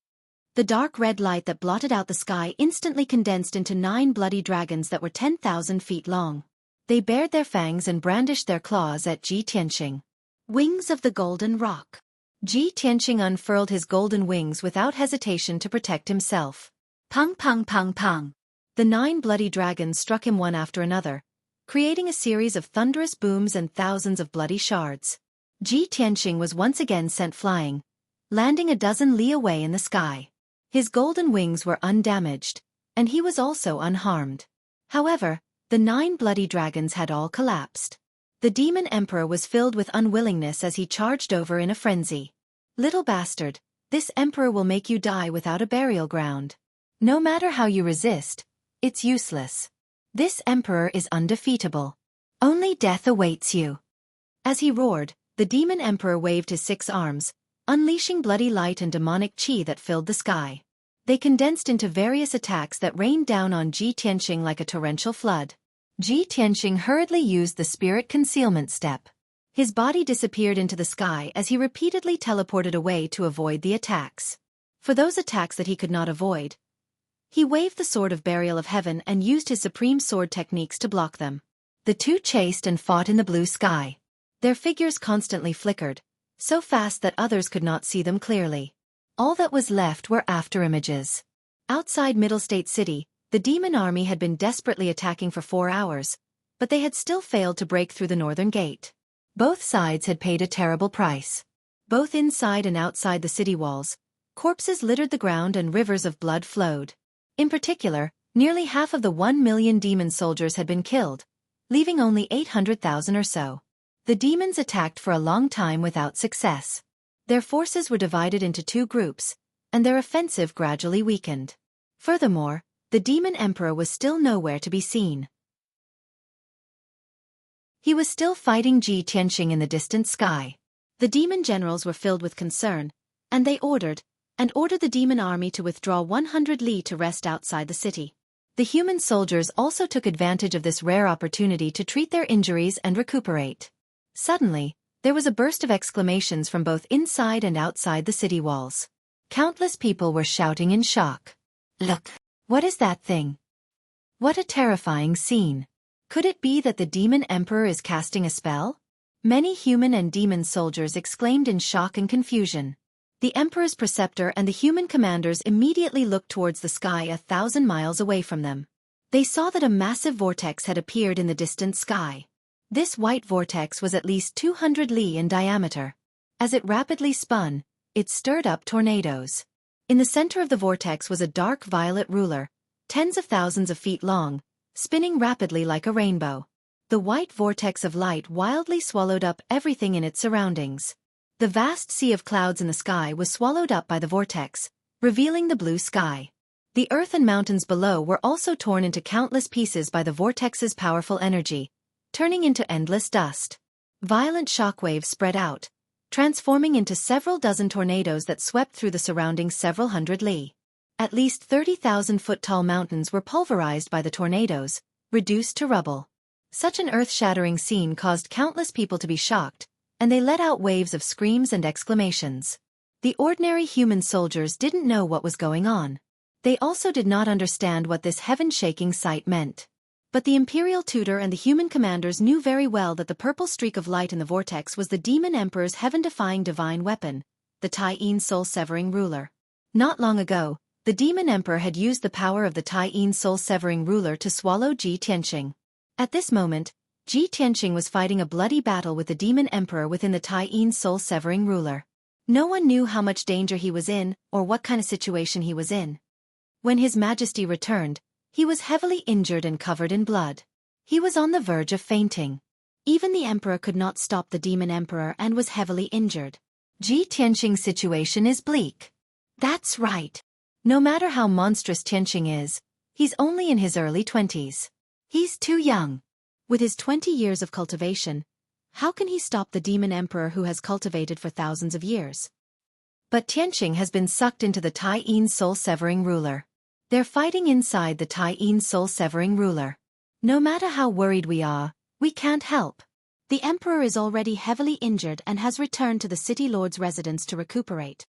The dark red light that blotted out the sky instantly condensed into 9 bloody dragons that were 10,000 feet long. They bared their fangs and brandished their claws at Ji Tianqing. Wings of the Golden Rock. Ji Tianqing unfurled his golden wings without hesitation to protect himself. Pang pang pang pang. The 9 bloody dragons struck him one after another, creating a series of thunderous booms and thousands of bloody shards. Ji Tianqing was once again sent flying, landing a dozen li away in the sky. His golden wings were undamaged, and he was also unharmed. However, the 9 bloody dragons had all collapsed. The demon emperor was filled with unwillingness as he charged over in a frenzy. Little bastard, this emperor will make you die without a burial ground. No matter how you resist, it's useless. This emperor is undefeatable. Only death awaits you. As he roared, the demon emperor waved his 6 arms, unleashing bloody light and demonic chi that filled the sky. They condensed into various attacks that rained down on Ji Tianqing like a torrential flood. Ji Tianqing hurriedly used the spirit concealment step. His body disappeared into the sky as he repeatedly teleported away to avoid the attacks. For those attacks that he could not avoid, he waved the sword of burial of heaven and used his supreme sword techniques to block them. The two chased and fought in the blue sky. Their figures constantly flickered, so fast that others could not see them clearly. All that was left were afterimages. Outside Middle State City, the demon army had been desperately attacking for 4 hours, but they had still failed to break through the northern gate. Both sides had paid a terrible price. Both inside and outside the city walls, corpses littered the ground and rivers of blood flowed. In particular, nearly half of the 1 million demon soldiers had been killed, leaving only 800,000 or so. The demons attacked for a long time without success. Their forces were divided into 2 groups, and their offensive gradually weakened. Furthermore, the demon emperor was still nowhere to be seen. He was still fighting Ji Tianqing in the distant sky. The demon generals were filled with concern, and they ordered the demon army to withdraw 100 li to rest outside the city. The human soldiers also took advantage of this rare opportunity to treat their injuries and recuperate. Suddenly, there was a burst of exclamations from both inside and outside the city walls. Countless people were shouting in shock. Look! What is that thing? What a terrifying scene. Could it be that the demon emperor is casting a spell? Many human and demon soldiers exclaimed in shock and confusion. The emperor's preceptor and the human commanders immediately looked towards the sky 1,000 miles away from them. They saw that a massive vortex had appeared in the distant sky. This white vortex was at least 200 li in diameter. As it rapidly spun, it stirred up tornadoes. In the center of the vortex was a dark violet ruler, tens of thousands of feet long, spinning rapidly like a rainbow. The white vortex of light wildly swallowed up everything in its surroundings. The vast sea of clouds in the sky was swallowed up by the vortex, revealing the blue sky. The earth and mountains below were also torn into countless pieces by the vortex's powerful energy, turning into endless dust. Violent shockwaves spread out, transforming into several dozen tornadoes that swept through the surrounding several hundred li. At least 30,000-foot-tall mountains were pulverized by the tornadoes, reduced to rubble. Such an earth-shattering scene caused countless people to be shocked, and they let out waves of screams and exclamations. The ordinary human soldiers didn't know what was going on. They also did not understand what this heaven-shaking sight meant. But the Imperial Tutor and the human commanders knew very well that the purple streak of light in the vortex was the Demon Emperor's heaven-defying divine weapon, the Tyene soul-severing ruler. Not long ago, the Demon Emperor had used the power of the Tyene soul-severing ruler to swallow Ji Tianqing. At this moment, Ji Tianqing was fighting a bloody battle with the Demon Emperor within the Tyene soul-severing ruler. No one knew how much danger he was in, or what kind of situation he was in. When His Majesty returned, he was heavily injured and covered in blood. He was on the verge of fainting. Even the Emperor could not stop the Demon Emperor and was heavily injured. Ji Tianqing's situation is bleak. That's right. No matter how monstrous Tianqing is, he's only in his early 20s. He's too young. With his 20 years of cultivation, how can he stop the Demon Emperor who has cultivated for thousands of years? But Tianqing has been sucked into the Tyene soul-severing ruler. They're fighting inside the Tyene soul-severing ruler. No matter how worried we are, we can't help. The Emperor is already heavily injured and has returned to the City Lord's residence to recuperate.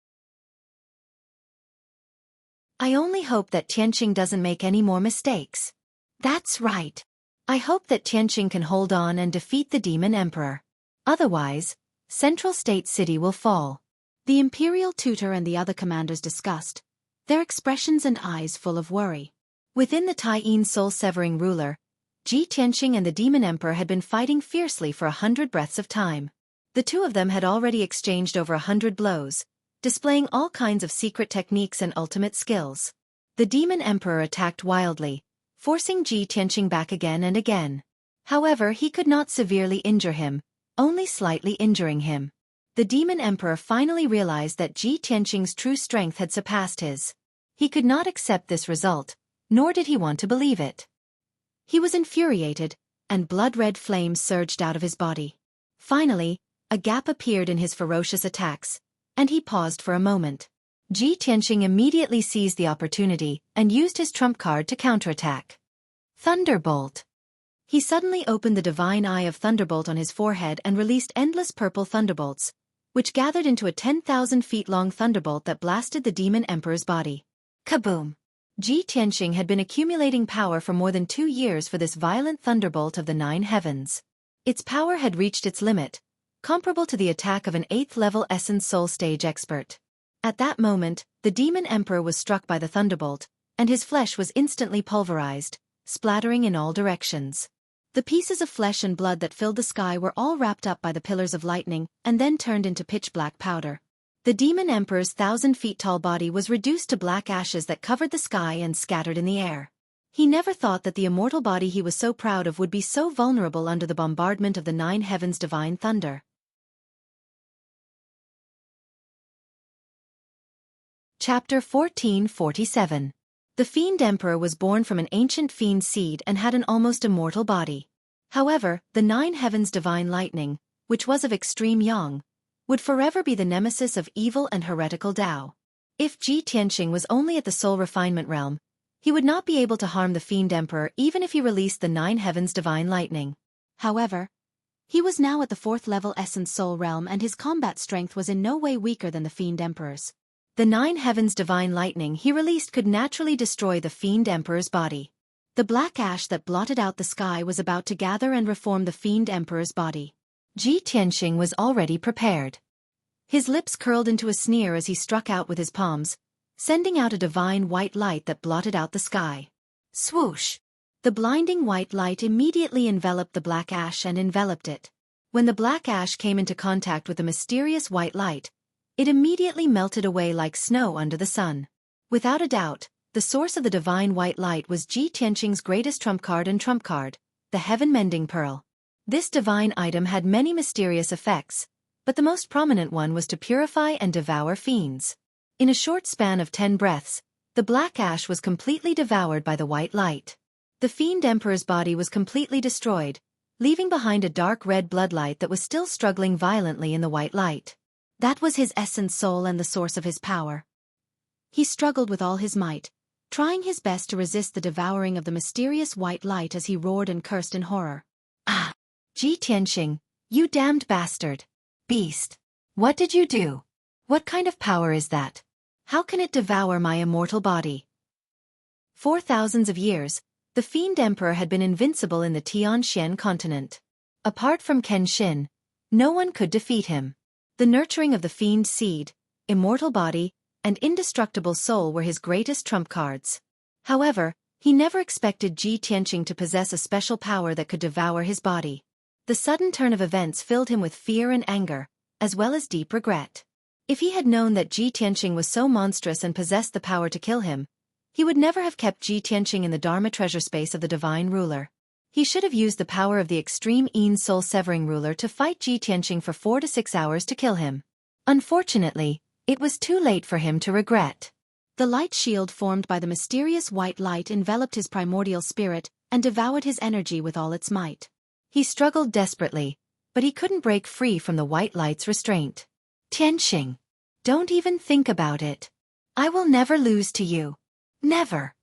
I only hope that Tianqing doesn't make any more mistakes. That's right. I hope that Tianqing can hold on and defeat the Demon Emperor. Otherwise, Central State City will fall. The Imperial Tutor and the other commanders discussed, their expressions and eyes full of worry. Within the Tyene soul-severing ruler, Ji Tianqing and the Demon Emperor had been fighting fiercely for 100 breaths of time. The two of them had already exchanged over 100 blows, displaying all kinds of secret techniques and ultimate skills. The Demon Emperor attacked wildly, forcing Ji Tianqing back again and again. However, he could not severely injure him, only slightly injuring him. The Demon Emperor finally realized that Ji Tianqing's true strength had surpassed his. He could not accept this result, nor did he want to believe it. He was infuriated, and blood-red flames surged out of his body. Finally, a gap appeared in his ferocious attacks, and he paused for a moment. Ji Tianqing immediately seized the opportunity and used his trump card to counterattack. Thunderbolt. He suddenly opened the divine eye of Thunderbolt on his forehead and released endless purple thunderbolts, which gathered into a 10,000 feet long thunderbolt that blasted the Demon Emperor's body. Kaboom! Ji Tianqing had been accumulating power for more than 2 years for this violent thunderbolt of the 9 heavens. Its power had reached its limit, comparable to the attack of an 8th-level Essence Soul Stage expert. At that moment, the Demon Emperor was struck by the thunderbolt, and his flesh was instantly pulverized, splattering in all directions. The pieces of flesh and blood that filled the sky were all wrapped up by the pillars of lightning and then turned into pitch-black powder. The Demon Emperor's 1,000-feet-tall body was reduced to black ashes that covered the sky and scattered in the air. He never thought that the immortal body he was so proud of would be so vulnerable under the bombardment of the 9 heavens' divine thunder. Chapter 1447. The Fiend Emperor was born from an ancient fiend seed and had an almost immortal body. However, the 9 heavens' divine lightning, which was of extreme yang, would forever be the nemesis of evil and heretical Tao. If Ji Tianqing was only at the soul refinement realm, he would not be able to harm the Fiend Emperor even if he released the 9 heavens' divine lightning. However, he was now at the 4th-level Essence Soul realm and his combat strength was in no way weaker than the Fiend Emperor's. The 9 heavens' divine lightning he released could naturally destroy the Fiend Emperor's body. The black ash that blotted out the sky was about to gather and reform the Fiend Emperor's body. Ji Tianqing was already prepared. His lips curled into a sneer as he struck out with his palms, sending out a divine white light that blotted out the sky. Swoosh! The blinding white light immediately enveloped the black ash and enveloped it. When the black ash came into contact with the mysterious white light, it immediately melted away like snow under the sun. Without a doubt, the source of the divine white light was Ji Tianqing's greatest trump card, the Heaven-Mending Pearl. This divine item had many mysterious effects, but the most prominent one was to purify and devour fiends. In a short span of 10 breaths, the black ash was completely devoured by the white light. The Fiend Emperor's body was completely destroyed, leaving behind a dark red bloodlight that was still struggling violently in the white light. That was his essence soul and the source of his power. He struggled with all his might, trying his best to resist the devouring of the mysterious white light as he roared and cursed in horror. Ah! Ji Tianqing, you damned bastard! Beast! What did you do? What kind of power is that? How can it devour my immortal body? For thousands of years, the Fiend Emperor had been invincible in the Tianxian continent. Apart from Kenshin, no one could defeat him. The nurturing of the Fiend Seed, immortal body, and indestructible soul were his greatest trump cards. However, he never expected Ji Tianqing to possess a special power that could devour his body. The sudden turn of events filled him with fear and anger, as well as deep regret. If he had known that Ji Tianqing was so monstrous and possessed the power to kill him, he would never have kept Ji Tianqing in the Dharma treasure space of the Divine Ruler. He should have used the power of the extreme Yin soul-severing ruler to fight Ji Tianqing for 4 to 6 hours to kill him. Unfortunately, it was too late for him to regret. The light shield formed by the mysterious white light enveloped his primordial spirit and devoured his energy with all its might. He struggled desperately, but he couldn't break free from the white light's restraint. Tianqing, don't even think about it. I will never lose to you. Never.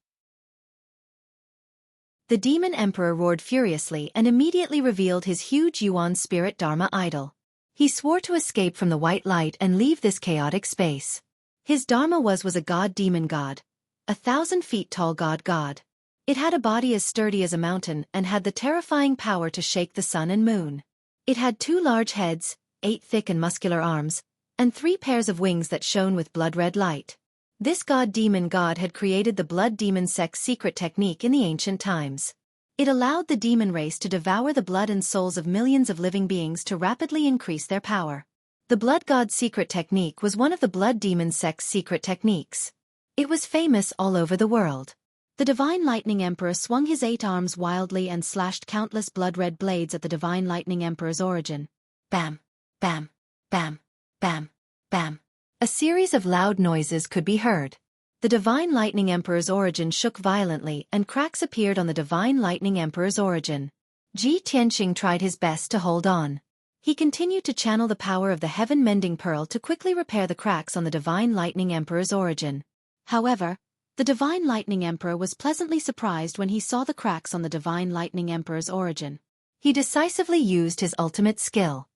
The Demon Emperor roared furiously and immediately revealed his huge Yuan spirit Dharma idol. He swore to escape from the white light and leave this chaotic space. His Dharma was a god-demon god, 1,000 feet tall god. It had a body as sturdy as a mountain and had the terrifying power to shake the sun and moon. It had 2 large heads, 8 thick and muscular arms, and 3 pairs of wings that shone with blood-red light. This god-demon god had created the blood demon sect's secret technique in the ancient times. It allowed the demon race to devour the blood and souls of millions of living beings to rapidly increase their power. The blood god's secret technique was one of the blood demon sect's secret techniques. It was famous all over the world. The Divine Lightning Emperor swung his 8 arms wildly and slashed countless blood-red blades at the Divine Lightning Emperor's origin. Bam, bam, bam, bam, bam. A series of loud noises could be heard. The Divine Lightning Emperor's origin shook violently and cracks appeared on the Divine Lightning Emperor's origin. Ji Tianqing tried his best to hold on. He continued to channel the power of the Heaven-Mending Pearl to quickly repair the cracks on the Divine Lightning Emperor's origin. However, the Divine Lightning Emperor was pleasantly surprised when he saw the cracks on the Divine Lightning Emperor's origin. He decisively used his ultimate skill.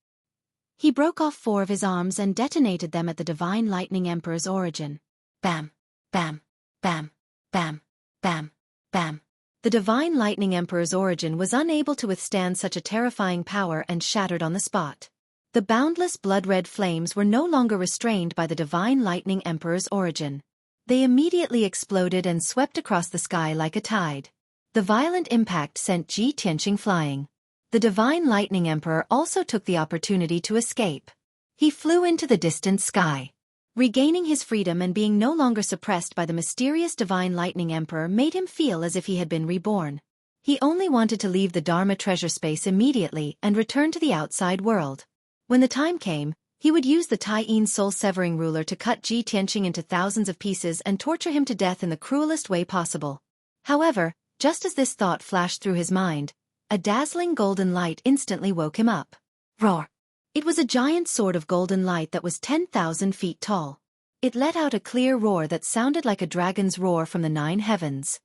He broke off 4 of his arms and detonated them at the Divine Lightning Emperor's origin. Bam, bam, bam, bam, bam, bam. The Divine Lightning Emperor's origin was unable to withstand such a terrifying power and shattered on the spot. The boundless blood-red flames were no longer restrained by the Divine Lightning Emperor's origin. They immediately exploded and swept across the sky like a tide. The violent impact sent Ji Tianqing flying. The Divine Lightning Emperor also took the opportunity to escape. He flew into the distant sky. Regaining his freedom and being no longer suppressed by the mysterious Divine Lightning Emperor made him feel as if he had been reborn. He only wanted to leave the Dharma treasure space immediately and return to the outside world. When the time came, he would use the Tai-Yin soul-severing ruler to cut Ji Tianqing into thousands of pieces and torture him to death in the cruelest way possible. However, just as this thought flashed through his mind, a dazzling golden light instantly woke him up. Roar! It was a giant sword of golden light that was 10,000 feet tall. It let out a clear roar that sounded like a dragon's roar from the 9 heavens.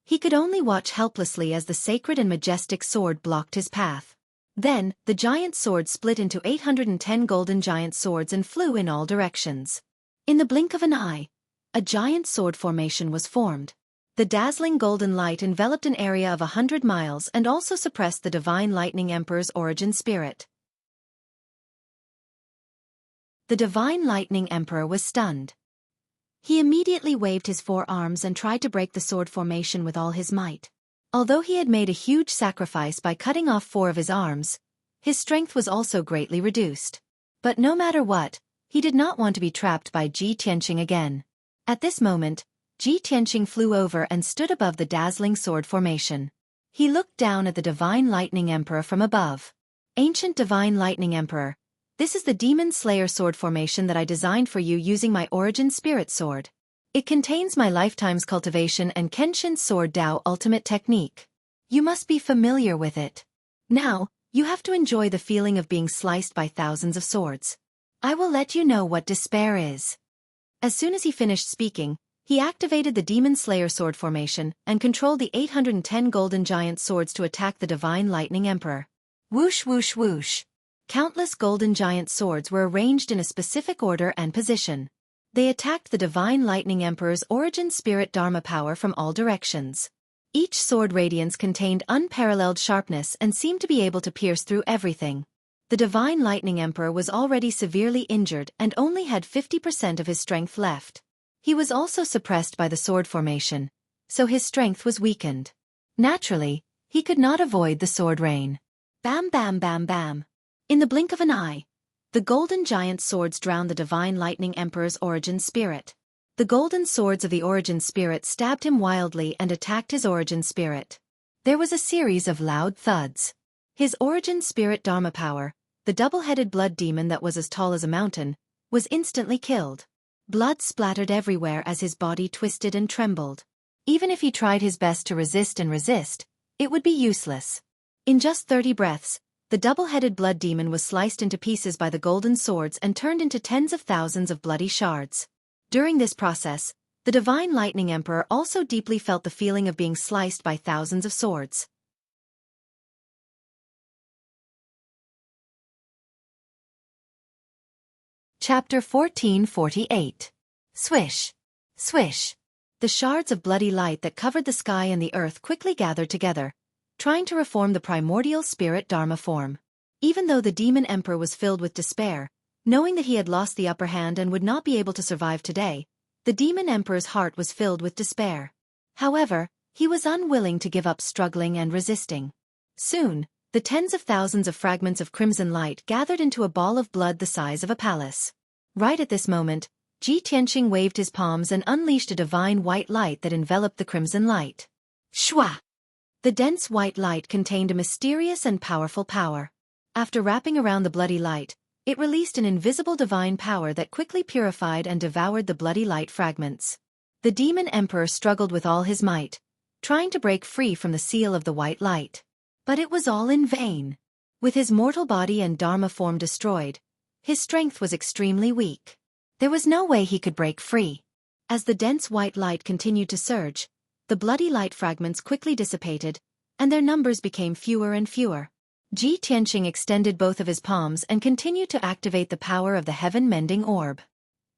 He could only watch helplessly as the sacred and majestic sword blocked his path. Then, the giant sword split into 810 golden giant swords and flew in all directions. In the blink of an eye, a giant sword formation was formed. The dazzling golden light enveloped an area of 100 miles and also suppressed the Divine Lightning Emperor's origin spirit. The Divine Lightning Emperor was stunned. He immediately waved his 4 arms and tried to break the sword formation with all his might. Although he had made a huge sacrifice by cutting off 4 of his arms, his strength was also greatly reduced. But no matter what, he did not want to be trapped by Ji Tianqing again. At this moment, Ji Tianqing flew over and stood above the dazzling sword formation. He looked down at the Divine Lightning Emperor from above. Ancient Divine Lightning Emperor, this is the Demon Slayer sword formation that I designed for you using my origin spirit sword. It contains my lifetime's cultivation and Kenshin Sword Dao ultimate technique. You must be familiar with it. Now, you have to enjoy the feeling of being sliced by thousands of swords. I will let you know what despair is. As soon as he finished speaking, he activated the Demon Slayer sword formation and controlled the 810 golden giant swords to attack the Divine Lightning Emperor. Whoosh whoosh whoosh. Countless golden giant swords were arranged in a specific order and position. They attacked the Divine Lightning Emperor's origin spirit Dharma power from all directions. Each sword radiance contained unparalleled sharpness and seemed to be able to pierce through everything. The Divine Lightning Emperor was already severely injured and only had 50% of his strength left. He was also suppressed by the sword formation, so his strength was weakened. Naturally, he could not avoid the sword rain. Bam bam bam bam. In the blink of an eye, the golden giant swords drowned the Divine Lightning Emperor's origin spirit. The golden swords of the origin spirit stabbed him wildly and attacked his origin spirit. There was a series of loud thuds. His origin spirit Dharma power, the double-headed blood demon that was as tall as a mountain, was instantly killed. Blood splattered everywhere as his body twisted and trembled. Even if he tried his best to resist, it would be useless. In just 30 breaths, the double-headed blood demon was sliced into pieces by the golden swords and turned into tens of thousands of bloody shards. During this process, the Divine Lightning Emperor also deeply felt the feeling of being sliced by thousands of swords. Chapter 1448. Swish. Swish. The shards of bloody light that covered the sky and the earth quickly gathered together, trying to reform the primordial spirit Dharma form. Even though the demon emperor was filled with despair, knowing that he had lost the upper hand and would not be able to survive today, the demon emperor's heart was filled with despair. However, he was unwilling to give up struggling and resisting. Soon, the tens of thousands of fragments of crimson light gathered into a ball of blood the size of a palace. Right at this moment, Ji Tianqing waved his palms and unleashed a divine white light that enveloped the crimson light. Shwa! The dense white light contained a mysterious and powerful power. After wrapping around the bloody light, it released an invisible divine power that quickly purified and devoured the bloody light fragments. The demon emperor struggled with all his might, trying to break free from the seal of the white light. But it was all in vain. With his mortal body and Dharma form destroyed, his strength was extremely weak. There was no way he could break free. As the dense white light continued to surge, the bloody light fragments quickly dissipated, and their numbers became fewer and fewer. Ji Tianqing extended both of his palms and continued to activate the power of the heaven-mending orb.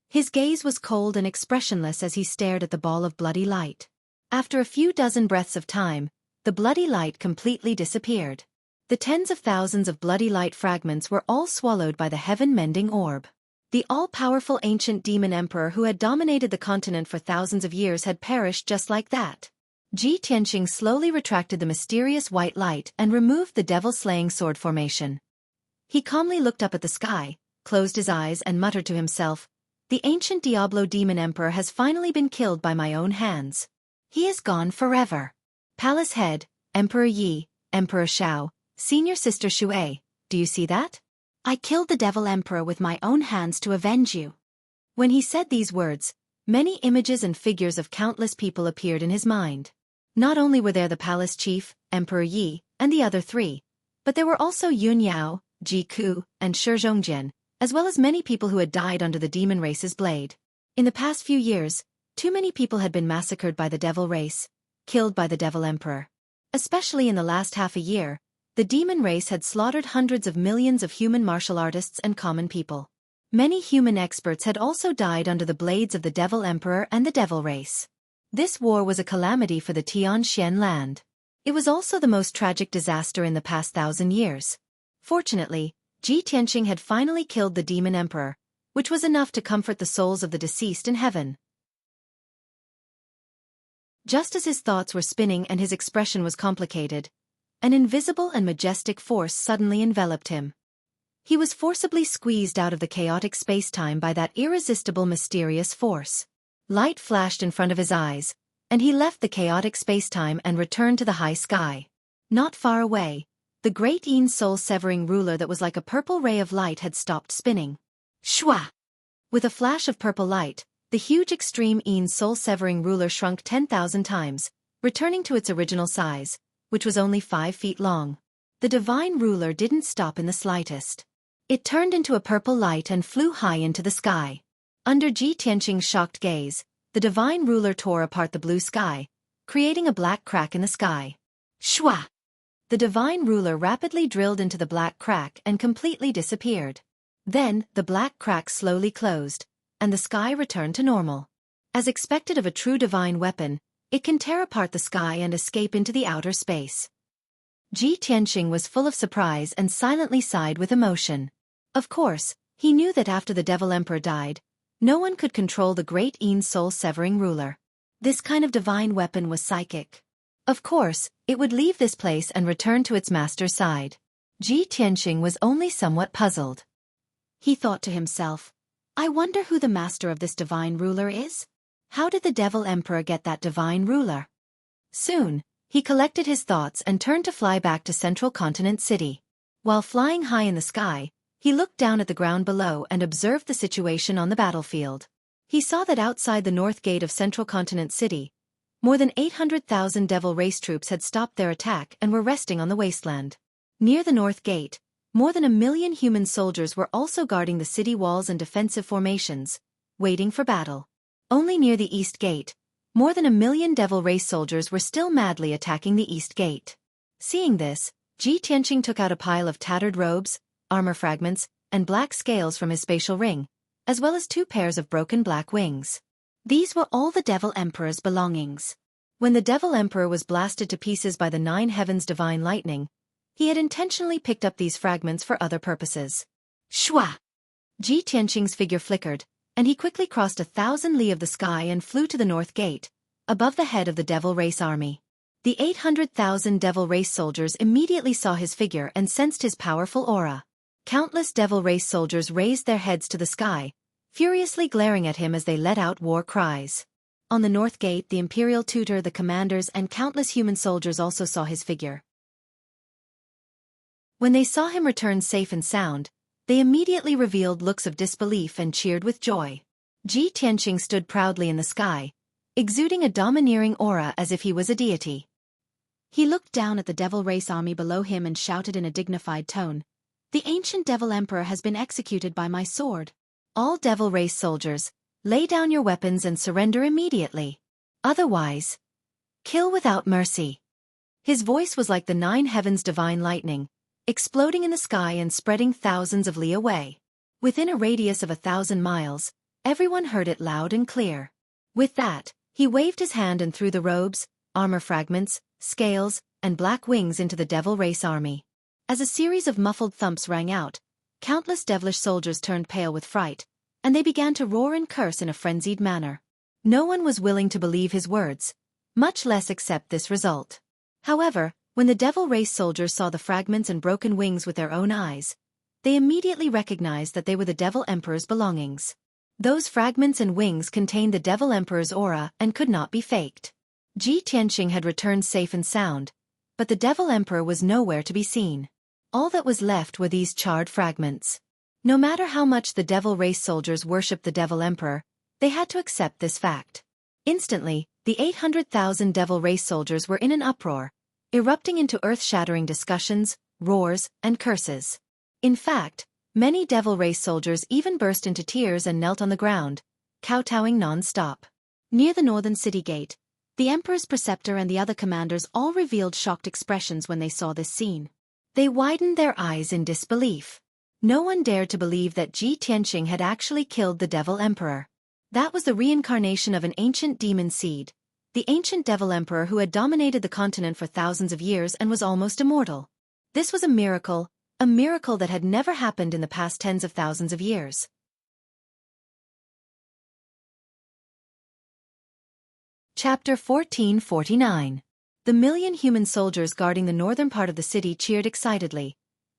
His gaze was cold and expressionless as he stared at the ball of bloody light. After a few dozen breaths of time, the bloody light completely disappeared. The tens of thousands of bloody light fragments were all swallowed by the heaven-mending orb. The all-powerful ancient demon emperor who had dominated the continent for thousands of years had perished just like that. Ji Tianqing slowly retracted the mysterious white light and removed the devil-slaying sword formation. He calmly looked up at the sky, closed his eyes and muttered to himself, "The ancient Diablo demon emperor has finally been killed by my own hands. He is gone forever." Palace head, Emperor Yi, Emperor Shao, Senior Sister Xueqi, do you see that? I killed the devil emperor with my own hands to avenge you. When he said these words, many images and figures of countless people appeared in his mind. Not only were there the palace chief, Emperor Yi, and the other three, but there were also Yun Yao, Ji Ku, and Shi Zhongjian, as well as many people who had died under the demon race's blade. In the past few years, too many people had been massacred by the devil race, killed by the devil emperor. Especially in the last half a year, the demon race had slaughtered hundreds of millions of human martial artists and common people. Many human experts had also died under the blades of the devil emperor and the devil race. This war was a calamity for the Tianxian land. It was also the most tragic disaster in the past 1,000 years. Fortunately, Ji Tianqing had finally killed the demon emperor, which was enough to comfort the souls of the deceased in heaven. Just as his thoughts were spinning and his expression was complicated, an invisible and majestic force suddenly enveloped him. He was forcibly squeezed out of the chaotic space-time by that irresistible mysterious force. Light flashed in front of his eyes, and he left the chaotic space-time and returned to the high sky. Not far away, the great Yin soul-severing ruler that was like a purple ray of light had stopped spinning. Shwa! With a flash of purple light, the huge extreme Yin soul-severing ruler shrunk 10,000 times, returning to its original size, which was only 5 feet long. The divine ruler didn't stop in the slightest. It turned into a purple light and flew high into the sky. Under Ji Tianqing's shocked gaze, the divine ruler tore apart the blue sky, creating a black crack in the sky. Shwa! The divine ruler rapidly drilled into the black crack and completely disappeared. Then, the black crack slowly closed, and the sky returned to normal. As expected of a true divine weapon, it can tear apart the sky and escape into the outer space. Ji Tianqing was full of surprise and silently sighed with emotion. Of course, he knew that after the Devil Emperor died, no one could control the great Yin soul-severing ruler. This kind of divine weapon was psychic. Of course, it would leave this place and return to its master's side. Ji Tianqing was only somewhat puzzled. He thought to himself, I wonder who the master of this divine ruler is? How did the Devil Emperor get that divine ruler? Soon, he collected his thoughts and turned to fly back to Central Continent City. While flying high in the sky, he looked down at the ground below and observed the situation on the battlefield. He saw that outside the north gate of Central Continent City, more than 800,000 Devil Race troops had stopped their attack and were resting on the wasteland. Near the north gate, more than 1 million human soldiers were also guarding the city walls and defensive formations, waiting for battle. Only near the east gate, more than 1 million Devil Race soldiers were still madly attacking the east gate. Seeing this, Ji Tianqing took out a pile of tattered robes, armor fragments, and black scales from his spatial ring, as well as 2 pairs of broken black wings. These were all the Devil Emperor's belongings. When the Devil Emperor was blasted to pieces by the 9 heavens' divine lightning, he had intentionally picked up these fragments for other purposes. Shua! Ji Tianqing's figure flickered, and he quickly crossed 1,000 li of the sky and flew to the north gate, above the head of the Devil Race army. The 800,000 Devil Race soldiers immediately saw his figure and sensed his powerful aura. Countless Devil Race soldiers raised their heads to the sky, furiously glaring at him as they let out war cries. On the north gate, the imperial tutor, the commanders, and countless human soldiers also saw his figure. When they saw him return safe and sound, they immediately revealed looks of disbelief and cheered with joy. Ji Tianqing stood proudly in the sky, exuding a domineering aura as if he was a deity. He looked down at the Devil Race army below him and shouted in a dignified tone, "The ancient Devil Emperor has been executed by my sword. All Devil Race soldiers, lay down your weapons and surrender immediately. Otherwise, kill without mercy." His voice was like the 9 heavens' divine lightning, exploding in the sky and spreading thousands of li away. Within a radius of 1,000 miles, everyone heard it loud and clear. With that, he waved his hand and threw the robes, armor fragments, scales, and black wings into the Devil Race army. As a series of muffled thumps rang out, countless devilish soldiers turned pale with fright, and they began to roar and curse in a frenzied manner. No one was willing to believe his words, much less accept this result. However, when the Devil Race soldiers saw the fragments and broken wings with their own eyes, they immediately recognized that they were the Devil Emperor's belongings. Those fragments and wings contained the Devil Emperor's aura and could not be faked. Ji Tianqing had returned safe and sound, but the Devil Emperor was nowhere to be seen. All that was left were these charred fragments. No matter how much the Devil Race soldiers worshipped the Devil Emperor, they had to accept this fact. Instantly, the 800,000 Devil Race soldiers were in an uproar, erupting into earth-shattering discussions, roars, and curses. In fact, many Devil Race soldiers even burst into tears and knelt on the ground, kowtowing non-stop. Near the northern city gate, the Emperor's preceptor and the other commanders all revealed shocked expressions when they saw this scene. They widened their eyes in disbelief. No one dared to believe that Ji Tianqing had actually killed the Devil Emperor. That was the reincarnation of an ancient demon seed, the ancient Devil Emperor who had dominated the continent for thousands of years and was almost immortal. This was a miracle that had never happened in the past tens of thousands of years. Chapter 1449. The million human soldiers guarding the northern part of the city cheered excitedly,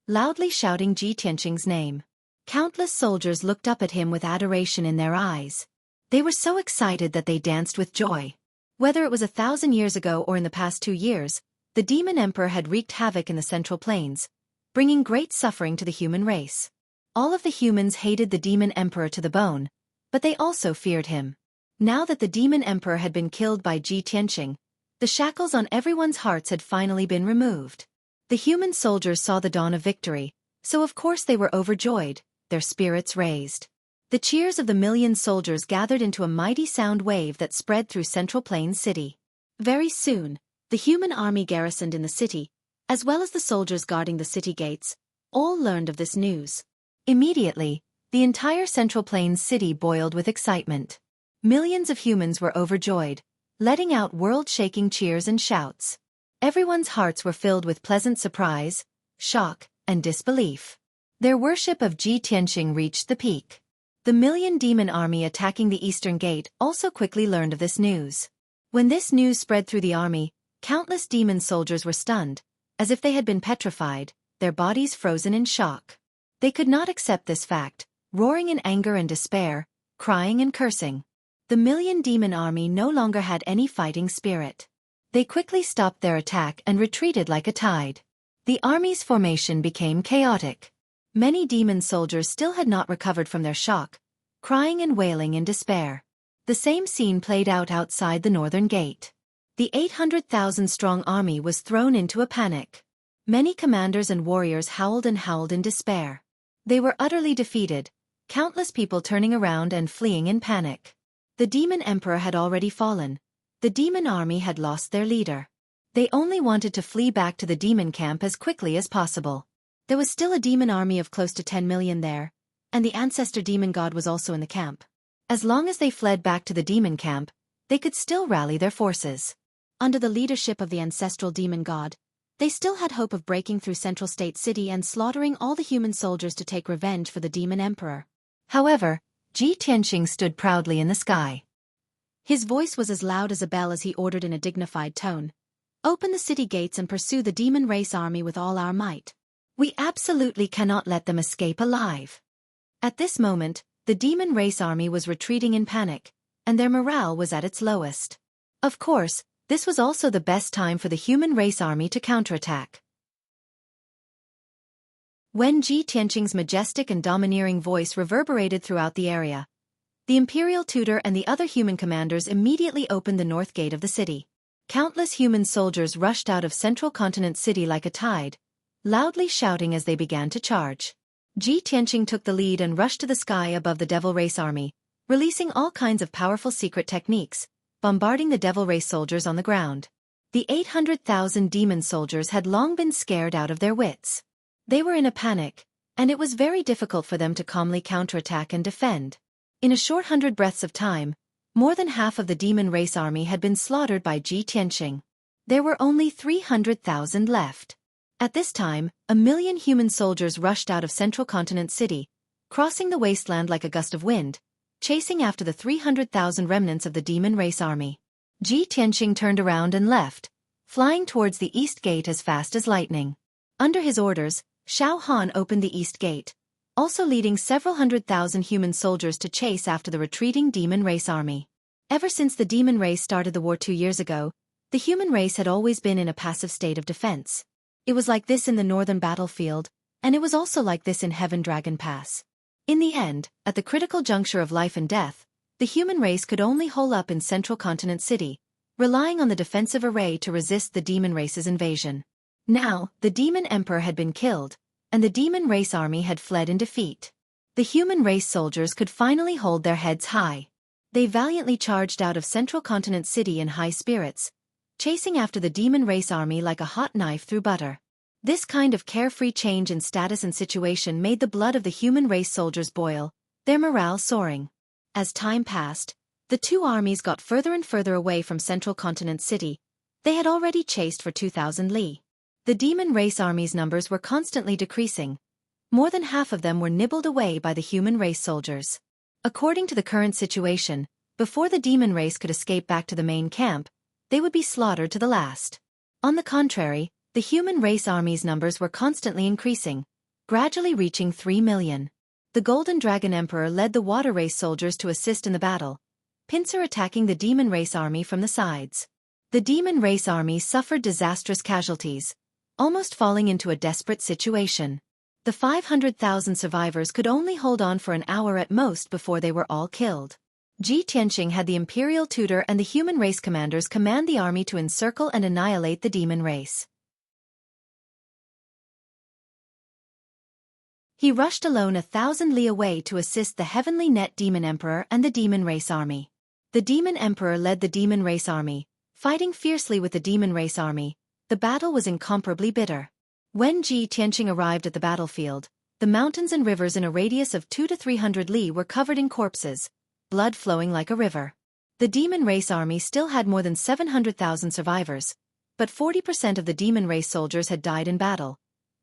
loudly shouting Ji Tianqing's name. Countless soldiers looked up at him with adoration in their eyes. They were so excited that they danced with joy. Whether it was 1,000 years ago or in the past 2 years, the Demon Emperor had wreaked havoc in the Central Plains, bringing great suffering to the human race. All of the humans hated the Demon Emperor to the bone, but they also feared him. Now that the Demon Emperor had been killed by Ji Tianqing, the shackles on everyone's hearts had finally been removed. The human soldiers saw the dawn of victory, so of course they were overjoyed, their spirits raised. The cheers of the million soldiers gathered into a mighty sound wave that spread through Central Plains City. Very soon, the human army garrisoned in the city, as well as the soldiers guarding the city gates, all learned of this news. Immediately, the entire Central Plains city boiled with excitement. Millions of humans were overjoyed, letting out world-shaking cheers and shouts. Everyone's hearts were filled with pleasant surprise, shock, and disbelief. Their worship of Ji Tianqing reached the peak. The million-demon army attacking the Eastern Gate also quickly learned of this news. When this news spread through the army, countless demon soldiers were stunned, as if they had been petrified, their bodies frozen in shock. They could not accept this fact, roaring in anger and despair, crying and cursing. The million-demon army no longer had any fighting spirit. They quickly stopped their attack and retreated like a tide. The army's formation became chaotic. Many demon soldiers still had not recovered from their shock, crying and wailing in despair. The same scene played out outside the northern gate. The 800,000-strong army was thrown into a panic. Many commanders and warriors howled and howled in despair. They were utterly defeated, countless people turning around and fleeing in panic. The demon emperor had already fallen. The demon army had lost their leader. They only wanted to flee back to the demon camp as quickly as possible. There was still a demon army of close to 10 million there, and the ancestor demon god was also in the camp. As long as they fled back to the demon camp, they could still rally their forces. Under the leadership of the ancestral demon god, they still had hope of breaking through Central State City and slaughtering all the human soldiers to take revenge for the demon emperor. However, Ji Tianqing stood proudly in the sky. His voice was as loud as a bell as he ordered in a dignified tone, "Open the city gates and pursue the demon race army with all our might. We absolutely cannot let them escape alive." At this moment, the demon race army was retreating in panic, and their morale was at its lowest. Of course, this was also the best time for the human race army to counterattack. When Ji Tianqing's majestic and domineering voice reverberated throughout the area, the imperial tutor and the other human commanders immediately opened the north gate of the city. Countless human soldiers rushed out of Central Continent City like a tide, loudly shouting as they began to charge. Ji Tianqing took the lead and rushed to the sky above the Devil Race army, releasing all kinds of powerful secret techniques, bombarding the Devil Race soldiers on the ground. The 800,000 demon soldiers had long been scared out of their wits. They were in a panic, and it was very difficult for them to calmly counterattack and defend. In a short 100 breaths of time, more than half of the demon race army had been slaughtered by Ji Tianqing. There were only 300,000 left. At this time, 1,000,000 human soldiers rushed out of Central Continent City, crossing the wasteland like a gust of wind, chasing after the 300,000 remnants of the demon race army. Ji Tianqing turned around and left, flying towards the east gate as fast as lightning. Under his orders, Xiao Han opened the east gate, also leading several 100,000 human soldiers to chase after the retreating demon race army. Ever since the demon race started the war 2 years ago, the human race had always been in a passive state of defense. It was like this in the northern battlefield, and it was also like this in Heaven Dragon Pass. In the end, at the critical juncture of life and death, the human race could only hole up in Central Continent City, relying on the defensive array to resist the demon race's invasion. Now, the demon emperor had been killed, and the demon race army had fled in defeat. The human race soldiers could finally hold their heads high. They valiantly charged out of Central Continent City in high spirits, chasing after the demon race army like a hot knife through butter. This kind of carefree change in status and situation made the blood of the human race soldiers boil, their morale soaring. As time passed, the two armies got further and further away from Central Continent City. They had already chased for 2,000 li. The demon race army's numbers were constantly decreasing. More than half of them were nibbled away by the human race soldiers. According to the current situation, before the demon race could escape back to the main camp, they would be slaughtered to the last. On the contrary, the human race army's numbers were constantly increasing, gradually reaching 3 million. The Golden Dragon Emperor led the water race soldiers to assist in the battle, pincer attacking the demon race army from the sides. The demon race army suffered disastrous casualties, almost falling into a desperate situation. The 500,000 survivors could only hold on for an hour at most before they were all killed. Ji Tianqing had the imperial tutor and the human race commanders command the army to encircle and annihilate the demon race. He rushed alone 1,000 li away to assist the heavenly net demon emperor and the demon race army. The demon emperor led the demon race army, fighting fiercely with the demon race army. The battle was incomparably bitter. When Ji Tianqing arrived at the battlefield, The mountains and rivers in a radius of 200 to 300 li were covered in corpses, blood flowing like a river. The demon race army still had more than 700,000 survivors, but 40% of the demon race soldiers had died in battle,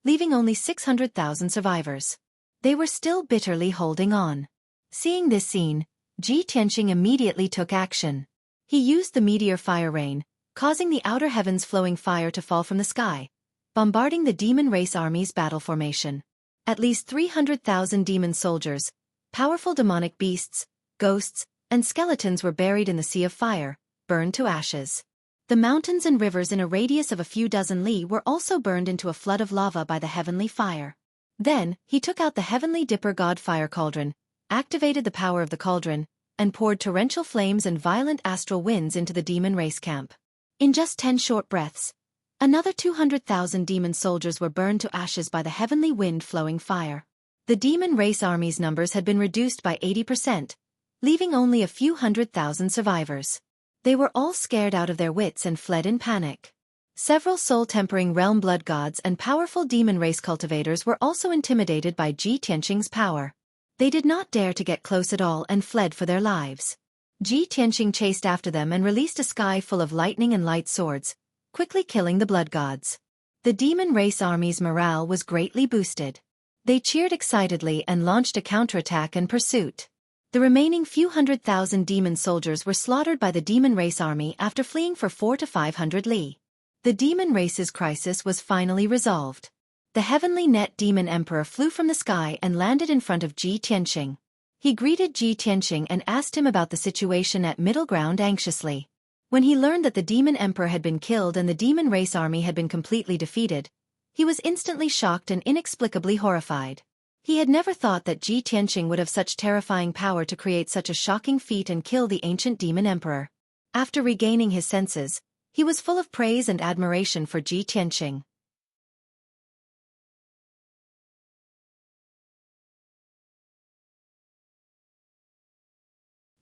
leaving only 600,000 survivors. They were still bitterly holding on. Seeing this scene, Ji Tianqing immediately took action. He used the meteor fire rain, causing the outer heavens flowing fire to fall from the sky, bombarding the demon race army's battle formation. At least 300,000 demon soldiers, powerful demonic beasts, ghosts, and skeletons were buried in the sea of fire, burned to ashes. The mountains and rivers in a radius of a few dozen li were also burned into a flood of lava by the heavenly fire. Then, he took out the heavenly dipper god fire cauldron, activated the power of the cauldron, and poured torrential flames and violent astral winds into the demon race camp. In just 10 short breaths, another 200,000 demon soldiers were burned to ashes by the heavenly wind-flowing fire. The demon race army's numbers had been reduced by 80%, leaving only a few 100,000 survivors. They were all scared out of their wits and fled in panic. Several soul-tempering realm blood gods and powerful demon race cultivators were also intimidated by Ji Tianqing's power. They did not dare to get close at all and fled for their lives. Ji Tianqing chased after them and released a sky full of lightning and light swords, quickly killing the blood gods. The demon race army's morale was greatly boosted. They cheered excitedly and launched a counterattack and pursuit. The remaining few 100,000 demon soldiers were slaughtered by the demon race army after fleeing for 400 to 500 li. The demon race's crisis was finally resolved. The heavenly net demon emperor flew from the sky and landed in front of Ji Tianqing. He greeted Ji Tianqing and asked him about the situation at middle ground anxiously. When he learned that the demon emperor had been killed and the demon race army had been completely defeated, he was instantly shocked and inexplicably horrified. He had never thought that Ji Tianqing would have such terrifying power to create such a shocking feat and kill the ancient demon emperor. After regaining his senses, he was full of praise and admiration for Ji Tianqing.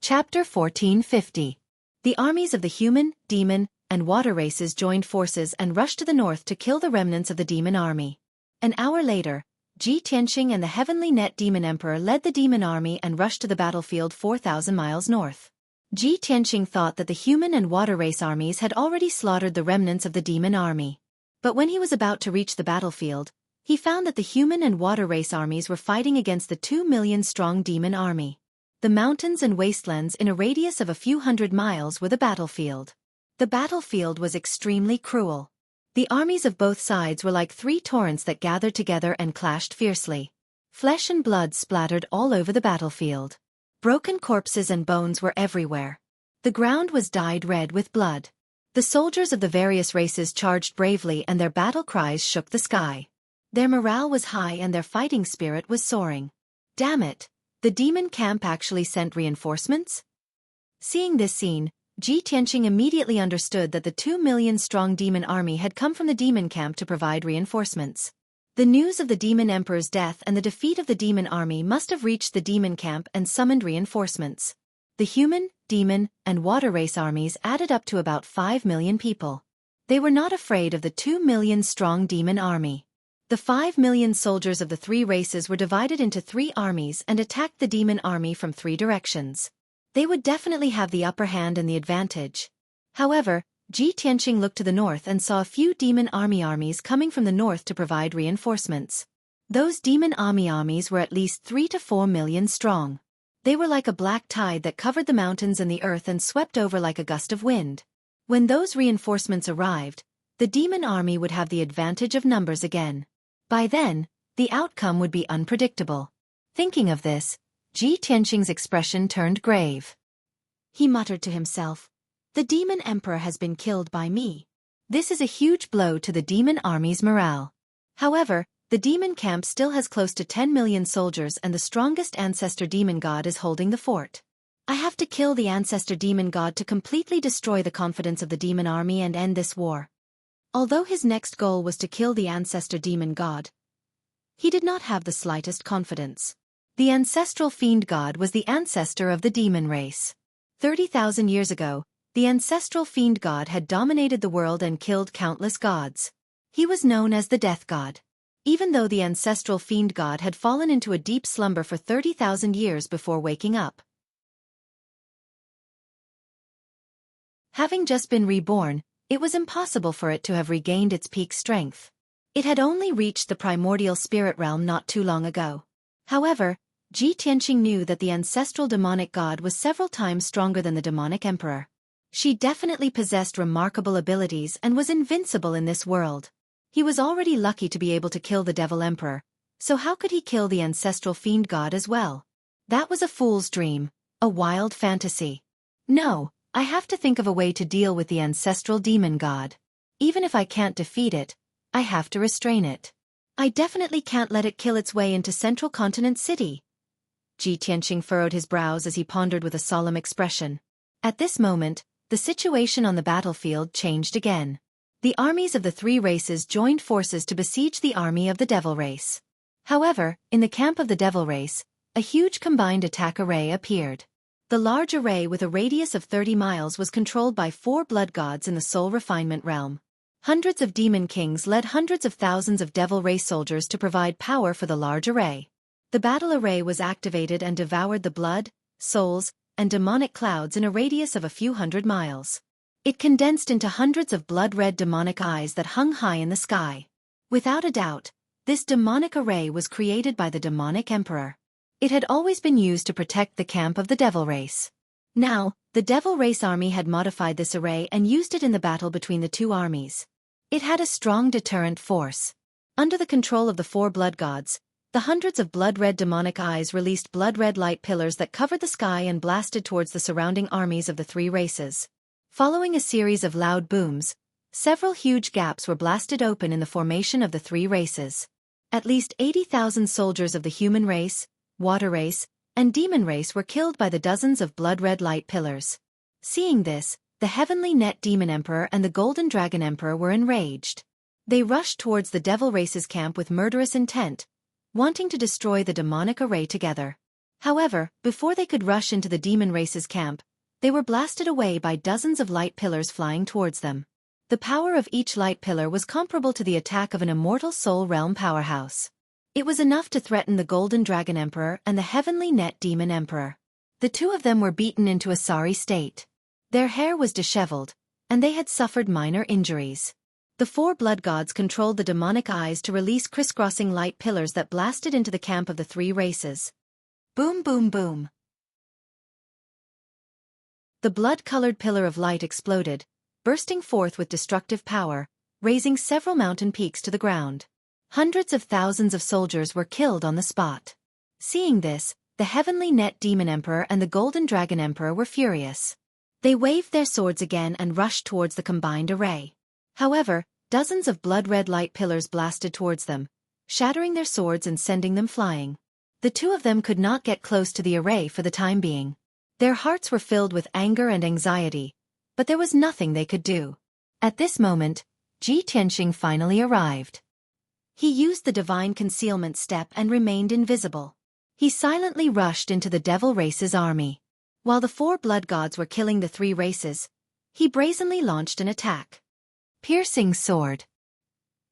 Chapter 1450. The armies of the human, demon, and water races joined forces and rushed to the north to kill the remnants of the demon army. An hour later, Ji Tianqing and the heavenly net demon emperor led the demon army and rushed to the battlefield 4,000 miles north. Ji Tianqing thought that the human and water race armies had already slaughtered the remnants of the demon army. But when he was about to reach the battlefield, he found that the human and water race armies were fighting against the 2 million strong demon army. The mountains and wastelands in a radius of a few 100 miles were the battlefield. The battlefield was extremely cruel. The armies of both sides were like 3 torrents that gathered together and clashed fiercely. Flesh and blood splattered all over the battlefield. Broken corpses and bones were everywhere. The ground was dyed red with blood. The soldiers of the various races charged bravely and their battle cries shook the sky. Their morale was high and their fighting spirit was soaring. Damn it! The demon camp actually sent reinforcements? Seeing this scene, Ji Tianqing immediately understood that the 2 million strong demon army had come from the demon camp to provide reinforcements. The news of the demon emperor's death and the defeat of the demon army must have reached the demon camp and summoned reinforcements. The human, demon, and water race armies added up to about 5 million people. They were not afraid of the 2 million strong demon army. The 5 million soldiers of the 3 races were divided into 3 armies and attacked the demon army from 3 directions. They would definitely have the upper hand and the advantage. However, Ji Tianqing looked to the north and saw a few demon armies coming from the north to provide reinforcements. Those demon armies were at least 3 to 4 million strong. They were like a black tide that covered the mountains and the earth and swept over like a gust of wind. When those reinforcements arrived, the demon army would have the advantage of numbers again. By then, the outcome would be unpredictable. Thinking of this, Ji Tianqing's expression turned grave. He muttered to himself, "The demon emperor has been killed by me. This is a huge blow to the demon army's morale." However, the demon camp still has close to 10 million soldiers and the strongest ancestor demon god is holding the fort. I have to kill the ancestor demon god to completely destroy the confidence of the demon army and end this war. Although his next goal was to kill the ancestor demon god, he did not have the slightest confidence. The ancestral fiend god was the ancestor of the demon race. 30,000 years ago, the ancestral fiend god had dominated the world and killed countless gods. He was known as the death god. even though the ancestral fiend god had fallen into a deep slumber for 30,000 years before waking up. Having just been reborn, it was impossible for it to have regained its peak strength. It had only reached the primordial spirit realm not too long ago. However, Ji Tianqing knew that the ancestral demonic god was several times stronger than the demonic emperor. She definitely possessed remarkable abilities and was invincible in this world. He was already lucky to be able to kill the devil emperor, so how could he kill the ancestral fiend god as well? That was a fool's dream, a wild fantasy. No, I have to think of a way to deal with the ancestral demon god. Even if I can't defeat it, I have to restrain it. I definitely can't let it kill its way into Central Continent City. Ji Tianqing furrowed his brows as he pondered with a solemn expression. At this moment, the situation on the battlefield changed again. The armies of the three races joined forces to besiege the army of the devil race. However, in the camp of the devil race, a huge combined attack array appeared. The large array with a radius of 30 miles was controlled by 4 blood gods in the soul refinement realm. Hundreds of demon kings led hundreds of thousands of devil race soldiers to provide power for the large array. The battle array was activated and devoured the blood, souls, and demonic clouds in a radius of a few hundred miles. It condensed into hundreds of blood-red demonic eyes that hung high in the sky. Without a doubt, this demonic array was created by the demonic emperor. It had always been used to protect the camp of the devil race. Now, the devil race army had modified this array and used it in the battle between the two armies. It had a strong deterrent force. Under the control of the 4 blood gods, the hundreds of blood-red demonic eyes released blood-red light pillars that covered the sky and blasted towards the surrounding armies of the 3 races. Following a series of loud booms, several huge gaps were blasted open in the formation of the 3 races. At least 80,000 soldiers of the human race, water race, and demon race were killed by the dozens of blood-red light pillars. Seeing this, the Heavenly Net Demon Emperor and the Golden Dragon Emperor were enraged. They rushed towards the devil race's camp with murderous intent, wanting to destroy the demonic array together. However, before they could rush into the demon race's camp, they were blasted away by dozens of light pillars flying towards them. The power of each light pillar was comparable to the attack of an immortal soul realm powerhouse. It was enough to threaten the Golden Dragon Emperor and the Heavenly Net Demon Emperor. The two of them were beaten into a sorry state. Their hair was disheveled, and they had suffered minor injuries. The 4 blood gods controlled the demonic eyes to release crisscrossing light pillars that blasted into the camp of the 3 races. Boom, boom, boom. The blood-colored pillar of light exploded, bursting forth with destructive power, raising several mountain peaks to the ground. Hundreds of thousands of soldiers were killed on the spot. Seeing this, the Heavenly Net Demon Emperor and the Golden Dragon Emperor were furious. They waved their swords again and rushed towards the combined array. However, dozens of blood-red light pillars blasted towards them, shattering their swords and sending them flying. The two of them could not get close to the array for the time being. Their hearts were filled with anger and anxiety, but there was nothing they could do. At this moment, Ji Tianqing finally arrived. He used the divine concealment step and remained invisible. He silently rushed into the devil race's army. While the 4 blood gods were killing the 3 races, he brazenly launched an attack. Piercing sword.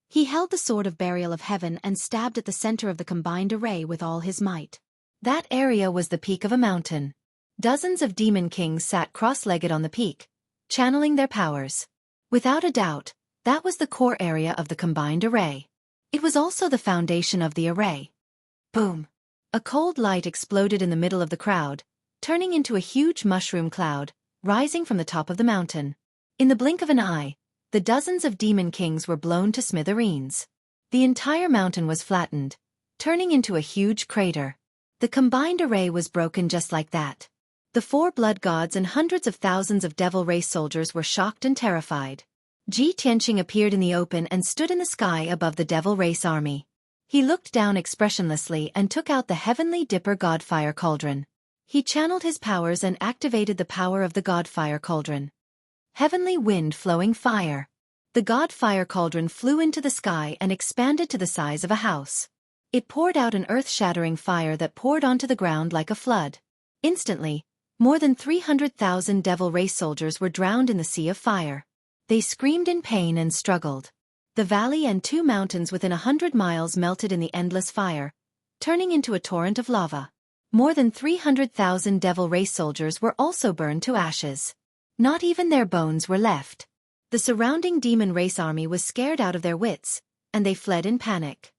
He held the sword of burial of heaven and stabbed at the center of the combined array with all his might. That area was the peak of a mountain. Dozens of demon kings sat cross-legged on the peak, channeling their powers. Without a doubt, that was the core area of the combined array. It was also the foundation of the array. Boom! A cold light exploded in the middle of the crowd, turning into a huge mushroom cloud, rising from the top of the mountain. In the blink of an eye, the dozens of demon kings were blown to smithereens. The entire mountain was flattened, turning into a huge crater. The combined array was broken just like that. The 4 blood gods and hundreds of thousands of devil race soldiers were shocked and terrified. Ji Tianqing appeared in the open and stood in the sky above the devil race army. He looked down expressionlessly and took out the heavenly dipper god fire cauldron. He channeled his powers and activated the power of the god fire cauldron. Heavenly wind flowing fire. The god fire cauldron flew into the sky and expanded to the size of a house. It poured out an earth-shattering fire that poured onto the ground like a flood. Instantly, more than 300,000 devil race soldiers were drowned in the sea of fire. They screamed in pain and struggled. The valley and 2 mountains within 100 miles melted in the endless fire, turning into a torrent of lava. More than 300,000 devil race soldiers were also burned to ashes. Not even their bones were left. The surrounding demon race army was scared out of their wits, and they fled in panic.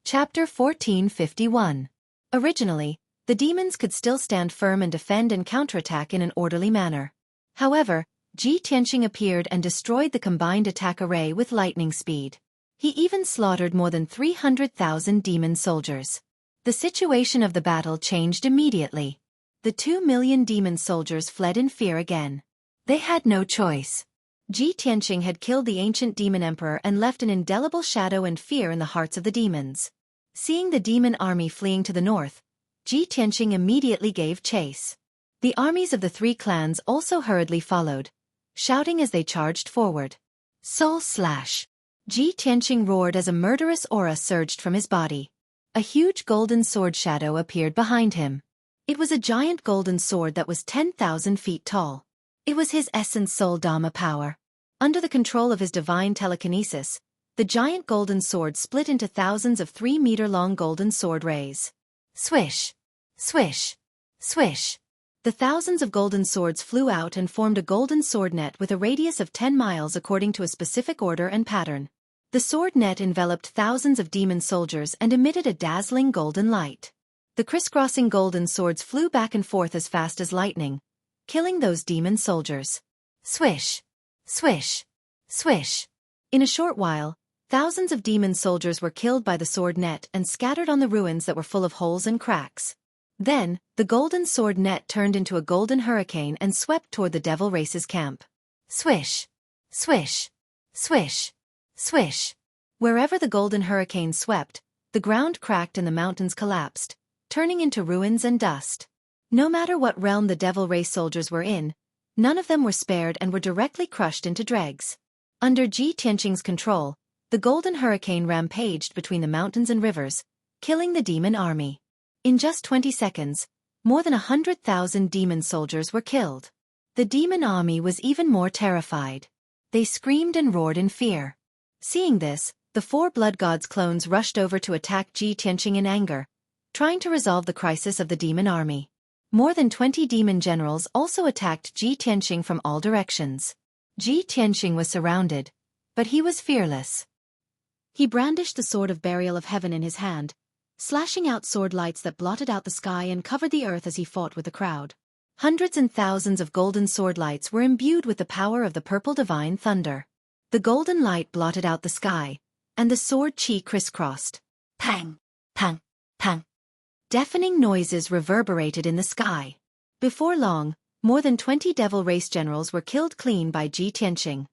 Chapter 1451. Originally, the demons could still stand firm and defend and counterattack in an orderly manner. However, Ji Tianqing appeared and destroyed the combined attack array with lightning speed. He even slaughtered more than 300,000 demon soldiers. The situation of the battle changed immediately. The 2 million demon soldiers fled in fear again. They had no choice. Ji Tianqing had killed the ancient demon emperor and left an indelible shadow and fear in the hearts of the demons. Seeing the demon army fleeing to the north, Ji Tianqing immediately gave chase. The armies of the 3 clans also hurriedly followed, shouting as they charged forward. Soul slash! Ji Tianqing roared as a murderous aura surged from his body. A huge golden sword shadow appeared behind him. It was a giant golden sword that was 10,000 feet tall. It was his essence soul Dhamma power. Under the control of his divine telekinesis, the giant golden sword split into thousands of 3-meter-long golden sword rays. Swish! Swish! Swish! The thousands of golden swords flew out and formed a golden sword net with a radius of 10 miles according to a specific order and pattern. The sword net enveloped thousands of demon soldiers and emitted a dazzling golden light. The crisscrossing golden swords flew back and forth as fast as lightning, killing those demon soldiers. Swish! Swish! Swish! In a short while, thousands of demon soldiers were killed by the sword net and scattered on the ruins that were full of holes and cracks. Then, the golden sword net turned into a golden hurricane and swept toward the devil race's camp. Swish! Swish! Swish! Swish! Wherever the golden hurricane swept, the ground cracked and the mountains collapsed, turning into ruins and dust. No matter what realm the devil race soldiers were in, none of them were spared and were directly crushed into dregs. Under Ji Tianqing's control, the golden hurricane rampaged between the mountains and rivers, killing the demon army. In just 20 seconds, more than 100,000 demon soldiers were killed. The demon army was even more terrified. They screamed and roared in fear. Seeing this, the 4 blood gods clones rushed over to attack Ji Tianqing in anger, trying to resolve the crisis of the demon army. More than 20 demon generals also attacked Ji Tianqing from all directions. Ji Tianqing was surrounded, but he was fearless. He brandished the sword of burial of heaven in his hand, slashing out sword lights that blotted out the sky and covered the earth as he fought with the crowd. Hundreds and thousands of golden sword lights were imbued with the power of the purple divine thunder. The golden light blotted out the sky, and the sword chi crisscrossed. Pang! Pang! Pang! Deafening noises reverberated in the sky. Before long, more than 20 devil race generals were killed clean by Ji Tianqing.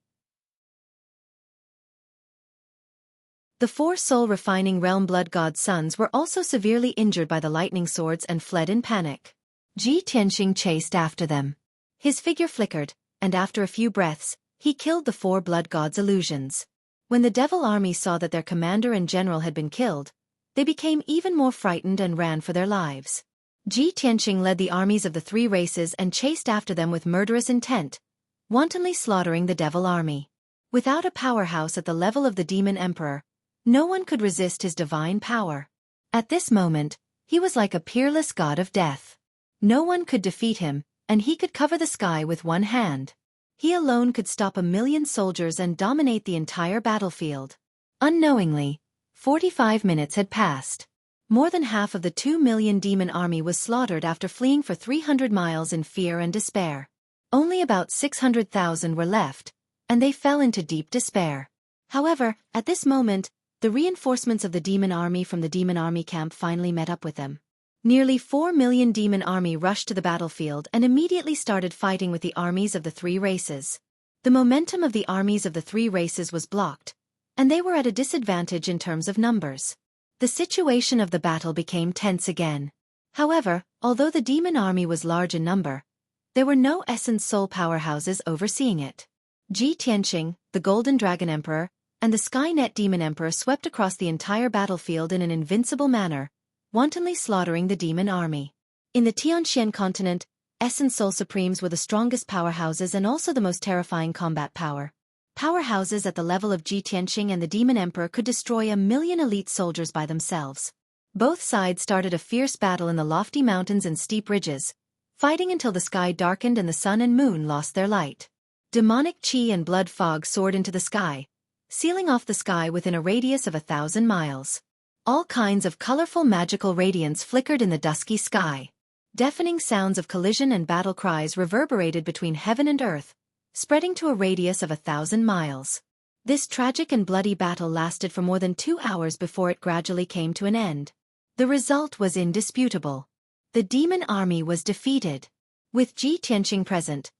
The 4 soul-refining realm blood god sons were also severely injured by the lightning swords and fled in panic. Ji Tianqing chased after them. His figure flickered, and after a few breaths, he killed the 4 blood gods' illusions. When the devil army saw that their commander and general had been killed, they became even more frightened and ran for their lives. Ji Tianqing led the armies of the 3 races and chased after them with murderous intent, wantonly slaughtering the devil army. Without a powerhouse at the level of the demon emperor, no one could resist his divine power. At this moment, he was like a peerless god of death. No one could defeat him, and he could cover the sky with one hand. He alone could stop 1 million soldiers and dominate the entire battlefield. Unknowingly, 45 minutes had passed. More than half of the 2 million demon army was slaughtered after fleeing for 300 miles in fear and despair. Only about 600,000 were left, and they fell into deep despair. However, at this moment, the reinforcements of the demon army from the demon army camp finally met up with them. Nearly 4 million demon army rushed to the battlefield and immediately started fighting with the armies of the 3 races. The momentum of the armies of the 3 races was blocked, and they were at a disadvantage in terms of numbers. The situation of the battle became tense again. However, although the demon army was large in number, there were no essence soul powerhouses overseeing it. Ji Tianqing, the Golden Dragon Emperor, and the Skynet Demon Emperor swept across the entire battlefield in an invincible manner, wantonly slaughtering the demon army. In the Tianxian continent, Essence Soul Supremes were the strongest powerhouses and also the most terrifying combat power. Powerhouses at the level of Ji Tianqing and the Demon Emperor could destroy 1,000,000 elite soldiers by themselves. Both sides started a fierce battle in the lofty mountains and steep ridges, fighting until the sky darkened and the sun and moon lost their light. Demonic qi and blood fog soared into the sky, sealing off the sky within a radius of 1,000 miles. All kinds of colorful magical radiance flickered in the dusky sky. Deafening sounds of collision and battle cries reverberated between heaven and earth, spreading to a radius of 1,000 miles. This tragic and bloody battle lasted for more than 2 hours before it gradually came to an end. The result was indisputable. The demon army was defeated. With Ji Tianqing present,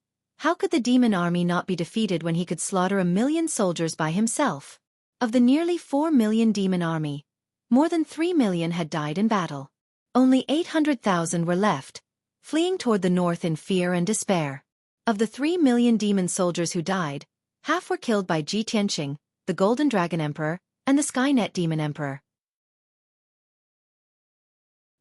how could the demon army not be defeated when he could slaughter 1,000,000 soldiers by himself? Of the nearly 4 million demon army, more than 3 million had died in battle. Only 800,000 were left, fleeing toward the north in fear and despair. Of the 3 million demon soldiers who died, half were killed by Ji Tianqing, the Golden Dragon Emperor, and the Skynet Demon Emperor.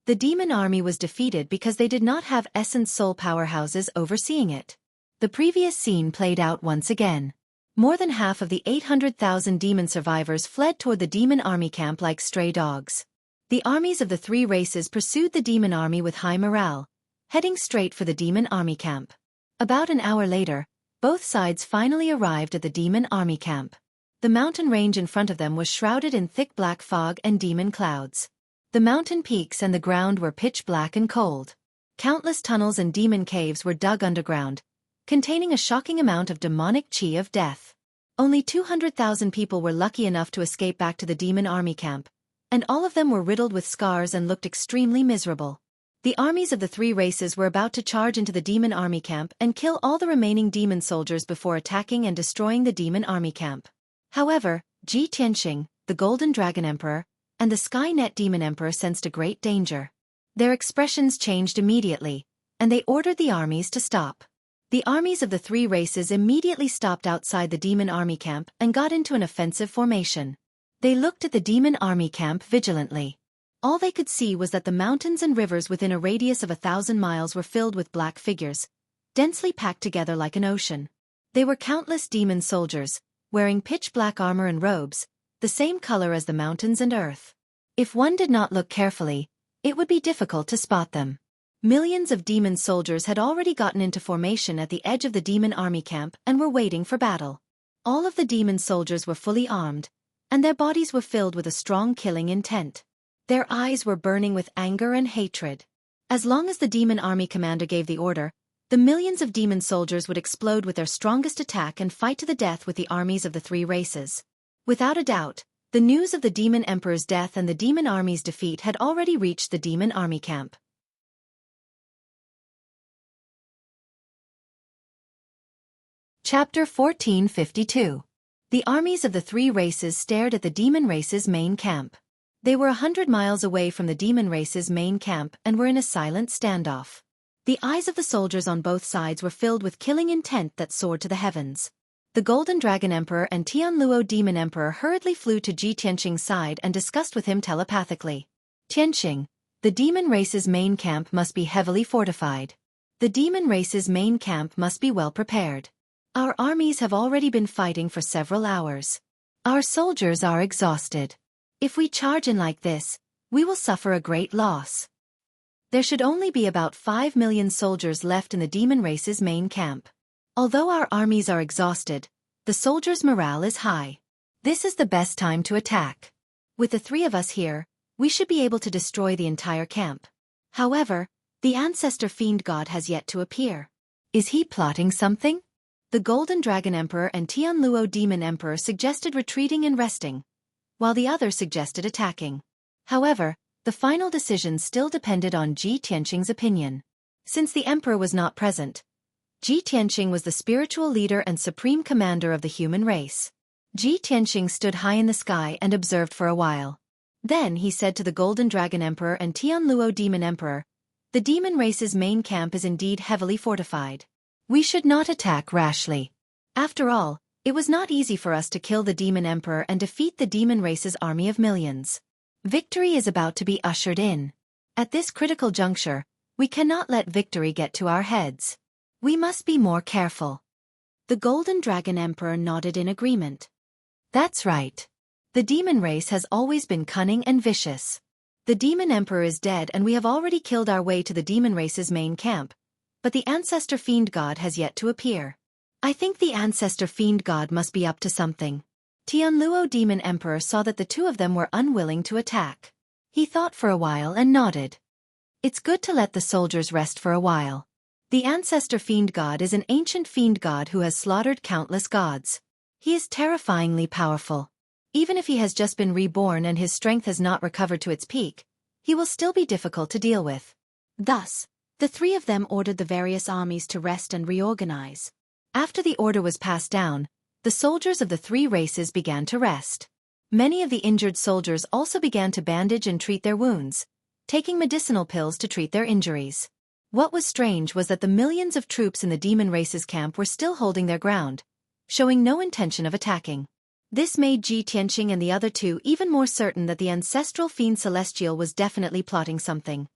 The demon army was defeated because they did not have Essence Soul powerhouses overseeing it. The previous scene played out once again. More than half of the 800,000 demon survivors fled toward the demon army camp like stray dogs. The armies of the three races pursued the demon army with high morale, heading straight for the demon army camp. About an hour later, both sides finally arrived at the demon army camp. The mountain range in front of them was shrouded in thick black fog and demon clouds. The mountain peaks and the ground were pitch black and cold. Countless tunnels and demon caves were dug underground, containing a shocking amount of demonic qi of death. Only 200,000 people were lucky enough to escape back to the demon army camp, and all of them were riddled with scars and looked extremely miserable. The armies of the three races were about to charge into the demon army camp and kill all the remaining demon soldiers before attacking and destroying the demon army camp. However, Ji Tianqing, the Golden Dragon Emperor, and the Skynet Demon Emperor sensed a great danger. Their expressions changed immediately, and they ordered the armies to stop. The armies of the three races immediately stopped outside the demon army camp and got into an offensive formation. They looked at the demon army camp vigilantly. All they could see was that the mountains and rivers within a radius of 1,000 miles were filled with black figures, densely packed together like an ocean. They were countless demon soldiers, wearing pitch-black armor and robes, the same color as the mountains and earth. If one did not look carefully, it would be difficult to spot them. Millions of demon soldiers had already gotten into formation at the edge of the demon army camp and were waiting for battle. All of the demon soldiers were fully armed, and their bodies were filled with a strong killing intent. Their eyes were burning with anger and hatred. As long as the demon army commander gave the order, the millions of demon soldiers would explode with their strongest attack and fight to the death with the armies of the three races. Without a doubt, the news of the demon emperor's death and the demon army's defeat had already reached the demon army camp. Chapter 1452. The armies of the three races stared at the demon race's main camp. They were 100 miles away from the demon race's main camp and were in a silent standoff. The eyes of the soldiers on both sides were filled with killing intent that soared to the heavens. The Golden Dragon Emperor and Tianluo Demon Emperor hurriedly flew to Ji Tianqing's side and discussed with him telepathically. Tianqing, the demon race's main camp must be heavily fortified. The demon race's main camp must be well prepared. Our armies have already been fighting for several hours. Our soldiers are exhausted. If we charge in like this, we will suffer a great loss. There should only be about 5 million soldiers left in the demon race's main camp. Although our armies are exhausted, the soldiers' morale is high. This is the best time to attack. With the three of us here, we should be able to destroy the entire camp. However, the ancestor fiend god has yet to appear. Is he plotting something? The Golden Dragon Emperor and Tianluo Demon Emperor suggested retreating and resting, while the other suggested attacking. However, the final decision still depended on Ji Tianqing's opinion. Since the emperor was not present, Ji Tianqing was the spiritual leader and supreme commander of the human race. Ji Tianqing stood high in the sky and observed for a while. Then he said to the Golden Dragon Emperor and Tianluo Demon Emperor, "The demon race's main camp is indeed heavily fortified. We should not attack rashly. After all, it was not easy for us to kill the demon emperor and defeat the demon race's army of millions. Victory is about to be ushered in." At this critical juncture, We cannot let victory get to our heads. We must be more careful. The Golden Dragon Emperor nodded in agreement. That's right. The demon race has always been cunning and vicious. The Demon Emperor is dead and we have already killed our way to the demon race's main camp, but the Ancestor Fiend God has yet to appear. I think the Ancestor Fiend God must be up to something. Tianluo Demon Emperor saw that the two of them were unwilling to attack. He thought for a while and nodded. It's good to let the soldiers rest for a while. The Ancestor Fiend God is an ancient fiend god who has slaughtered countless gods. He is terrifyingly powerful. Even if he has just been reborn and his strength has not recovered to its peak, he will still be difficult to deal with. Thus, the three of them ordered the various armies to rest and reorganize. After the order was passed down, the soldiers of the three races began to rest. Many of the injured soldiers also began to bandage and treat their wounds, taking medicinal pills to treat their injuries. What was strange was that the millions of troops in the demon race's camp were still holding their ground, showing no intention of attacking. This made Ji Tianqing and the other two even more certain that the ancestral fiend Celestial was definitely plotting something.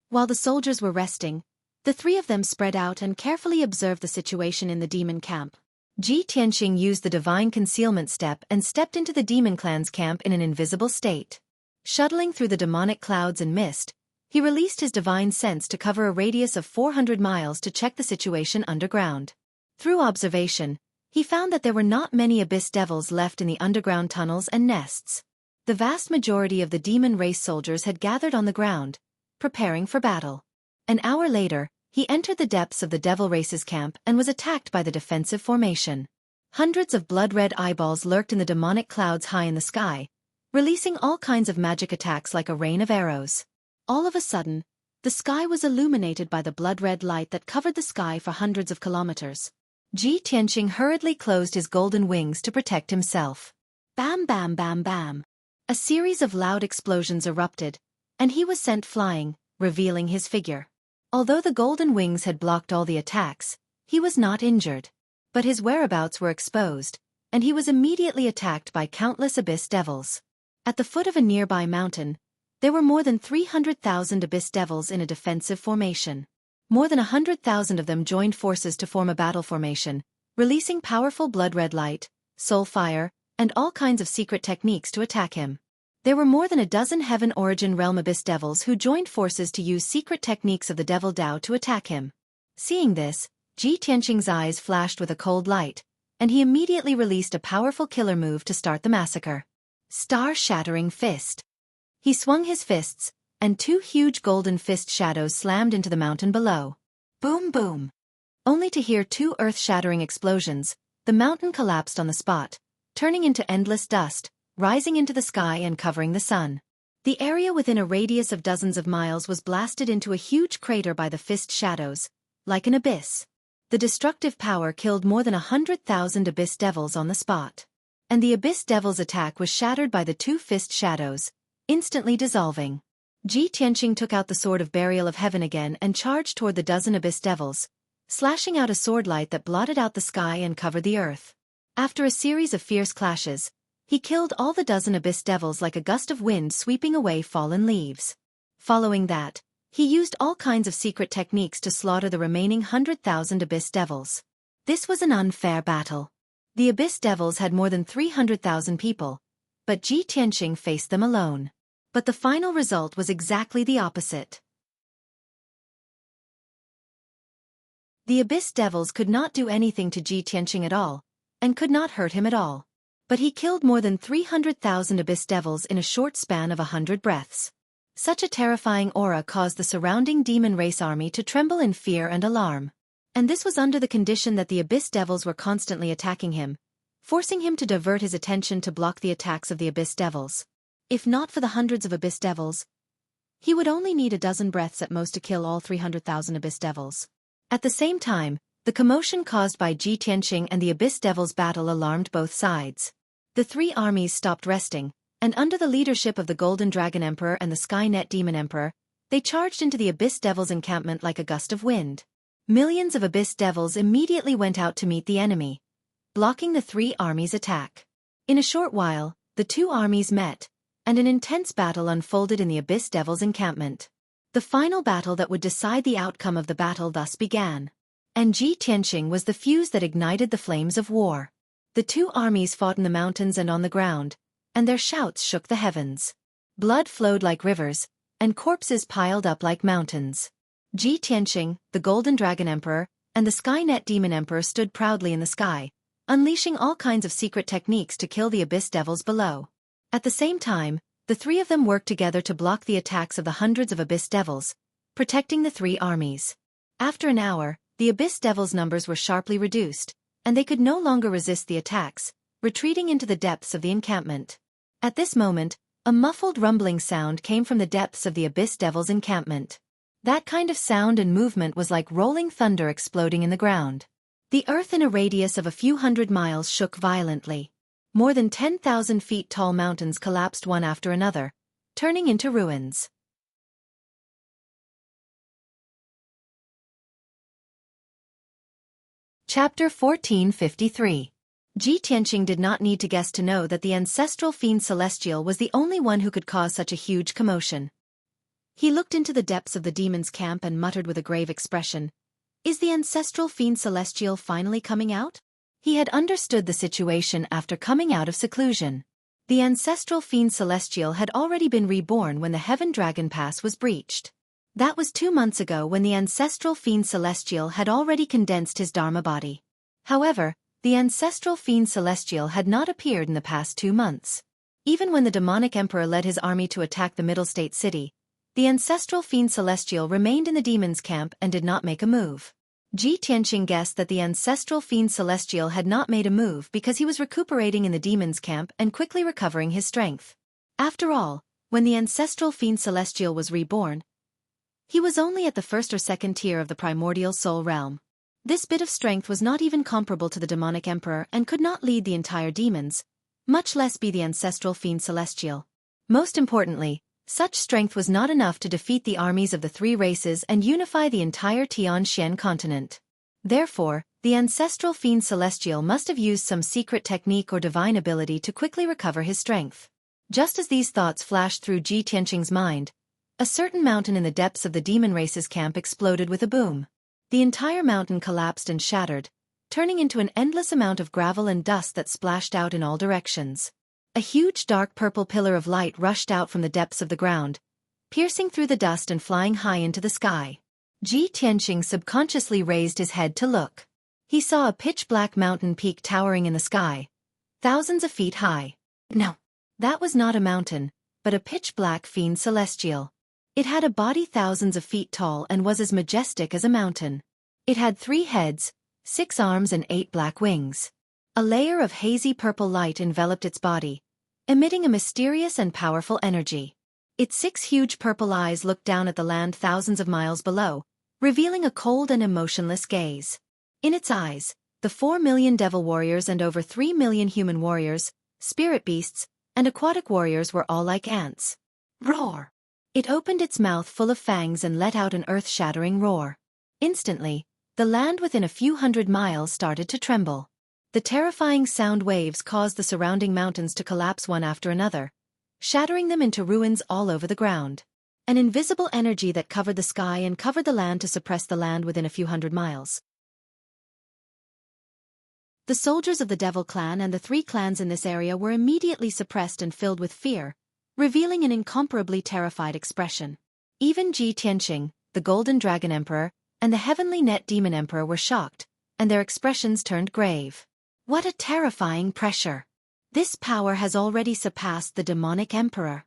While the soldiers were resting, the three of them spread out and carefully observed the situation in the demon camp. Ji Tianqing used the divine concealment step and stepped into the demon clan's camp in an invisible state. Shuttling through the demonic clouds and mist, he released his divine sense to cover a radius of 400 miles to check the situation underground. Through observation, he found that there were not many abyss devils left in the underground tunnels and nests. The vast majority of the demon race soldiers had gathered on the ground, preparing for battle. An hour later, he entered the depths of the devil race's camp and was attacked by the defensive formation. Hundreds of blood-red eyeballs lurked in the demonic clouds high in the sky, releasing all kinds of magic attacks like a rain of arrows. All of a sudden, the sky was illuminated by the blood-red light that covered the sky for hundreds of kilometers. Ji Tianqing hurriedly closed his golden wings to protect himself. Bam bam bam bam. A series of loud explosions erupted, and he was sent flying, revealing his figure. Although the golden wings had blocked all the attacks, he was not injured. But his whereabouts were exposed, and he was immediately attacked by countless abyss devils. At the foot of a nearby mountain, there were more than 300,000 abyss devils in a defensive formation. More than 100,000 of them joined forces to form a battle formation, releasing powerful blood-red light, soul fire, and all kinds of secret techniques to attack him. There were more than a dozen Heaven Origin Realm Abyss Devils who joined forces to use secret techniques of the Devil Dao to attack him. Seeing this, Ji Tianqing's eyes flashed with a cold light, and he immediately released a powerful killer move to start the massacre. Star-Shattering Fist. He swung his fists, and two huge golden fist shadows slammed into the mountain below. Boom boom. Only to hear two earth-shattering explosions, the mountain collapsed on the spot, turning into endless dust, rising into the sky and covering the sun. The area within a radius of dozens of miles was blasted into a huge crater by the fist shadows, like an abyss. The destructive power killed more than 100,000 abyss devils on the spot. And the abyss devil's attack was shattered by the two fist shadows, instantly dissolving. Ji Tianqing took out the Sword of Burial of Heaven again and charged toward the dozen abyss devils, slashing out a sword light that blotted out the sky and covered the earth. After a series of fierce clashes, he killed all the dozen abyss devils like a gust of wind sweeping away fallen leaves. Following that, he used all kinds of secret techniques to slaughter the remaining 100,000 abyss devils. This was an unfair battle. The abyss devils had more than 300,000 people, but Ji Tianqing faced them alone. But the final result was exactly the opposite. The abyss devils could not do anything to Ji Tianqing at all, and could not hurt him at all. But he killed more than 300,000 abyss devils in a short span of 100 breaths. Such a terrifying aura caused the surrounding demon race army to tremble in fear and alarm. And this was under the condition that the abyss devils were constantly attacking him, forcing him to divert his attention to block the attacks of the abyss devils. If not for the hundreds of abyss devils, he would only need a dozen breaths at most to kill all 300,000 abyss devils. At the same time, the commotion caused by Ji Tianqing and the abyss devils' battle alarmed both sides. The three armies stopped resting, and under the leadership of the Golden Dragon Emperor and the Skynet Demon Emperor, they charged into the abyss devils' encampment like a gust of wind. Millions of abyss devils immediately went out to meet the enemy, blocking the three armies' attack. In a short while, the two armies met, and an intense battle unfolded in the Abyss Devil's encampment. The final battle that would decide the outcome of the battle thus began. And Ji Tianqing was the fuse that ignited the flames of war. The two armies fought in the mountains and on the ground, and their shouts shook the heavens. Blood flowed like rivers, and corpses piled up like mountains. Ji Tianqing, the Golden Dragon Emperor, and the Skynet Demon Emperor stood proudly in the sky, unleashing all kinds of secret techniques to kill the Abyss Devils below. At the same time, the three of them worked together to block the attacks of the hundreds of Abyss Devils, protecting the three armies. After an hour, the Abyss Devils' numbers were sharply reduced, and they could no longer resist the attacks, retreating into the depths of the encampment. At this moment, a muffled rumbling sound came from the depths of the Abyss Devils' encampment. That kind of sound and movement was like rolling thunder exploding in the ground. The earth in a radius of a few hundred miles shook violently. More than 10,000 feet tall mountains collapsed one after another, turning into ruins. Chapter 1453. Ji Tianqing did not need to guess to know that the ancestral fiend Celestial was the only one who could cause such a huge commotion. He looked into the depths of the demon's camp and muttered with a grave expression, "Is the ancestral fiend Celestial finally coming out?" He had understood the situation after coming out of seclusion. The ancestral fiend Celestial had already been reborn when the Heaven Dragon Pass was breached. That was 2 months ago when the ancestral fiend Celestial had already condensed his Dharma body. However, the ancestral fiend Celestial had not appeared in the past 2 months. Even when the demonic emperor led his army to attack the Middle State City, the ancestral fiend Celestial remained in the demon's camp and did not make a move. Ji Tianqing guessed that the ancestral fiend Celestial had not made a move because he was recuperating in the demon's camp and quickly recovering his strength. After all, when the ancestral fiend Celestial was reborn, he was only at the first or second tier of the primordial soul realm. This bit of strength was not even comparable to the demonic emperor and could not lead the entire demons, much less be the ancestral fiend Celestial. Most importantly, such strength was not enough to defeat the armies of the three races and unify the entire Tianxian continent. Therefore, the ancestral fiend Celestial must have used some secret technique or divine ability to quickly recover his strength. Just as these thoughts flashed through Ji Tianqing's mind, a certain mountain in the depths of the demon race's camp exploded with a boom. The entire mountain collapsed and shattered, turning into an endless amount of gravel and dust that splashed out in all directions. A huge dark purple pillar of light rushed out from the depths of the ground, piercing through the dust and flying high into the sky. Ji Tianqing subconsciously raised his head to look. He saw a pitch-black mountain peak towering in the sky, thousands of feet high. No, that was not a mountain, but a pitch-black fiend Celestial. It had a body thousands of feet tall and was as majestic as a mountain. It had 3 heads, 6 arms and 8 black wings. A layer of hazy purple light enveloped its body, emitting a mysterious and powerful energy. Its 6 huge purple eyes looked down at the land thousands of miles below, revealing a cold and emotionless gaze. In its eyes, the 4 million devil warriors and over 3 million human warriors, spirit beasts, and aquatic warriors were all like ants. Roar! It opened its mouth full of fangs and let out an earth-shattering roar. Instantly, the land within a few hundred miles started to tremble. The terrifying sound waves caused the surrounding mountains to collapse one after another, shattering them into ruins all over the ground. An invisible energy that covered the sky and covered the land to suppress the land within a few hundred miles. The soldiers of the Devil Clan and the 3 clans in this area were immediately suppressed and filled with fear, revealing an incomparably terrified expression. Even Ji Tianqing, the Golden Dragon Emperor, and the Heavenly Net Demon Emperor were shocked, and their expressions turned grave. What a terrifying pressure! This power has already surpassed the demonic emperor.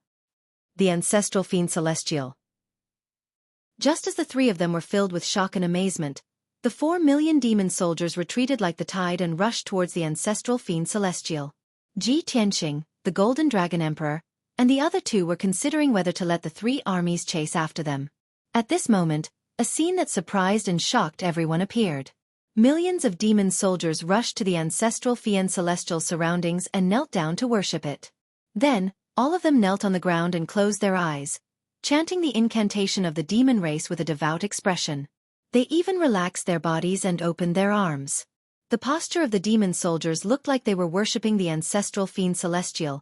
The ancestral fiend Celestial. Just as the 3 of them were filled with shock and amazement, the 4 million demon soldiers retreated like the tide and rushed towards the ancestral fiend Celestial. Ji Tianqing, the Golden Dragon Emperor, and the other 2 were considering whether to let the 3 armies chase after them. At this moment, a scene that surprised and shocked everyone appeared. Millions of demon soldiers rushed to the ancestral fiend Celestial's surroundings and knelt down to worship it. Then, all of them knelt on the ground and closed their eyes, chanting the incantation of the demon race with a devout expression. They even relaxed their bodies and opened their arms. The posture of the demon soldiers looked like they were worshipping the ancestral fiend Celestial,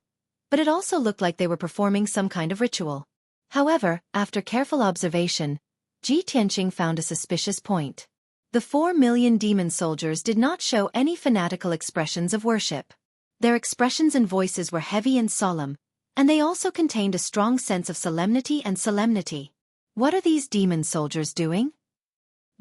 but it also looked like they were performing some kind of ritual. However, after careful observation, Ji Tianqing found a suspicious point. The 4 million demon soldiers did not show any fanatical expressions of worship. Their expressions and voices were heavy and solemn, and they also contained a strong sense of solemnity. What are these demon soldiers doing?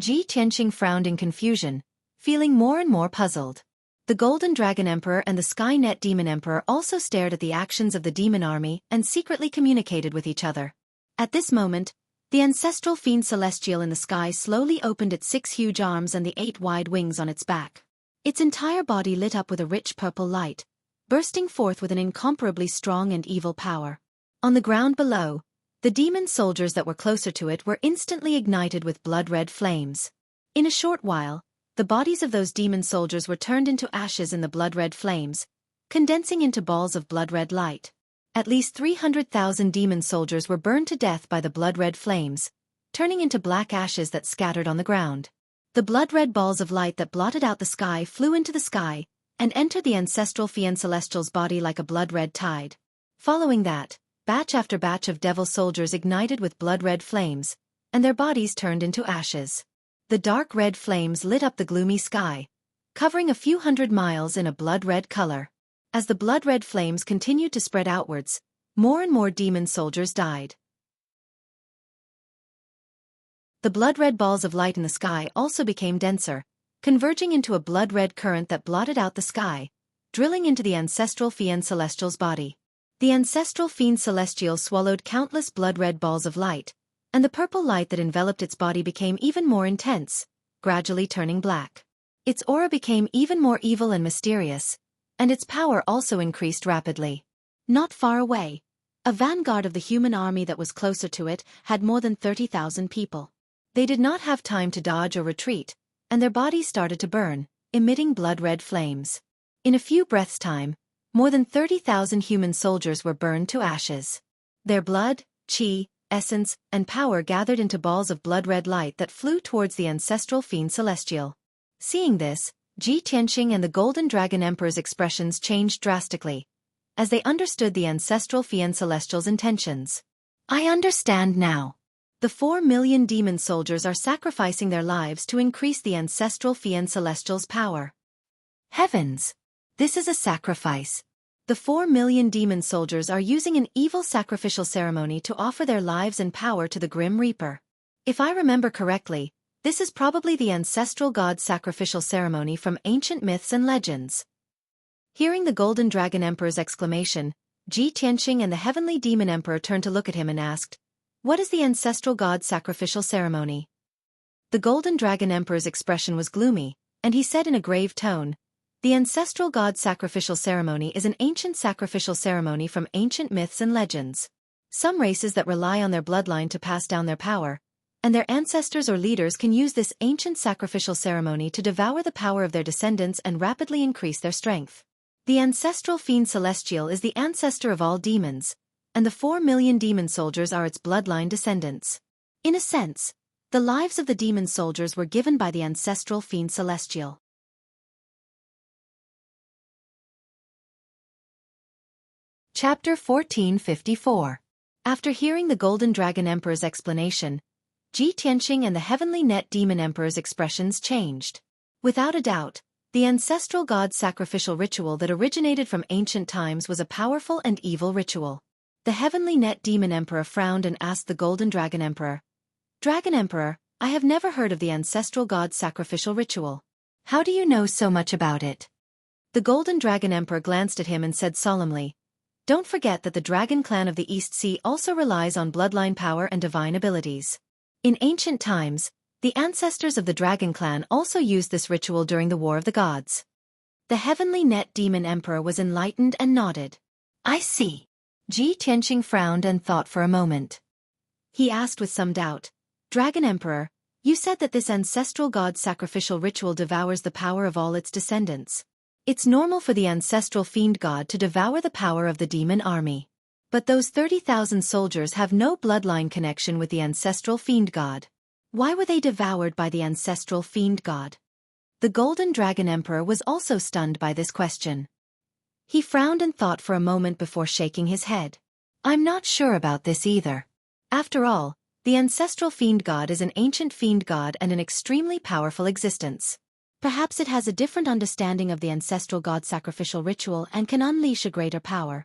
Ji Tianqing frowned in confusion, feeling more and more puzzled. The Golden Dragon Emperor and the Skynet Demon Emperor also stared at the actions of the demon army and secretly communicated with each other. At this moment, the ancestral fiend celestial in the sky slowly opened its 6 huge arms and the 8 wide wings on its back. Its entire body lit up with a rich purple light, bursting forth with an incomparably strong and evil power. On the ground below, the demon soldiers that were closer to it were instantly ignited with blood-red flames. In a short while, the bodies of those demon soldiers were turned into ashes in the blood-red flames, condensing into balls of blood-red light. At least 300,000 demon soldiers were burned to death by the blood-red flames, turning into black ashes that scattered on the ground. The blood-red balls of light that blotted out the sky flew into the sky and entered the ancestral fiend celestial's body like a blood-red tide. Following that, batch after batch of devil soldiers ignited with blood-red flames, and their bodies turned into ashes. The dark red flames lit up the gloomy sky, covering a few hundred miles in a blood-red color. As the blood-red flames continued to spread outwards, more and more demon soldiers died. The blood-red balls of light in the sky also became denser, converging into a blood-red current that blotted out the sky, drilling into the ancestral fiend celestial's body. The ancestral fiend celestial swallowed countless blood-red balls of light, and the purple light that enveloped its body became even more intense, gradually turning black. Its aura became even more evil and mysterious, and its power also increased rapidly. Not far away, a vanguard of the human army that was closer to it had more than 30,000 people. They did not have time to dodge or retreat, and their bodies started to burn, emitting blood-red flames. In a few breaths' time, more than 30,000 human soldiers were burned to ashes. Their blood, chi, essence, and power gathered into balls of blood-red light that flew towards the ancestral fiend celestial. Seeing this, Ji Tianqing and the Golden Dragon Emperor's expressions changed drastically, as they understood the ancestral fiend celestial's intentions. I understand now. The 4 million demon soldiers are sacrificing their lives to increase the ancestral fiend celestial's power. Heavens! This is a sacrifice. The 4 million demon soldiers are using an evil sacrificial ceremony to offer their lives and power to the Grim Reaper. If I remember correctly, this is probably the ancestral god's sacrificial ceremony from ancient myths and legends. Hearing the Golden Dragon Emperor's exclamation, Ji Tianqing and the Heavenly Demon Emperor turned to look at him and asked, "What is the ancestral god's sacrificial ceremony?" The Golden Dragon Emperor's expression was gloomy, and he said in a grave tone, "The ancestral god's sacrificial ceremony is an ancient sacrificial ceremony from ancient myths and legends. Some races that rely on their bloodline to pass down their power, and their ancestors or leaders can use this ancient sacrificial ceremony to devour the power of their descendants and rapidly increase their strength. The ancestral fiend celestial is the ancestor of all demons, and the 4 million demon soldiers are its bloodline descendants. In a sense, the lives of the demon soldiers were given by the ancestral fiend celestial." Chapter 1454. After hearing the Golden Dragon Emperor's explanation, Ji Tianqing and the Heavenly Net Demon Emperor's expressions changed. Without a doubt, the ancestral god's sacrificial ritual that originated from ancient times was a powerful and evil ritual. The Heavenly Net Demon Emperor frowned and asked the Golden Dragon Emperor, "Dragon Emperor, I have never heard of the ancestral god's sacrificial ritual. How do you know so much about it?" The Golden Dragon Emperor glanced at him and said solemnly, "Don't forget that the Dragon Clan of the East Sea also relies on bloodline power and divine abilities. In ancient times, the ancestors of the Dragon Clan also used this ritual during the War of the Gods." The Heavenly Net Demon Emperor was enlightened and nodded. "I see." Ji Tianqing frowned and thought for a moment. He asked with some doubt, "Dragon Emperor, you said that this ancestral god's sacrificial ritual devours the power of all its descendants. It's normal for the ancestral fiend god to devour the power of the demon army. But those 30,000 soldiers have no bloodline connection with the ancestral fiend god. Why were they devoured by the ancestral fiend god?" The Golden Dragon Emperor was also stunned by this question. He frowned and thought for a moment before shaking his head. I'm not sure about this either. After all, the ancestral fiend god is an ancient fiend god and an extremely powerful existence. Perhaps it has a different understanding of the ancestral god sacrificial ritual and can unleash a greater power.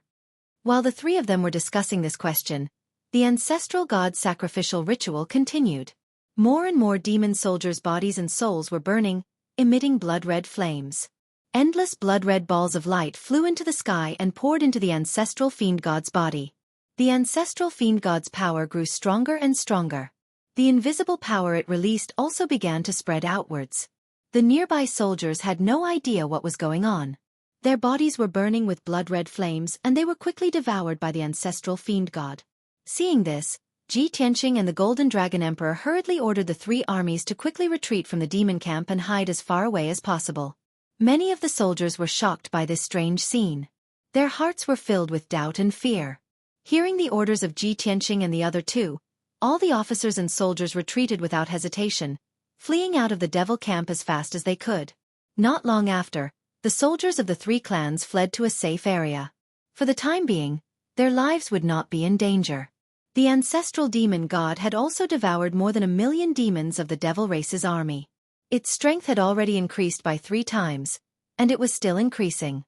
While the three of them were discussing this question, the ancestral god sacrificial ritual continued. More and more demon soldiers' bodies and souls were burning, emitting blood-red flames. Endless blood-red balls of light flew into the sky and poured into the ancestral fiend god's body. The ancestral fiend god's power grew stronger and stronger. The invisible power it released also began to spread outwards. The nearby soldiers had no idea what was going on. Their bodies were burning with blood-red flames and they were quickly devoured by the ancestral fiend god. Seeing this, Ji Tianqing and the Golden Dragon Emperor hurriedly ordered the three armies to quickly retreat from the demon camp and hide as far away as possible. Many of the soldiers were shocked by this strange scene. Their hearts were filled with doubt and fear. Hearing the orders of Ji Tianqing and the other two, all the officers and soldiers retreated without hesitation, fleeing out of the devil camp as fast as they could. Not long after, the soldiers of the three clans fled to a safe area. For the time being, their lives would not be in danger. The ancestral demon god had also devoured more than 1 million demons of the devil race's army. Its strength had already increased by 3 times, and it was still increasing.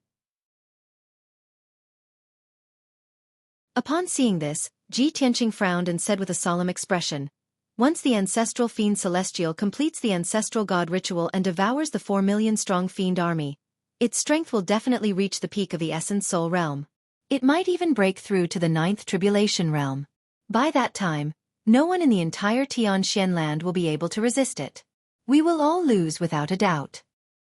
Upon seeing this, Ji Tianqing frowned and said with a solemn expression, "Once the ancestral fiend celestial completes the ancestral god ritual and devours the 4 million-strong fiend army, its strength will definitely reach the peak of the essence soul realm. It might even break through to the 9th tribulation realm. By that time, no one in the entire Tianxian land will be able to resist it. We will all lose without a doubt."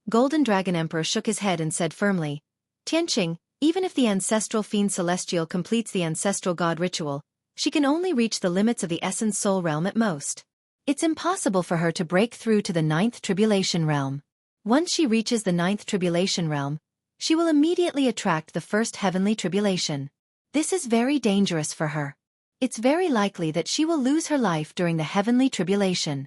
Golden Dragon Emperor shook his head and said firmly, "Tianqing, even if the ancestral fiend celestial completes the ancestral god ritual, she can only reach the limits of the essence soul realm at most. It's impossible for her to break through to the 9th tribulation realm. Once she reaches the 9th tribulation realm, she will immediately attract the first heavenly tribulation. This is very dangerous for her. It's very likely that she will lose her life during the heavenly tribulation."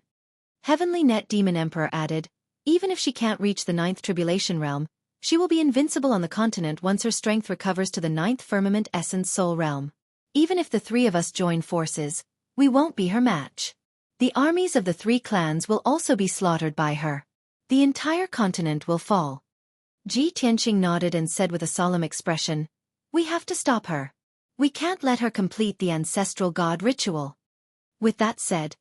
Heavenly Net Demon Emperor added, "Even if she can't reach the 9th tribulation realm, she will be invincible on the continent once her strength recovers to the 9th firmament essence soul realm. Even if the three of us join forces, we won't be her match. The armies of the 3 clans will also be slaughtered by her. The entire continent will fall." Ji Tianqing nodded and said with a solemn expression, "We have to stop her. We can't let her complete the ancestral god ritual." With that said,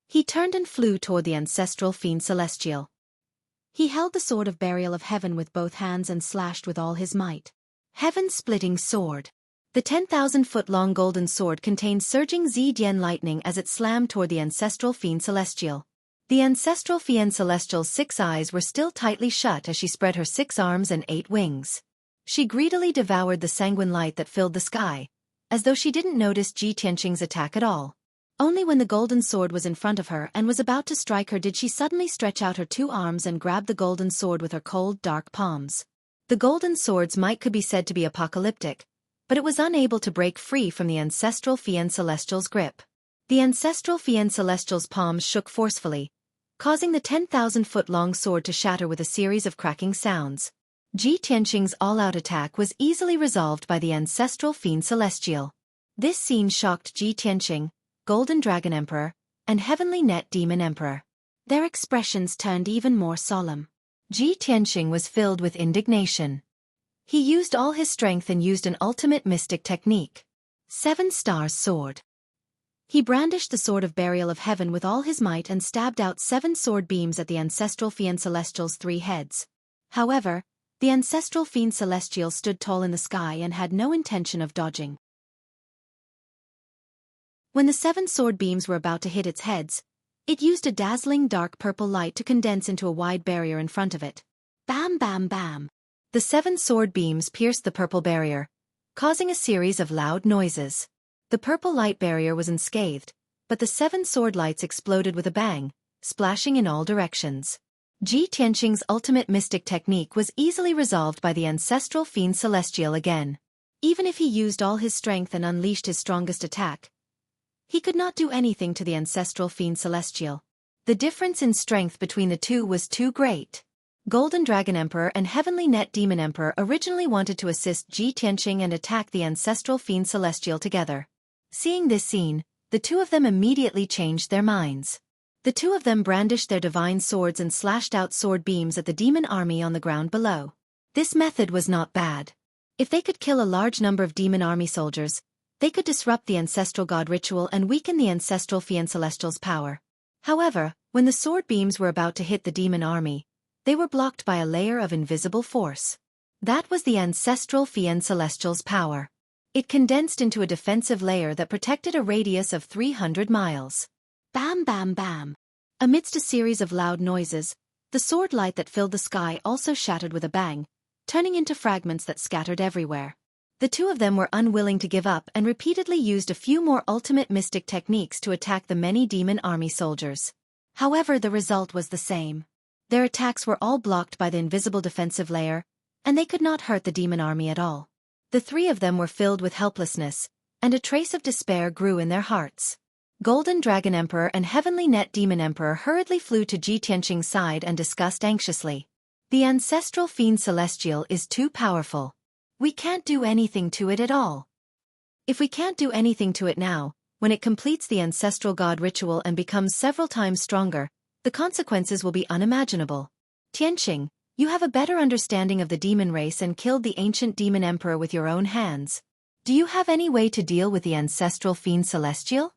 he turned and flew toward the ancestral fiend celestial. He held the sword of burial of heaven with both hands and slashed with all his might. Heaven-splitting sword. The 10,000-foot-long golden sword contained surging Zidian lightning as it slammed toward the ancestral fiend celestial. The ancestral fiend celestial's 6 eyes were still tightly shut as she spread her 6 arms and 8 wings. She greedily devoured the sanguine light that filled the sky, as though she didn't notice Ji Tianqing's attack at all. Only when the golden sword was in front of her and was about to strike her did she suddenly stretch out her 2 arms and grab the golden sword with her cold, dark palms. The golden sword's might could be said to be apocalyptic, but it was unable to break free from the ancestral fiend celestial's grip. The ancestral fiend celestial's palms shook forcefully, causing the 10,000-foot-long sword to shatter with a series of cracking sounds. Ji Tianqing's all-out attack was easily resolved by the ancestral fiend celestial. This scene shocked Ji Tianqing, Golden Dragon Emperor, and Heavenly Net Demon Emperor. Their expressions turned even more solemn. Ji Tianqing was filled with indignation. He used all his strength and used an ultimate mystic technique. 7 Stars Sword. He brandished the sword of burial of heaven with all his might and stabbed out 7 sword beams at the ancestral fiend celestial's 3 heads. However, the ancestral fiend celestial stood tall in the sky and had no intention of dodging. When the 7 sword beams were about to hit its heads, it used a dazzling dark purple light to condense into a wide barrier in front of it. Bam bam bam. The 7 sword beams pierced the purple barrier, causing a series of loud noises. The purple light barrier was unscathed, but the 7 sword lights exploded with a bang, splashing in all directions. Ji Tianqing's ultimate mystic technique was easily resolved by the ancestral fiend celestial again. Even if he used all his strength and unleashed his strongest attack, he could not do anything to the ancestral fiend celestial. The difference in strength between the two was too great. Golden Dragon Emperor and Heavenly Net Demon Emperor originally wanted to assist Ji Tianqing and attack the ancestral Fiend Celestial together. Seeing this scene, the two of them immediately changed their minds. The two of them brandished their divine swords and slashed out sword beams at the demon army on the ground below. This method was not bad. If they could kill a large number of demon army soldiers, they could disrupt the ancestral god ritual and weaken the ancestral Fiend Celestial's power. However, when the sword beams were about to hit the demon army, they were blocked by a layer of invisible force. That was the ancestral Fiend Celestial's power. It condensed into a defensive layer that protected a radius of 300 miles. Bam bam bam. Amidst a series of loud noises, the sword light that filled the sky also shattered with a bang, turning into fragments that scattered everywhere. The two of them were unwilling to give up and repeatedly used a few more ultimate mystic techniques to attack the many demon army soldiers. However, the result was the same. Their attacks were all blocked by the invisible defensive layer, and they could not hurt the demon army at all. The three of them were filled with helplessness, and a trace of despair grew in their hearts. Golden Dragon Emperor and Heavenly Net Demon Emperor hurriedly flew to Ji Tianqing's side and discussed anxiously. The ancestral Fiend Celestial is too powerful. We can't do anything to it at all. If we can't do anything to it now, when it completes the ancestral god ritual and becomes several times stronger, the consequences will be unimaginable. Tianqing, you have a better understanding of the demon race and killed the ancient demon emperor with your own hands. Do you have any way to deal with the ancestral Fiend Celestial?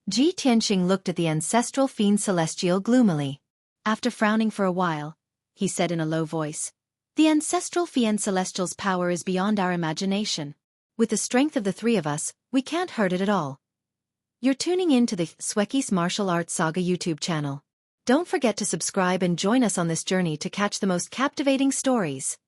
Ji Tianqing looked at the ancestral Fiend Celestial gloomily. After frowning for a while, he said in a low voice, "The ancestral Fiend Celestial's power is beyond our imagination. With the strength of the three of us, we can't hurt it at all." You're tuning in to the Xueqi's Martial Arts Saga YouTube channel. Don't forget to subscribe and join us on this journey to catch the most captivating stories.